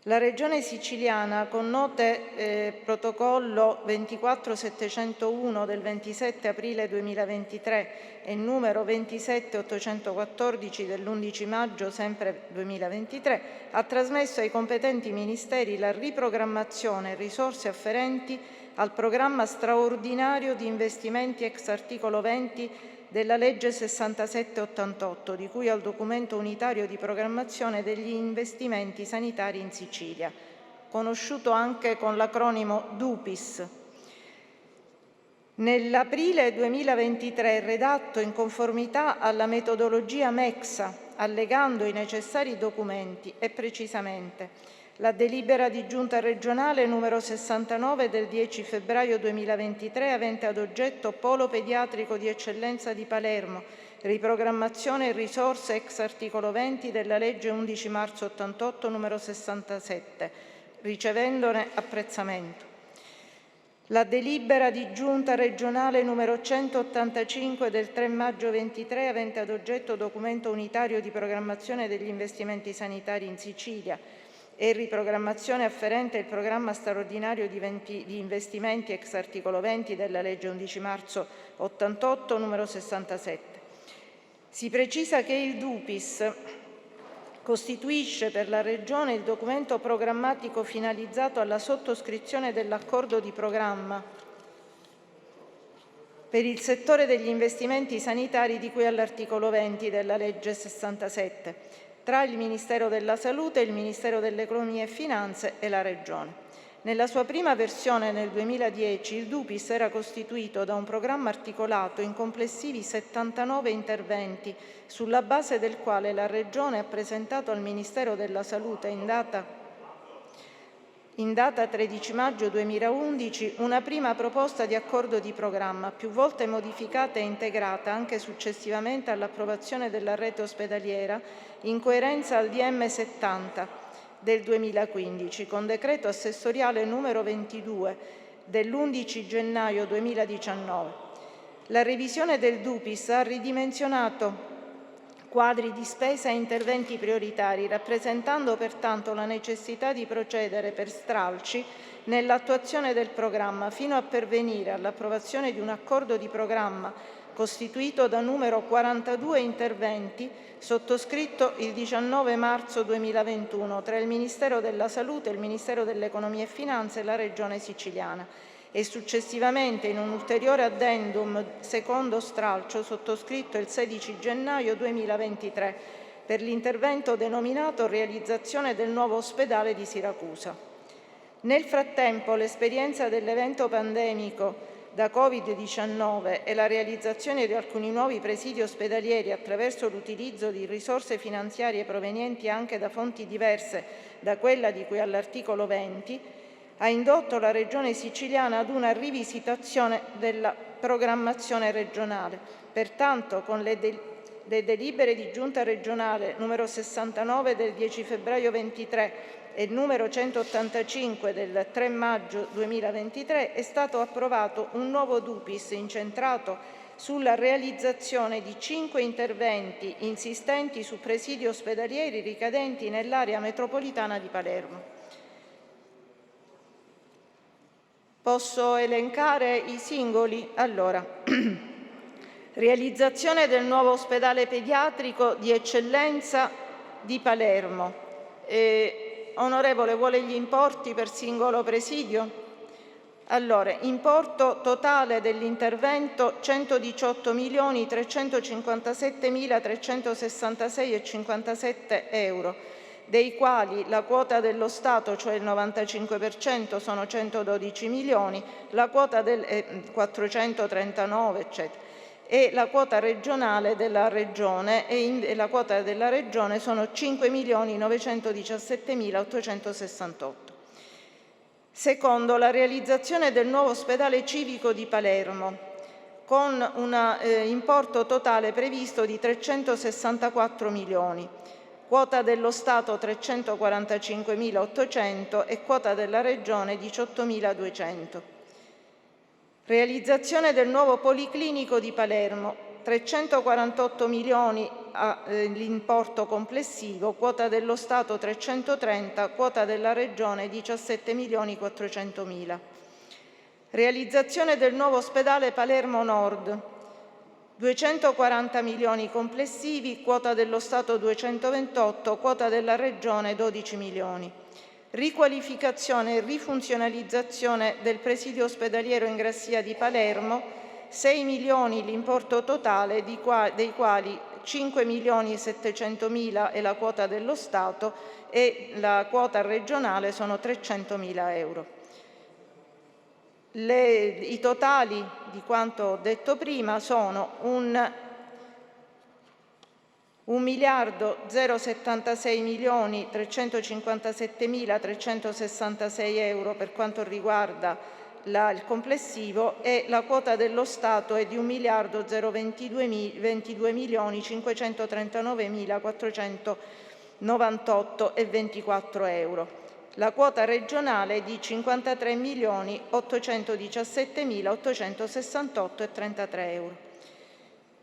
[SPEAKER 19] La Regione Siciliana, con note protocollo 24701 del 27 aprile 2023 e numero 27814 dell'11 maggio sempre 2023, ha trasmesso ai competenti ministeri la riprogrammazione e risorse afferenti al programma straordinario di investimenti ex articolo 20 della legge 6788, di cui al documento unitario di programmazione degli investimenti sanitari in Sicilia, conosciuto anche con l'acronimo DUPIS. Nell'aprile 2023 redatto in conformità alla metodologia MEXA, allegando i necessari documenti e precisamente la delibera di giunta regionale numero 69 del 10 febbraio 2023 avente ad oggetto Polo Pediatrico di Eccellenza di Palermo, riprogrammazione e risorse ex articolo 20 della legge 11 marzo 88 numero 67, ricevendone apprezzamento. La delibera di giunta regionale numero 185 del 3 maggio 23 avente ad oggetto documento unitario di programmazione degli investimenti sanitari in Sicilia e riprogrammazione afferente il programma straordinario di investimenti ex articolo 20 della legge 11 marzo 88 numero 67. Si precisa che il DUPIS costituisce per la Regione il documento programmatico finalizzato alla sottoscrizione dell'accordo di programma per il settore degli investimenti sanitari di cui all'articolo 20 della legge 67 tra il Ministero della Salute, il Ministero dell'Economia e Finanze e la Regione. Nella sua prima versione nel 2010 il DUPIS era costituito da un programma articolato in complessivi 79 interventi, sulla base del quale la Regione ha presentato al Ministero della Salute in data 13 maggio 2011 una prima proposta di accordo di programma, più volte modificata e integrata anche successivamente all'approvazione della rete ospedaliera, in coerenza al DM 70 del 2015, con decreto assessoriale numero 22 dell'11 gennaio 2019. La revisione del DUPIS ha ridimensionato quadri di spesa e interventi prioritari, rappresentando pertanto la necessità di procedere per stralci nell'attuazione del programma, fino a pervenire all'approvazione di un accordo di programma costituito da numero 42 interventi, sottoscritto il 19 marzo 2021 tra il Ministero della Salute, il Ministero dell'Economia e Finanze e la Regione Siciliana, e successivamente in un ulteriore addendum secondo stralcio sottoscritto il 16 gennaio 2023 per l'intervento denominato realizzazione del nuovo ospedale di Siracusa. Nel frattempo l'esperienza dell'evento pandemico da Covid-19 e la realizzazione di alcuni nuovi presidi ospedalieri attraverso l'utilizzo di risorse finanziarie provenienti anche da fonti diverse da quella di cui all'articolo 20 ha indotto la Regione Siciliana ad una rivisitazione della programmazione regionale. Pertanto, con le delibere di giunta regionale numero 69 del 10 febbraio 23 e numero 185 del 3 maggio 2023 è stato approvato un nuovo DUPIS incentrato sulla realizzazione di 5 interventi insistenti su presidi ospedalieri ricadenti nell'area metropolitana di Palermo. Posso elencare i singoli? Allora, Realizzazione del nuovo ospedale pediatrico di eccellenza di Palermo. Onorevole, vuole gli importi per singolo presidio? Allora, importo totale dell'intervento 118.357.366,57 euro, dei quali la quota dello Stato, cioè il 95%, sono 112 milioni, la quota del 439, eccetera, e la quota regionale della Regione, e la quota della Regione sono 5.917.868. Secondo, la realizzazione del nuovo ospedale civico di Palermo, con un importo totale previsto di 364 milioni, quota dello Stato 345.800 e quota della Regione 18.200. Realizzazione del nuovo Policlinico di Palermo, 348 milioni l'importo complessivo, quota dello Stato 330, quota della Regione 17.400.000. Realizzazione del nuovo ospedale Palermo Nord, 240 milioni complessivi, quota dello Stato 228, quota della Regione 12 milioni. Riqualificazione e rifunzionalizzazione del presidio ospedaliero in Grassia di Palermo, 6 milioni l'importo totale, dei quali 5.700.000 è la quota dello Stato e la quota regionale sono 300.000 euro. I totali di quanto ho detto prima sono 1.076.357.366 euro per quanto riguarda il complessivo, e la quota dello Stato è di 1.022.022.539.498,24 euro. La quota regionale è di 53.817.868,33 euro.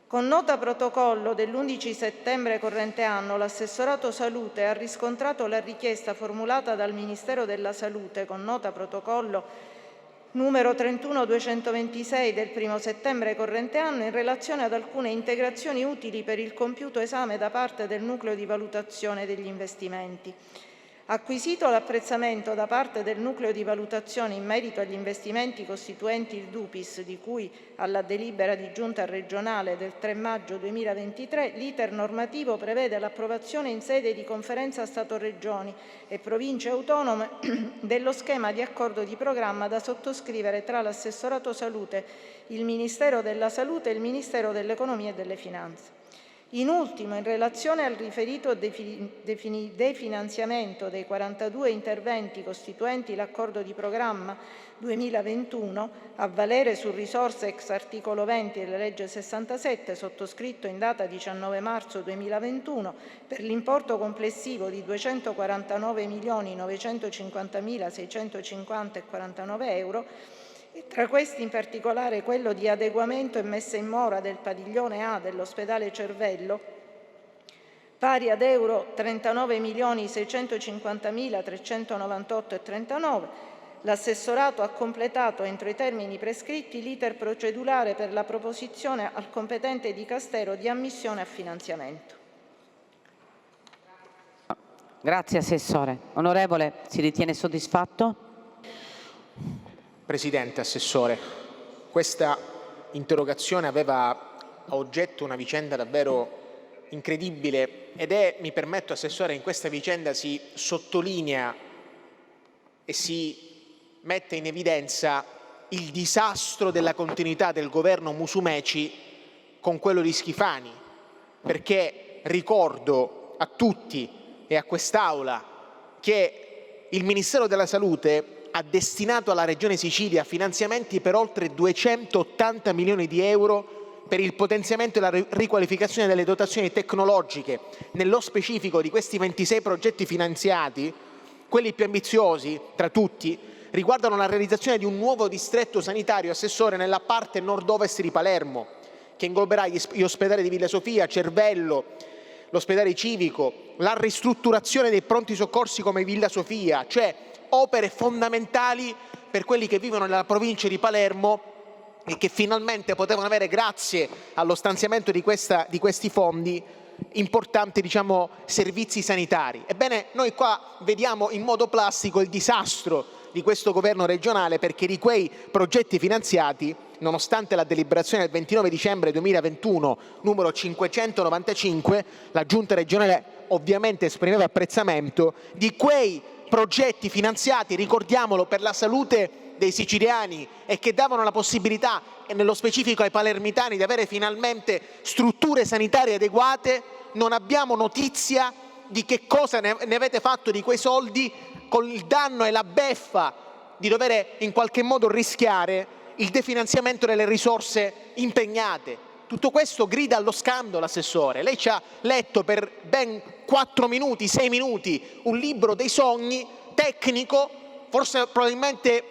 [SPEAKER 19] Con nota protocollo dell'11 settembre corrente anno, l'Assessorato Salute ha riscontrato la richiesta formulata dal Ministero della Salute con nota protocollo numero 31226 del 1 settembre corrente anno in relazione ad alcune integrazioni utili per il compiuto esame da parte del Nucleo di valutazione degli investimenti. Acquisito l'apprezzamento da parte del Nucleo di valutazione in merito agli investimenti costituenti il DUPIS, di cui alla delibera di Giunta regionale del 3 maggio 2023, l'iter normativo prevede l'approvazione in sede di Conferenza Stato-Regioni e Province autonome dello schema di accordo di programma da sottoscrivere tra l'Assessorato Salute, il Ministero della Salute e il Ministero dell'Economia e delle Finanze. In ultimo, in relazione al riferito definanziamento dei 42 interventi costituenti l'accordo di programma 2021, a valere su risorse ex articolo 20 della legge 67, sottoscritto in data 19 marzo 2021, per l'importo complessivo di 249.950.650,49 euro, e tra questi in particolare quello di adeguamento e messa in mora del padiglione A dell'ospedale Cervello, pari ad euro 39.650.398,39, l'assessorato ha completato entro i termini prescritti l'iter procedurale per la proposizione al competente dicastero di ammissione a finanziamento.
[SPEAKER 5] Grazie Assessore. Onorevole, si ritiene soddisfatto?
[SPEAKER 16] Presidente, Assessore, questa interrogazione aveva a oggetto una vicenda davvero incredibile mi permetto, Assessore, in questa vicenda si sottolinea e si mette in evidenza il disastro della continuità del governo Musumeci con quello di Schifani, perché ricordo a tutti e a quest'Aula che il Ministero della Salute ha destinato alla Regione Sicilia finanziamenti per oltre 280 milioni di euro per il potenziamento e la riqualificazione delle dotazioni tecnologiche. Nello specifico di questi 26 progetti finanziati, quelli più ambiziosi tra tutti riguardano la realizzazione di un nuovo distretto sanitario, Assessore, nella parte nord-ovest di Palermo, che ingloberà gli ospedali di Villa Sofia, Cervello, l'ospedale civico, la ristrutturazione dei pronti soccorsi come Villa Sofia, cioè opere fondamentali per quelli che vivono nella provincia di Palermo e che finalmente potevano avere, grazie allo stanziamento di questi fondi, importanti servizi sanitari. Ebbene, noi qua vediamo in modo plastico il disastro di questo governo regionale, perché di quei progetti finanziati, nonostante la deliberazione del 29 dicembre 2021 numero 595, la Giunta regionale ovviamente esprimeva apprezzamento di quei progetti finanziati, ricordiamolo, per la salute dei siciliani e che davano la possibilità, e nello specifico ai palermitani, di avere finalmente strutture sanitarie adeguate. Non abbiamo notizia di che cosa ne avete fatto di quei soldi, con il danno e la beffa di dover in qualche modo rischiare il definanziamento delle risorse impegnate. Tutto questo grida allo scandalo, Assessore. Lei ci ha letto per ben 4 minuti, 6 minuti, un libro dei sogni tecnico, forse probabilmente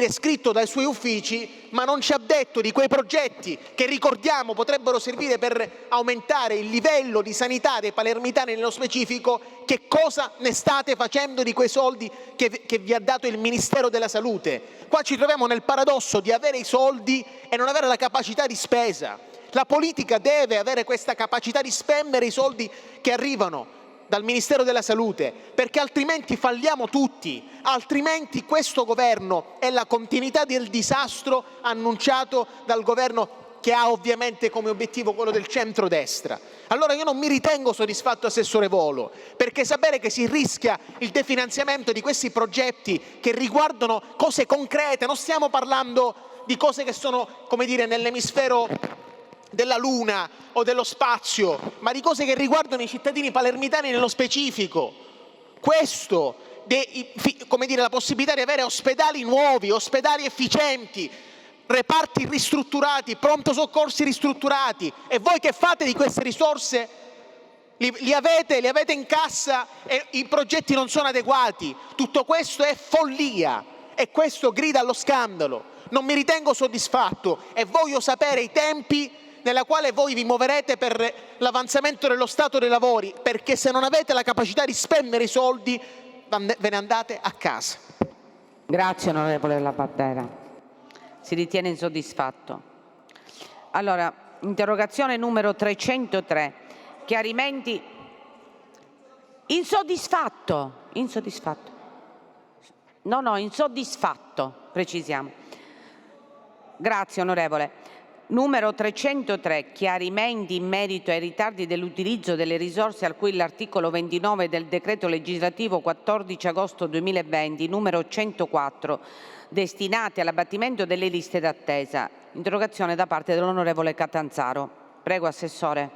[SPEAKER 16] scritto dai suoi uffici, ma non ci ha detto di quei progetti che, ricordiamo, potrebbero servire per aumentare il livello di sanità dei palermitani nello specifico. Che cosa ne state facendo di quei soldi che vi ha dato il Ministero della Salute? Qua ci troviamo nel paradosso di avere i soldi e non avere la capacità di spesa. La politica deve avere questa capacità di spendere i soldi che arrivano dal Ministero della Salute, perché altrimenti falliamo tutti, altrimenti questo governo è la continuità del disastro annunciato dal governo che ha ovviamente come obiettivo quello del centrodestra. Allora io non mi ritengo soddisfatto, Assessore Volo, perché sapere che si rischia il definanziamento di questi progetti che riguardano cose concrete, non stiamo parlando di cose che sono, nell'emisfero della Luna o dello spazio, ma di cose che riguardano i cittadini palermitani nello specifico. Questo, la possibilità di avere ospedali nuovi, ospedali efficienti, reparti ristrutturati, pronto soccorsi ristrutturati. E voi che fate di queste risorse? Li avete in cassa e i progetti non sono adeguati. Tutto questo è follia e questo grida allo scandalo. Non mi ritengo soddisfatto e voglio sapere i tempi nella quale voi vi muoverete per l'avanzamento dello stato dei lavori, perché se non avete la capacità di spendere i soldi ve ne andate a casa.
[SPEAKER 5] Grazie onorevole Labbattera. Si ritiene insoddisfatto. Allora, interrogazione numero 303. Chiarimenti. Insoddisfatto. No, insoddisfatto, precisiamo. Grazie onorevole. Numero 303, chiarimenti in merito ai ritardi dell'utilizzo delle risorse al cui l'articolo 29 del decreto legislativo 14 agosto 2020, numero 104, destinati all'abbattimento delle liste d'attesa. Interrogazione da parte dell'onorevole Catanzaro. Prego, Assessore.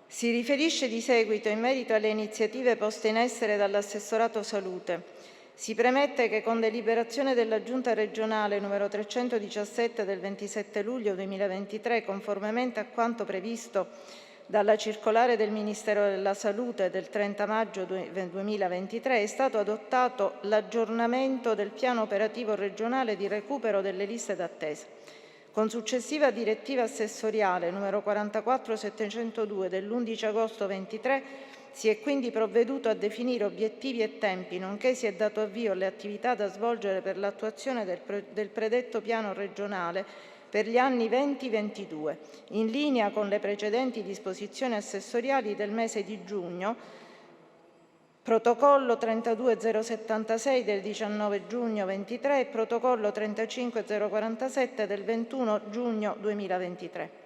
[SPEAKER 19] Si riferisce di seguito in merito alle iniziative poste in essere dall'Assessorato Salute. Si premette che con deliberazione della Giunta regionale numero 317 del 27 luglio 2023, conformemente a quanto previsto dalla circolare del Ministero della Salute del 30 maggio 2023, è stato adottato l'aggiornamento del piano operativo regionale di recupero delle liste d'attesa. Con successiva direttiva assessoriale numero 44702 dell'11 agosto 2023, si è quindi provveduto a definire obiettivi e tempi, nonché si è dato avvio alle attività da svolgere per l'attuazione del predetto piano regionale per gli anni 20-22, in linea con le precedenti disposizioni assessoriali del mese di giugno, protocollo 32076 del 19 giugno 23 e protocollo 35047 del 21 giugno 2023.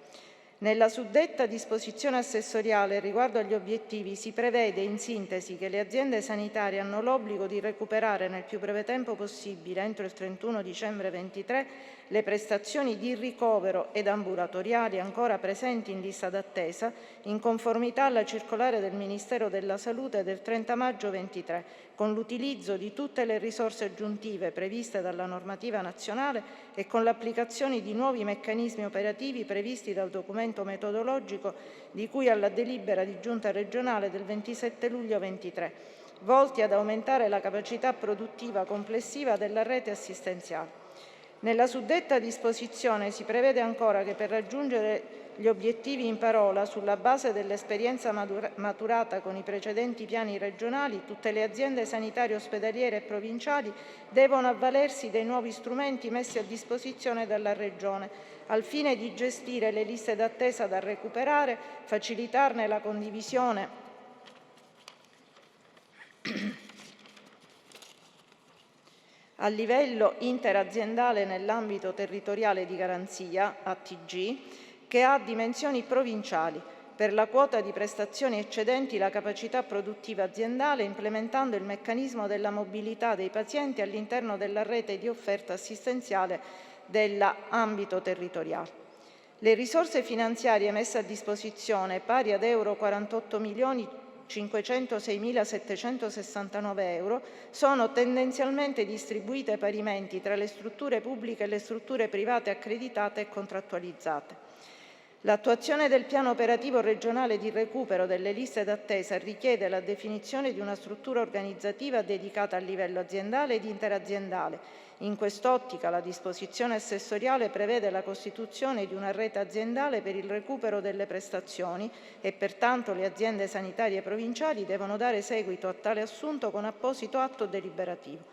[SPEAKER 19] Nella suddetta disposizione assessoriale riguardo agli obiettivi si prevede in sintesi che le aziende sanitarie hanno l'obbligo di recuperare nel più breve tempo possibile, entro il 31 dicembre 2023, le prestazioni di ricovero ed ambulatoriali ancora presenti in lista d'attesa, in conformità alla circolare del Ministero della Salute del 30 maggio 2023, con l'utilizzo di tutte le risorse aggiuntive previste dalla normativa nazionale e con l'applicazione di nuovi meccanismi operativi previsti dal documento metodologico di cui alla delibera di Giunta regionale del 27 luglio 2023, volti ad aumentare la capacità produttiva complessiva della rete assistenziale. Nella suddetta disposizione si prevede ancora che per raggiungere gli obiettivi in parola, sulla base dell'esperienza maturata con i precedenti piani regionali, tutte le aziende sanitarie ospedaliere e provinciali devono avvalersi dei nuovi strumenti messi a disposizione dalla Regione, al fine di gestire le liste d'attesa da recuperare, facilitarne la condivisione a livello interaziendale nell'ambito territoriale di garanzia, ATG, che ha dimensioni provinciali, per la quota di prestazioni eccedenti la capacità produttiva aziendale, implementando il meccanismo della mobilità dei pazienti all'interno della rete di offerta assistenziale dell'ambito territoriale. Le risorse finanziarie messe a disposizione, pari ad euro 48.506.769 euro, sono tendenzialmente distribuite parimenti tra le strutture pubbliche e le strutture private accreditate e contrattualizzate. L'attuazione del piano operativo regionale di recupero delle liste d'attesa richiede la definizione di una struttura organizzativa dedicata a livello aziendale ed interaziendale. In quest'ottica la disposizione assessoriale prevede la costituzione di una rete aziendale per il recupero delle prestazioni e pertanto le aziende sanitarie provinciali devono dare seguito a tale assunto con apposito atto deliberativo.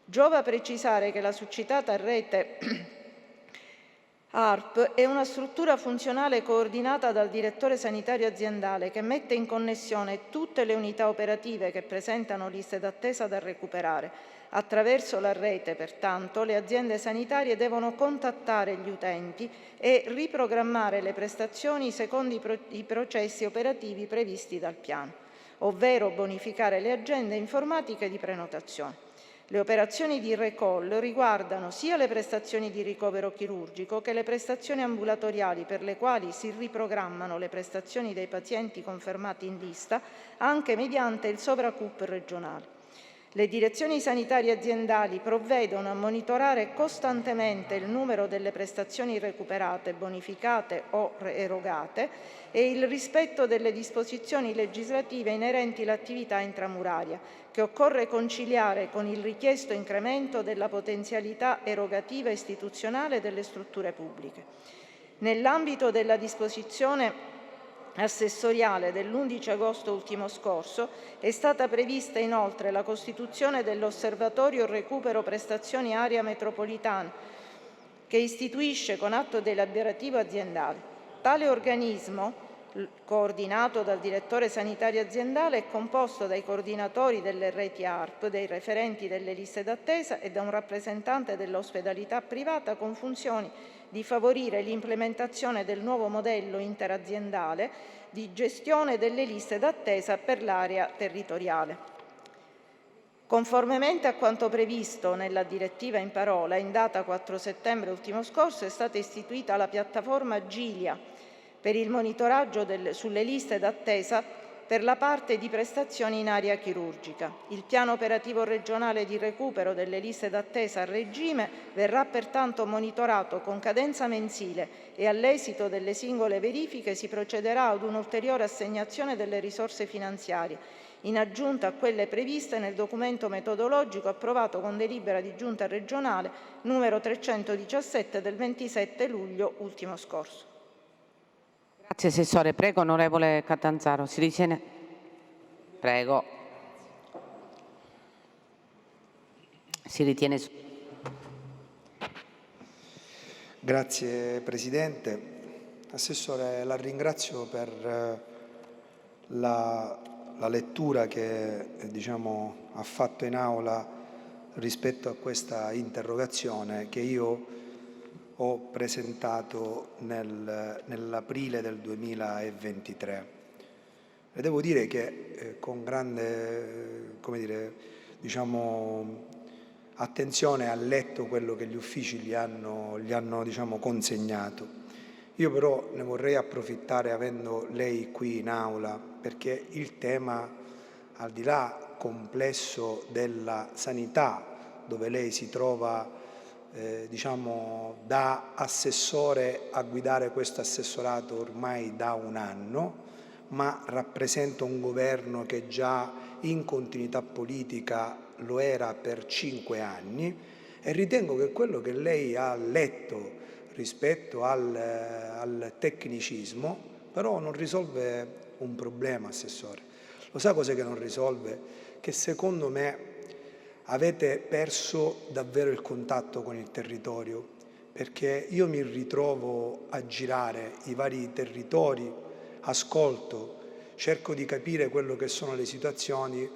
[SPEAKER 19] Giova precisare che la succitata rete ARP è una struttura funzionale coordinata dal direttore sanitario aziendale che mette in connessione tutte le unità operative che presentano liste d'attesa da recuperare. Attraverso la rete, pertanto, le aziende sanitarie devono contattare gli utenti e riprogrammare le prestazioni secondo i processi operativi previsti dal piano, ovvero bonificare le agende informatiche di prenotazione. Le operazioni di recall riguardano sia le prestazioni di ricovero chirurgico che le prestazioni ambulatoriali per le quali si riprogrammano le prestazioni dei pazienti confermati in lista anche mediante il sovraCUP regionale. Le direzioni sanitarie aziendali provvedono a monitorare costantemente il numero delle prestazioni recuperate, bonificate o erogate e il rispetto delle disposizioni legislative inerenti all'attività intramuraria, che occorre conciliare con il richiesto incremento della potenzialità erogativa istituzionale delle strutture pubbliche. Nell'ambito della disposizione assessoriale dell'11 agosto ultimo scorso è stata prevista inoltre la costituzione dell'Osservatorio Recupero Prestazioni Area Metropolitana, che istituisce con atto deliberativo aziendale. Tale organismo, coordinato dal direttore sanitario aziendale, è composto dai coordinatori delle reti ARP, dei referenti delle liste d'attesa e da un rappresentante dell'ospedalità privata con funzioni di favorire l'implementazione del nuovo modello interaziendale di gestione delle liste d'attesa per l'area territoriale. Conformemente a quanto previsto nella direttiva in parola, in data 4 settembre ultimo scorso è stata istituita la piattaforma Gilia per il monitoraggio sulle liste d'attesa per la parte di prestazioni in area chirurgica. Il piano operativo regionale di recupero delle liste d'attesa a regime verrà pertanto monitorato con cadenza mensile e all'esito delle singole verifiche si procederà ad un'ulteriore assegnazione delle risorse finanziarie, in aggiunta a quelle previste nel documento metodologico approvato con delibera di Giunta regionale numero 317 del 27 luglio ultimo scorso.
[SPEAKER 5] Grazie Assessore. Prego onorevole Catanzaro. Si ritiene? Prego. Si ritiene?
[SPEAKER 21] Grazie Presidente. Assessore, la ringrazio per la lettura che ha fatto in aula rispetto a questa interrogazione che io ho presentato nell'aprile del 2023. E devo dire che con grande attenzione ha letto quello che gli uffici gli hanno consegnato. Io però ne vorrei approfittare avendo lei qui in aula, perché il tema, al di là complesso della sanità, dove lei si trova da assessore a guidare questo assessorato ormai da un anno, ma rappresenta un governo che già in continuità politica lo era per 5 anni, e ritengo che quello che lei ha letto rispetto al tecnicismo però non risolve un problema, Assessore. Lo sa cos'è che non risolve? Che secondo me avete perso davvero il contatto con il territorio, perché io mi ritrovo a girare i vari territori, ascolto, cerco di capire quello che sono le situazioni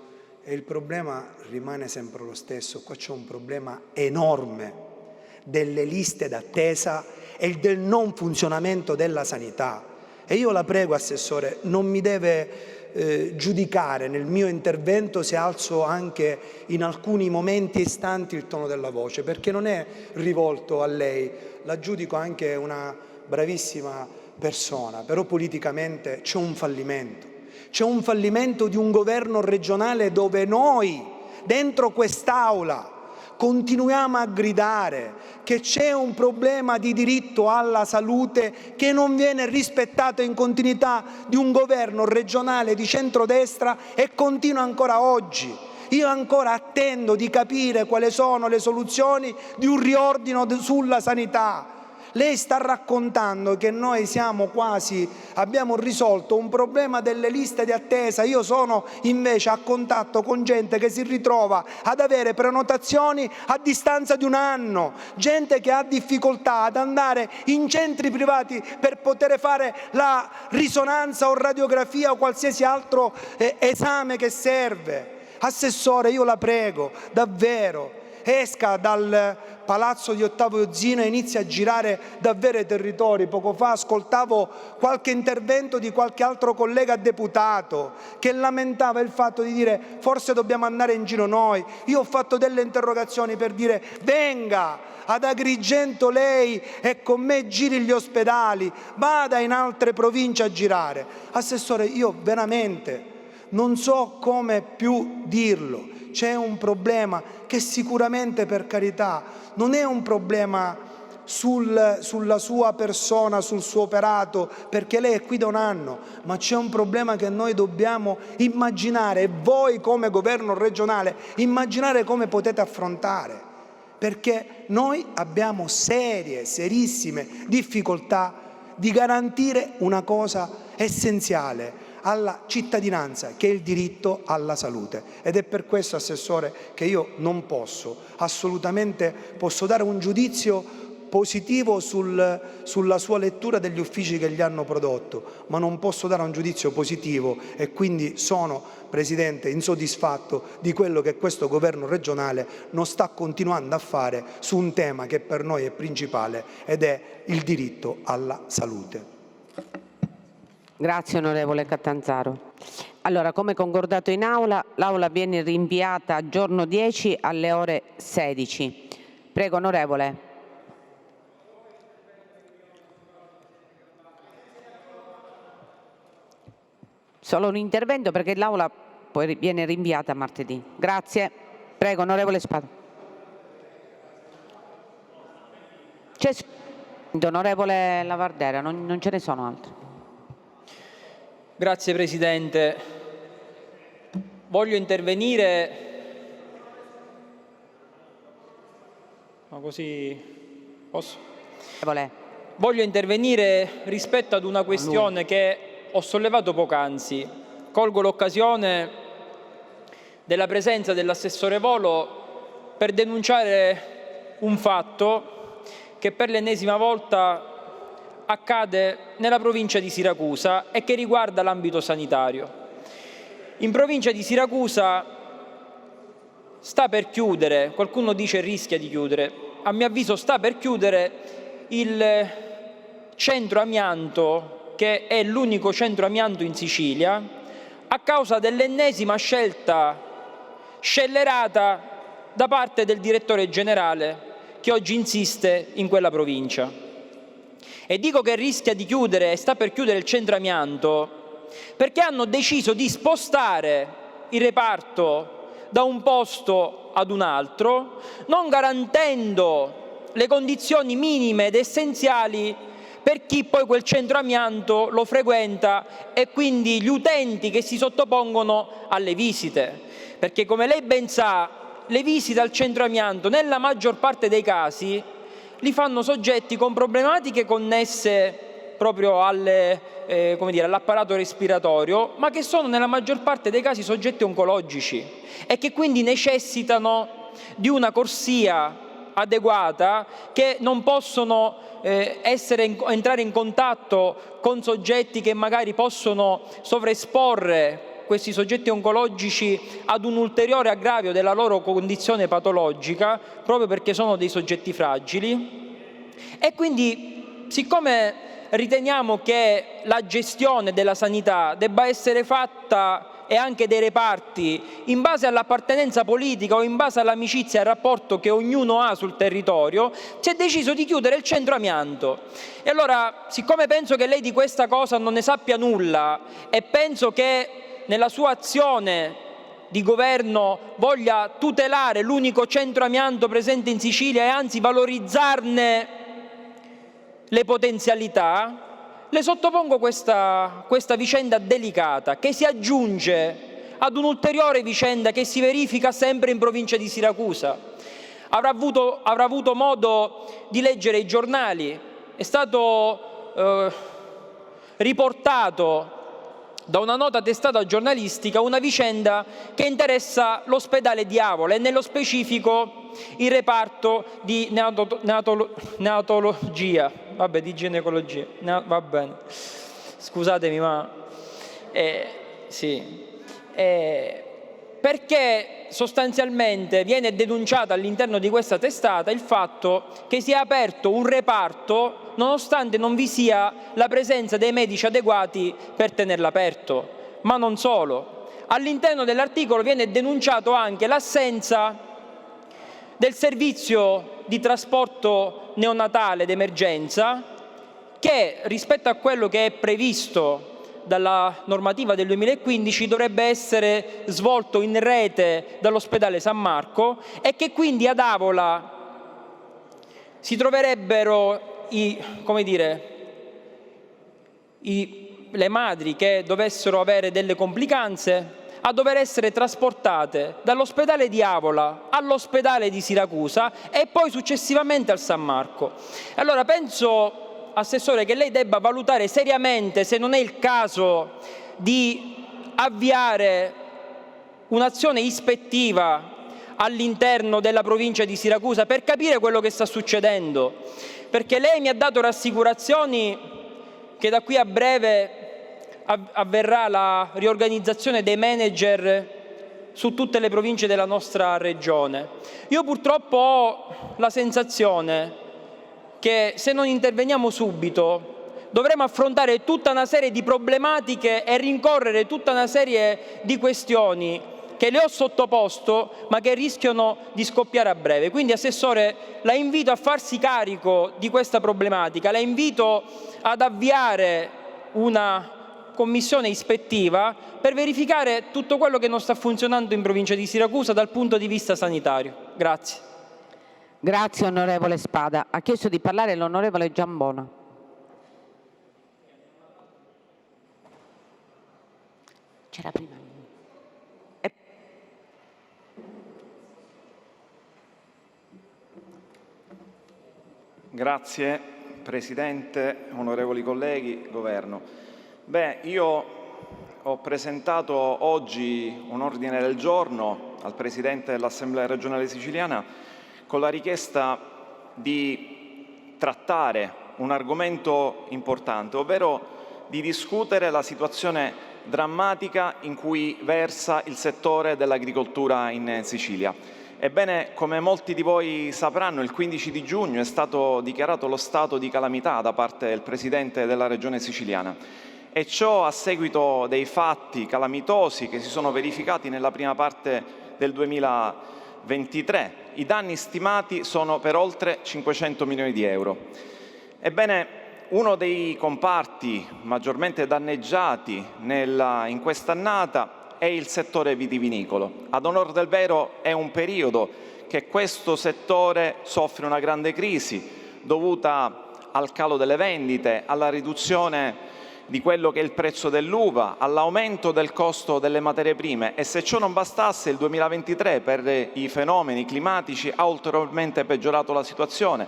[SPEAKER 21] e il problema rimane sempre lo stesso. Qua c'è un problema enorme delle liste d'attesa e del non funzionamento della sanità. E io la prego, Assessore, non mi deve giudicare nel mio intervento se alzo anche in alcuni momenti e istanti il tono della voce, perché non è rivolto a lei, la giudico anche una bravissima persona, però politicamente c'è un fallimento. C'è un fallimento di un governo regionale dove noi, dentro quest'Aula, continuiamo a gridare che c'è un problema di diritto alla salute che non viene rispettato in continuità di un governo regionale di centrodestra e continua ancora oggi. Io ancora attendo di capire quali sono le soluzioni di un riordino sulla sanità. Lei sta raccontando che noi abbiamo risolto un problema delle liste di attesa. Io sono invece a contatto con gente che si ritrova ad avere prenotazioni a distanza di un anno, gente che ha difficoltà ad andare in centri privati per poter fare la risonanza o radiografia o qualsiasi altro esame che serve. Assessore, io la prego, davvero, esca dal palazzo di Ottavio Zino e inizi a girare davvero i territori. Poco fa ascoltavo qualche intervento di qualche altro collega deputato che lamentava il fatto di dire forse dobbiamo andare in giro noi. Io ho fatto delle interrogazioni per dire venga ad Agrigento lei e con me giri gli ospedali, vada in altre province a girare. Assessore, io veramente non so come più dirlo. C'è un problema che sicuramente, per carità, non è un problema sulla sua persona, sul suo operato, perché lei è qui da un anno, ma c'è un problema che noi dobbiamo immaginare, e voi come governo regionale immaginare come potete affrontare, perché noi abbiamo serissime difficoltà di garantire una cosa essenziale alla cittadinanza, che è il diritto alla salute. Ed è per questo, Assessore, che io non posso dare un giudizio positivo sulla sua lettura degli uffici che gli hanno prodotto, ma non posso dare un giudizio positivo e quindi sono, Presidente, insoddisfatto di quello che questo governo regionale non sta continuando a fare su un tema che per noi è principale ed è il diritto alla salute.
[SPEAKER 5] Grazie onorevole Catanzaro. Allora, come concordato in Aula, l'Aula viene rinviata a giorno 10 alle ore 16. Prego onorevole. Solo un intervento perché l'Aula poi viene rinviata martedì. Grazie. Prego onorevole Spada. C'è onorevole Lavardera, non ce ne sono altri.
[SPEAKER 14] Grazie Presidente. Voglio intervenire, ma così posso? Voglio intervenire rispetto ad una questione che ho sollevato poc'anzi. Colgo l'occasione della presenza dell'assessore Volo per denunciare un fatto che per l'ennesima volta accade nella provincia di Siracusa e che riguarda l'ambito sanitario. In provincia di Siracusa sta per chiudere, qualcuno dice rischia di chiudere, a mio avviso sta per chiudere il centro amianto, che è l'unico centro amianto in Sicilia, a causa dell'ennesima scelta scellerata da parte del direttore generale che oggi insiste in quella provincia. E dico che rischia di chiudere e sta per chiudere il centro amianto perché hanno deciso di spostare il reparto da un posto ad un altro, non garantendo le condizioni minime ed essenziali per chi poi quel centro amianto lo frequenta e quindi gli utenti che si sottopongono alle visite. Perché come lei ben sa, le visite al centro amianto nella maggior parte dei casi li fanno soggetti con problematiche connesse proprio all'apparato respiratorio, ma che sono nella maggior parte dei casi soggetti oncologici e che quindi necessitano di una corsia adeguata, che non possono entrare in contatto con soggetti che magari possono sovraesporre questi soggetti oncologici ad un ulteriore aggravio della loro condizione patologica, proprio perché sono dei soggetti fragili. E quindi, siccome riteniamo che la gestione della sanità debba essere fatta, e anche dei reparti, in base all'appartenenza politica o in base all'amicizia e al rapporto che ognuno ha sul territorio, si è deciso di chiudere il centro amianto. E allora, siccome penso che lei di questa cosa non ne sappia nulla e penso che nella sua azione di governo voglia tutelare l'unico centro amianto presente in Sicilia e anzi valorizzarne le potenzialità, le sottopongo questa vicenda delicata, che si aggiunge ad un'ulteriore vicenda che si verifica sempre in provincia di Siracusa. Avrà avuto modo di leggere i giornali, è stato riportato da una nota testata giornalistica una vicenda che interessa l'ospedale di Avola e nello specifico il reparto di neonatologia, di ginecologia, va bene, scusatemi ma perché sostanzialmente viene denunciato all'interno di questa testata il fatto che sia aperto un reparto nonostante non vi sia la presenza dei medici adeguati per tenerlo aperto. Ma non solo, all'interno dell'articolo viene denunciato anche l'assenza del servizio di trasporto neonatale d'emergenza che, rispetto a quello che è previsto dalla normativa del 2015, dovrebbe essere svolto in rete dall'ospedale San Marco, e che quindi ad Avola si troverebbero le madri che dovessero avere delle complicanze a dover essere trasportate dall'ospedale di Avola all'ospedale di Siracusa e poi successivamente al San Marco. Allora penso, Assessore, che lei debba valutare seriamente se non è il caso di avviare un'azione ispettiva all'interno della provincia di Siracusa per capire quello che sta succedendo, perché lei mi ha dato rassicurazioni che da qui a breve avverrà la riorganizzazione dei manager su tutte le province della nostra regione. Io purtroppo ho la sensazione che se non interveniamo subito dovremo affrontare tutta una serie di problematiche e rincorrere tutta una serie di questioni che le ho sottoposto ma che rischiano di scoppiare a breve. Quindi, Assessore, la invito a farsi carico di questa problematica, la invito ad avviare una commissione ispettiva per verificare tutto quello che non sta funzionando in provincia di Siracusa dal punto di vista sanitario. Grazie.
[SPEAKER 5] Grazie onorevole Spada. Ha chiesto di parlare l'onorevole Giambona. C'era prima.
[SPEAKER 20] Grazie Presidente, onorevoli colleghi, Governo. Io ho presentato oggi un ordine del giorno al Presidente dell'Assemblea regionale siciliana con la richiesta di trattare un argomento importante, ovvero di discutere la situazione drammatica in cui versa il settore dell'agricoltura in Sicilia. Ebbene, come molti di voi sapranno, il 15 di giugno è stato dichiarato lo stato di calamità da parte del Presidente della Regione siciliana, e ciò a seguito dei fatti calamitosi che si sono verificati nella prima parte del 2023. I danni stimati sono per oltre 500 milioni di euro. Ebbene, uno dei comparti maggiormente danneggiati in quest'annata è il settore vitivinicolo. Ad onor del vero è un periodo che questo settore soffre una grande crisi dovuta al calo delle vendite, alla riduzione
[SPEAKER 4] di quello che è il prezzo dell'uva, all'aumento del costo delle materie prime, e se ciò non bastasse il 2023 per i fenomeni climatici ha ulteriormente peggiorato la situazione,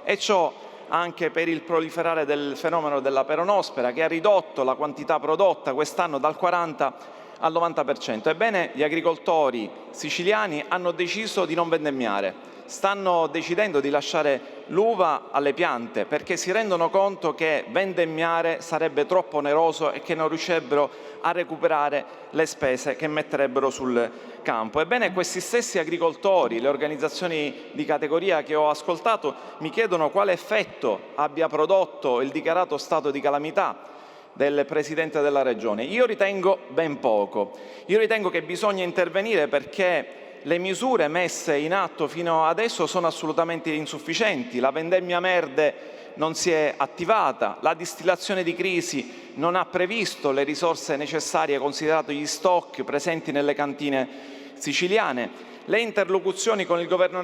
[SPEAKER 4] e ciò anche per il proliferare del fenomeno della peronospora, che ha ridotto la quantità prodotta quest'anno dal 40 al 90%. Ebbene, gli agricoltori siciliani hanno deciso di non vendemmiare, stanno decidendo di lasciare l'uva alle piante perché si rendono conto che vendemmiare sarebbe troppo oneroso e che non riuscirebbero a recuperare le spese che metterebbero sul campo. Ebbene, questi stessi agricoltori, le organizzazioni di categoria che ho ascoltato, mi chiedono quale effetto abbia prodotto il dichiarato stato di calamità del Presidente della Regione. Io ritengo ben poco. Io ritengo che bisogna intervenire perché le misure messe in atto fino adesso sono assolutamente insufficienti. La vendemmia merde non si è attivata, la distillazione di crisi non ha previsto le risorse necessarie considerato gli stock presenti nelle cantine siciliane. Le interlocuzioni con il Governo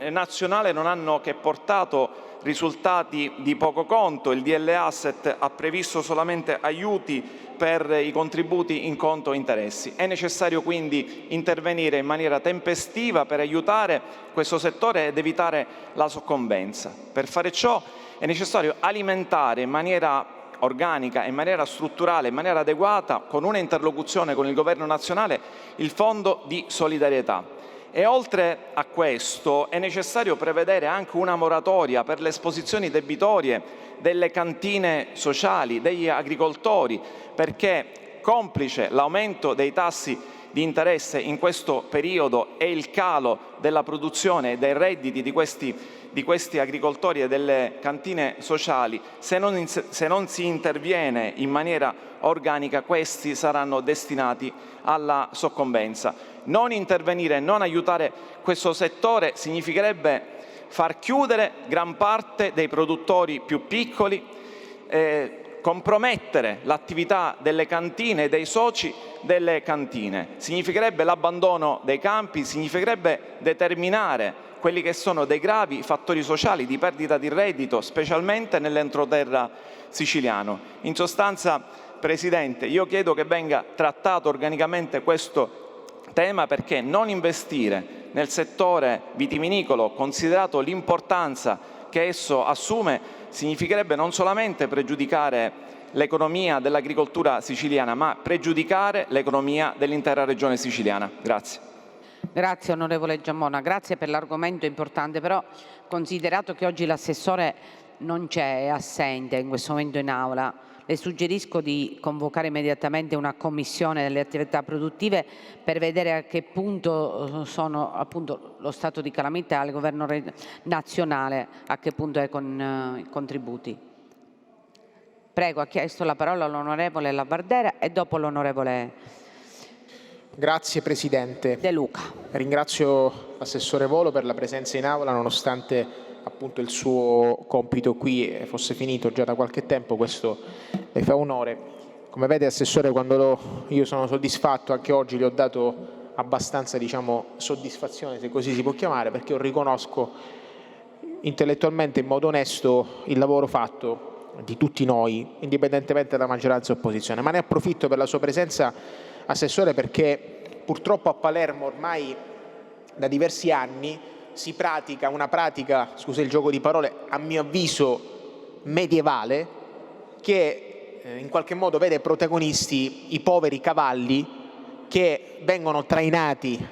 [SPEAKER 4] nazionale non hanno che portato risultati di poco conto. Il DL Asset ha previsto solamente aiuti per i contributi in conto interessi. È necessario quindi intervenire in maniera tempestiva per aiutare questo settore ed evitare la soccombenza. Per fare ciò è necessario alimentare in maniera organica, in maniera strutturale, in maniera adeguata, con una interlocuzione con il Governo nazionale, il Fondo di solidarietà. E oltre a questo è necessario prevedere anche una moratoria per le esposizioni debitorie delle cantine sociali, degli agricoltori, perché complice l'aumento dei tassi di interesse in questo periodo e il calo della produzione e dei redditi di questi agricoltori e delle cantine sociali, se non si interviene in maniera organica, questi saranno destinati alla soccombenza. Non intervenire, non aiutare questo settore significherebbe far chiudere gran parte dei produttori più piccoli, compromettere l'attività delle cantine e dei soci delle cantine. Significherebbe l'abbandono dei campi, significherebbe determinare quelli che sono dei gravi fattori sociali di perdita di reddito, specialmente nell'entroterra siciliano. In sostanza, Presidente, io chiedo che venga trattato organicamente questo tema, perché non investire nel settore vitivinicolo, considerato l'importanza che esso assume, significherebbe non solamente pregiudicare l'economia dell'agricoltura siciliana, ma pregiudicare l'economia dell'intera regione siciliana. Grazie.
[SPEAKER 5] Grazie onorevole Giammona, grazie per l'argomento importante, però considerato che oggi l'assessore non c'è, è assente in questo momento in aula, le suggerisco di convocare immediatamente una commissione delle attività produttive per vedere a che punto sono appunto lo stato di calamità, il governo nazionale a che punto è con i contributi. Prego, ha chiesto la parola l'onorevole Labardera e dopo l'onorevole
[SPEAKER 16] Grazie Presidente.
[SPEAKER 5] De Luca.
[SPEAKER 16] Ringrazio l'assessore Volo per la presenza in aula, nonostante appunto il suo compito qui fosse finito già da qualche tempo, questo le fa onore. Come vede Assessore, quando io sono soddisfatto, anche oggi le ho dato abbastanza, diciamo, soddisfazione, se così si può chiamare, perché io riconosco intellettualmente in modo onesto il lavoro fatto di tutti noi, indipendentemente da maggioranza e opposizione. Ma ne approfitto per la sua presenza, Assessore, perché purtroppo a Palermo ormai da diversi anni si pratica una pratica, scusa il gioco di parole, a mio avviso medievale, che in qualche modo vede protagonisti i poveri cavalli che vengono trainati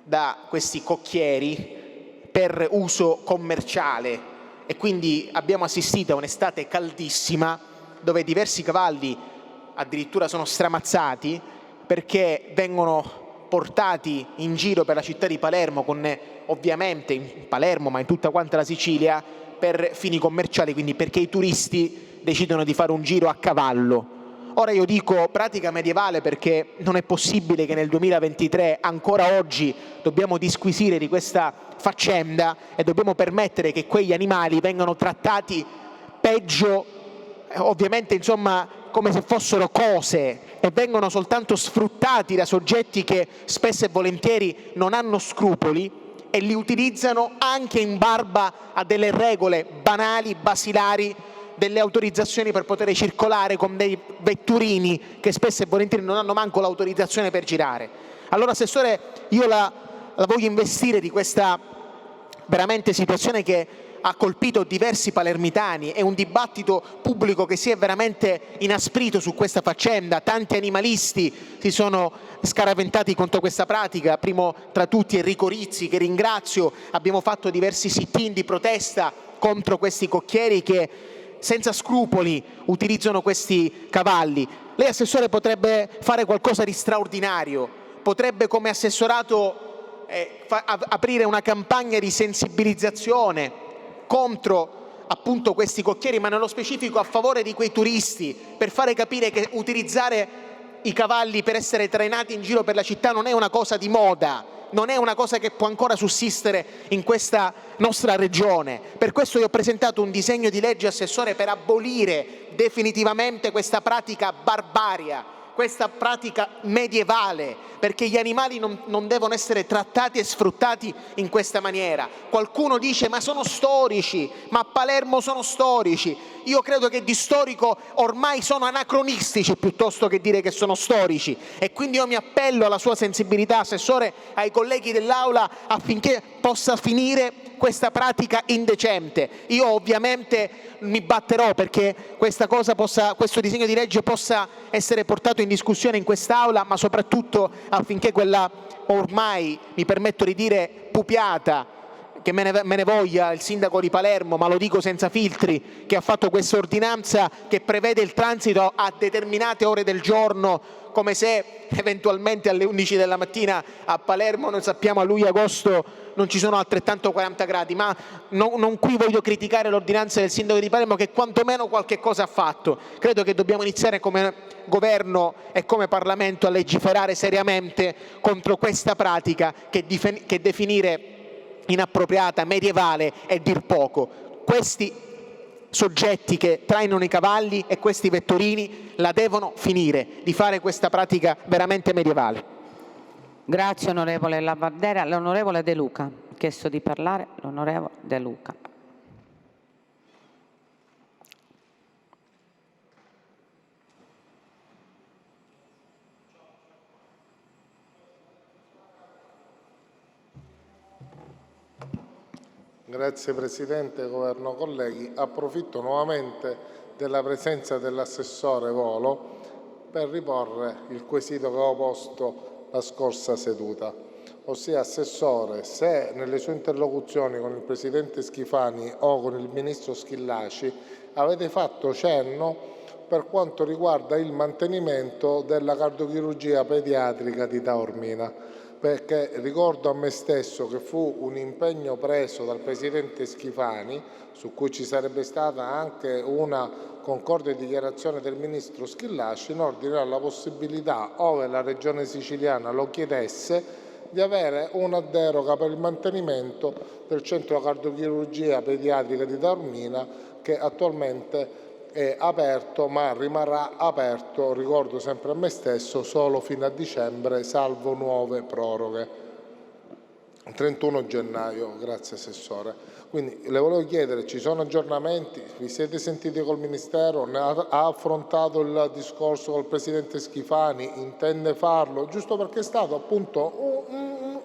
[SPEAKER 16] da questi cocchieri per uso commerciale, e quindi abbiamo assistito a un'estate caldissima dove diversi cavalli addirittura sono stramazzati perché vengono portati in giro per la città di Palermo, con ovviamente in Palermo ma in tutta quanta la Sicilia, per fini commerciali, quindi perché i turisti decidono di fare un giro a cavallo. Ora io dico pratica medievale perché non è possibile che nel 2023 ancora oggi dobbiamo disquisire di questa faccenda e dobbiamo permettere che quegli animali vengano trattati peggio, ovviamente insomma come se fossero cose, e vengono soltanto sfruttati da soggetti che spesso e volentieri non hanno scrupoli e li utilizzano anche in barba a delle regole banali, basilari delle autorizzazioni per poter circolare con dei vetturini che spesso e volentieri non hanno manco l'autorizzazione per girare. Allora, Assessore, io la voglio investire di questa veramente situazione che ha colpito diversi palermitani, è un dibattito pubblico che si è veramente inasprito su questa faccenda, tanti animalisti si sono scaraventati contro questa pratica, primo tra tutti Enrico Rizzi, che ringrazio, abbiamo fatto diversi sit-in di protesta contro questi cocchieri che senza scrupoli utilizzano questi cavalli. Lei, Assessore, potrebbe fare qualcosa di straordinario, potrebbe come assessorato aprire una campagna di sensibilizzazione contro appunto questi cocchieri, ma nello specifico a favore di quei turisti, per fare capire che utilizzare i cavalli per essere trainati in giro per la città non è una cosa di moda, non è una cosa che può ancora sussistere in questa nostra regione. Per questo io ho presentato un disegno di legge, Assessore, per abolire definitivamente questa pratica barbaria, questa pratica medievale, perché gli animali non devono essere trattati e sfruttati in questa maniera. Qualcuno dice ma sono storici, ma a Palermo sono storici. Io credo che di storico ormai sono anacronistici piuttosto che dire che sono storici, e quindi io mi appello alla sua sensibilità, Assessore, ai colleghi dell'Aula, affinché possa finire questa pratica indecente. Io ovviamente mi batterò perché questo disegno di legge possa essere portato in discussione in quest'Aula, ma soprattutto affinché quella ormai, mi permetto di dire, pupiata, che me ne voglia il sindaco di Palermo, ma lo dico senza filtri, che ha fatto questa ordinanza che prevede il transito a determinate ore del giorno, come se eventualmente alle 11 della mattina a Palermo, noi sappiamo a luglio-agosto non ci sono altrettanto 40 gradi, ma non qui voglio criticare l'ordinanza del sindaco di Palermo, che quantomeno qualche cosa ha fatto. Credo che dobbiamo iniziare come governo e come Parlamento a legiferare seriamente contro questa pratica che definire inappropriata, medievale è dir poco. Questi soggetti che trainano i cavalli e questi vetturini la devono finire di fare questa pratica veramente medievale.
[SPEAKER 5] Grazie onorevole Lavardera. L'onorevole De Luca ha chiesto di parlare. L'onorevole De Luca.
[SPEAKER 6] Grazie Presidente, Governo, colleghi. Approfitto nuovamente della presenza dell'assessore Volo per riporre il quesito che ho posto la scorsa seduta. Ossia, Assessore, se nelle sue interlocuzioni con il Presidente Schifani o con il Ministro Schillaci avete fatto cenno per quanto riguarda il mantenimento della cardiochirurgia pediatrica di Taormina, perché ricordo a me stesso che fu un impegno preso dal Presidente Schifani, su cui ci sarebbe stata anche una concorde dichiarazione del Ministro Schillaci, in ordine alla possibilità, ove la Regione Siciliana lo chiedesse, di avere una deroga per il mantenimento del centro cardiochirurgia pediatrica di Taormina, che attualmente è aperto, ma rimarrà aperto, ricordo sempre a me stesso, solo fino a dicembre, salvo nuove proroghe. 31 gennaio, grazie Assessore. Quindi le volevo chiedere, ci sono aggiornamenti? Vi siete sentiti col Ministero? Ha affrontato il discorso col Presidente Schifani? Intende farlo? Giusto perché è stato appunto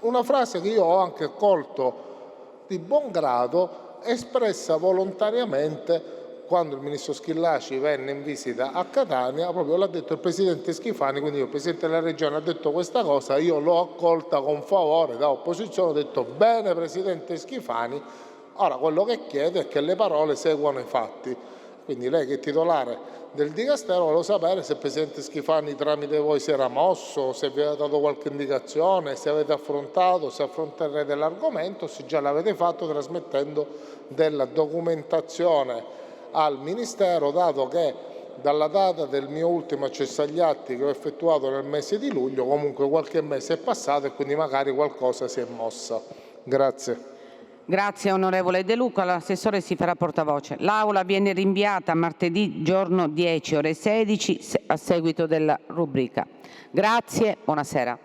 [SPEAKER 6] una frase che io ho anche colto di buon grado, espressa volontariamente quando il Ministro Schillaci venne in visita a Catania, proprio l'ha detto il Presidente Schifani, quindi il Presidente della Regione ha detto questa cosa, io l'ho accolta con favore da opposizione, ho detto bene Presidente Schifani, ora quello che chiedo è che le parole seguano i fatti. Quindi lei che è titolare del Dicastero volevo sapere se il Presidente Schifani tramite voi si era mosso, se vi aveva dato qualche indicazione, se avete affrontato, se affronterete l'argomento, se già l'avete fatto trasmettendo della documentazione al Ministero, dato che dalla data del mio ultimo accesso agli atti che ho effettuato nel mese di luglio, comunque qualche mese è passato e quindi magari qualcosa si è mossa. Grazie.
[SPEAKER 5] Grazie onorevole De Luca. L'assessore si farà portavoce. L'Aula viene rinviata martedì giorno 10 ore 16 a seguito della rubrica. Grazie, buonasera.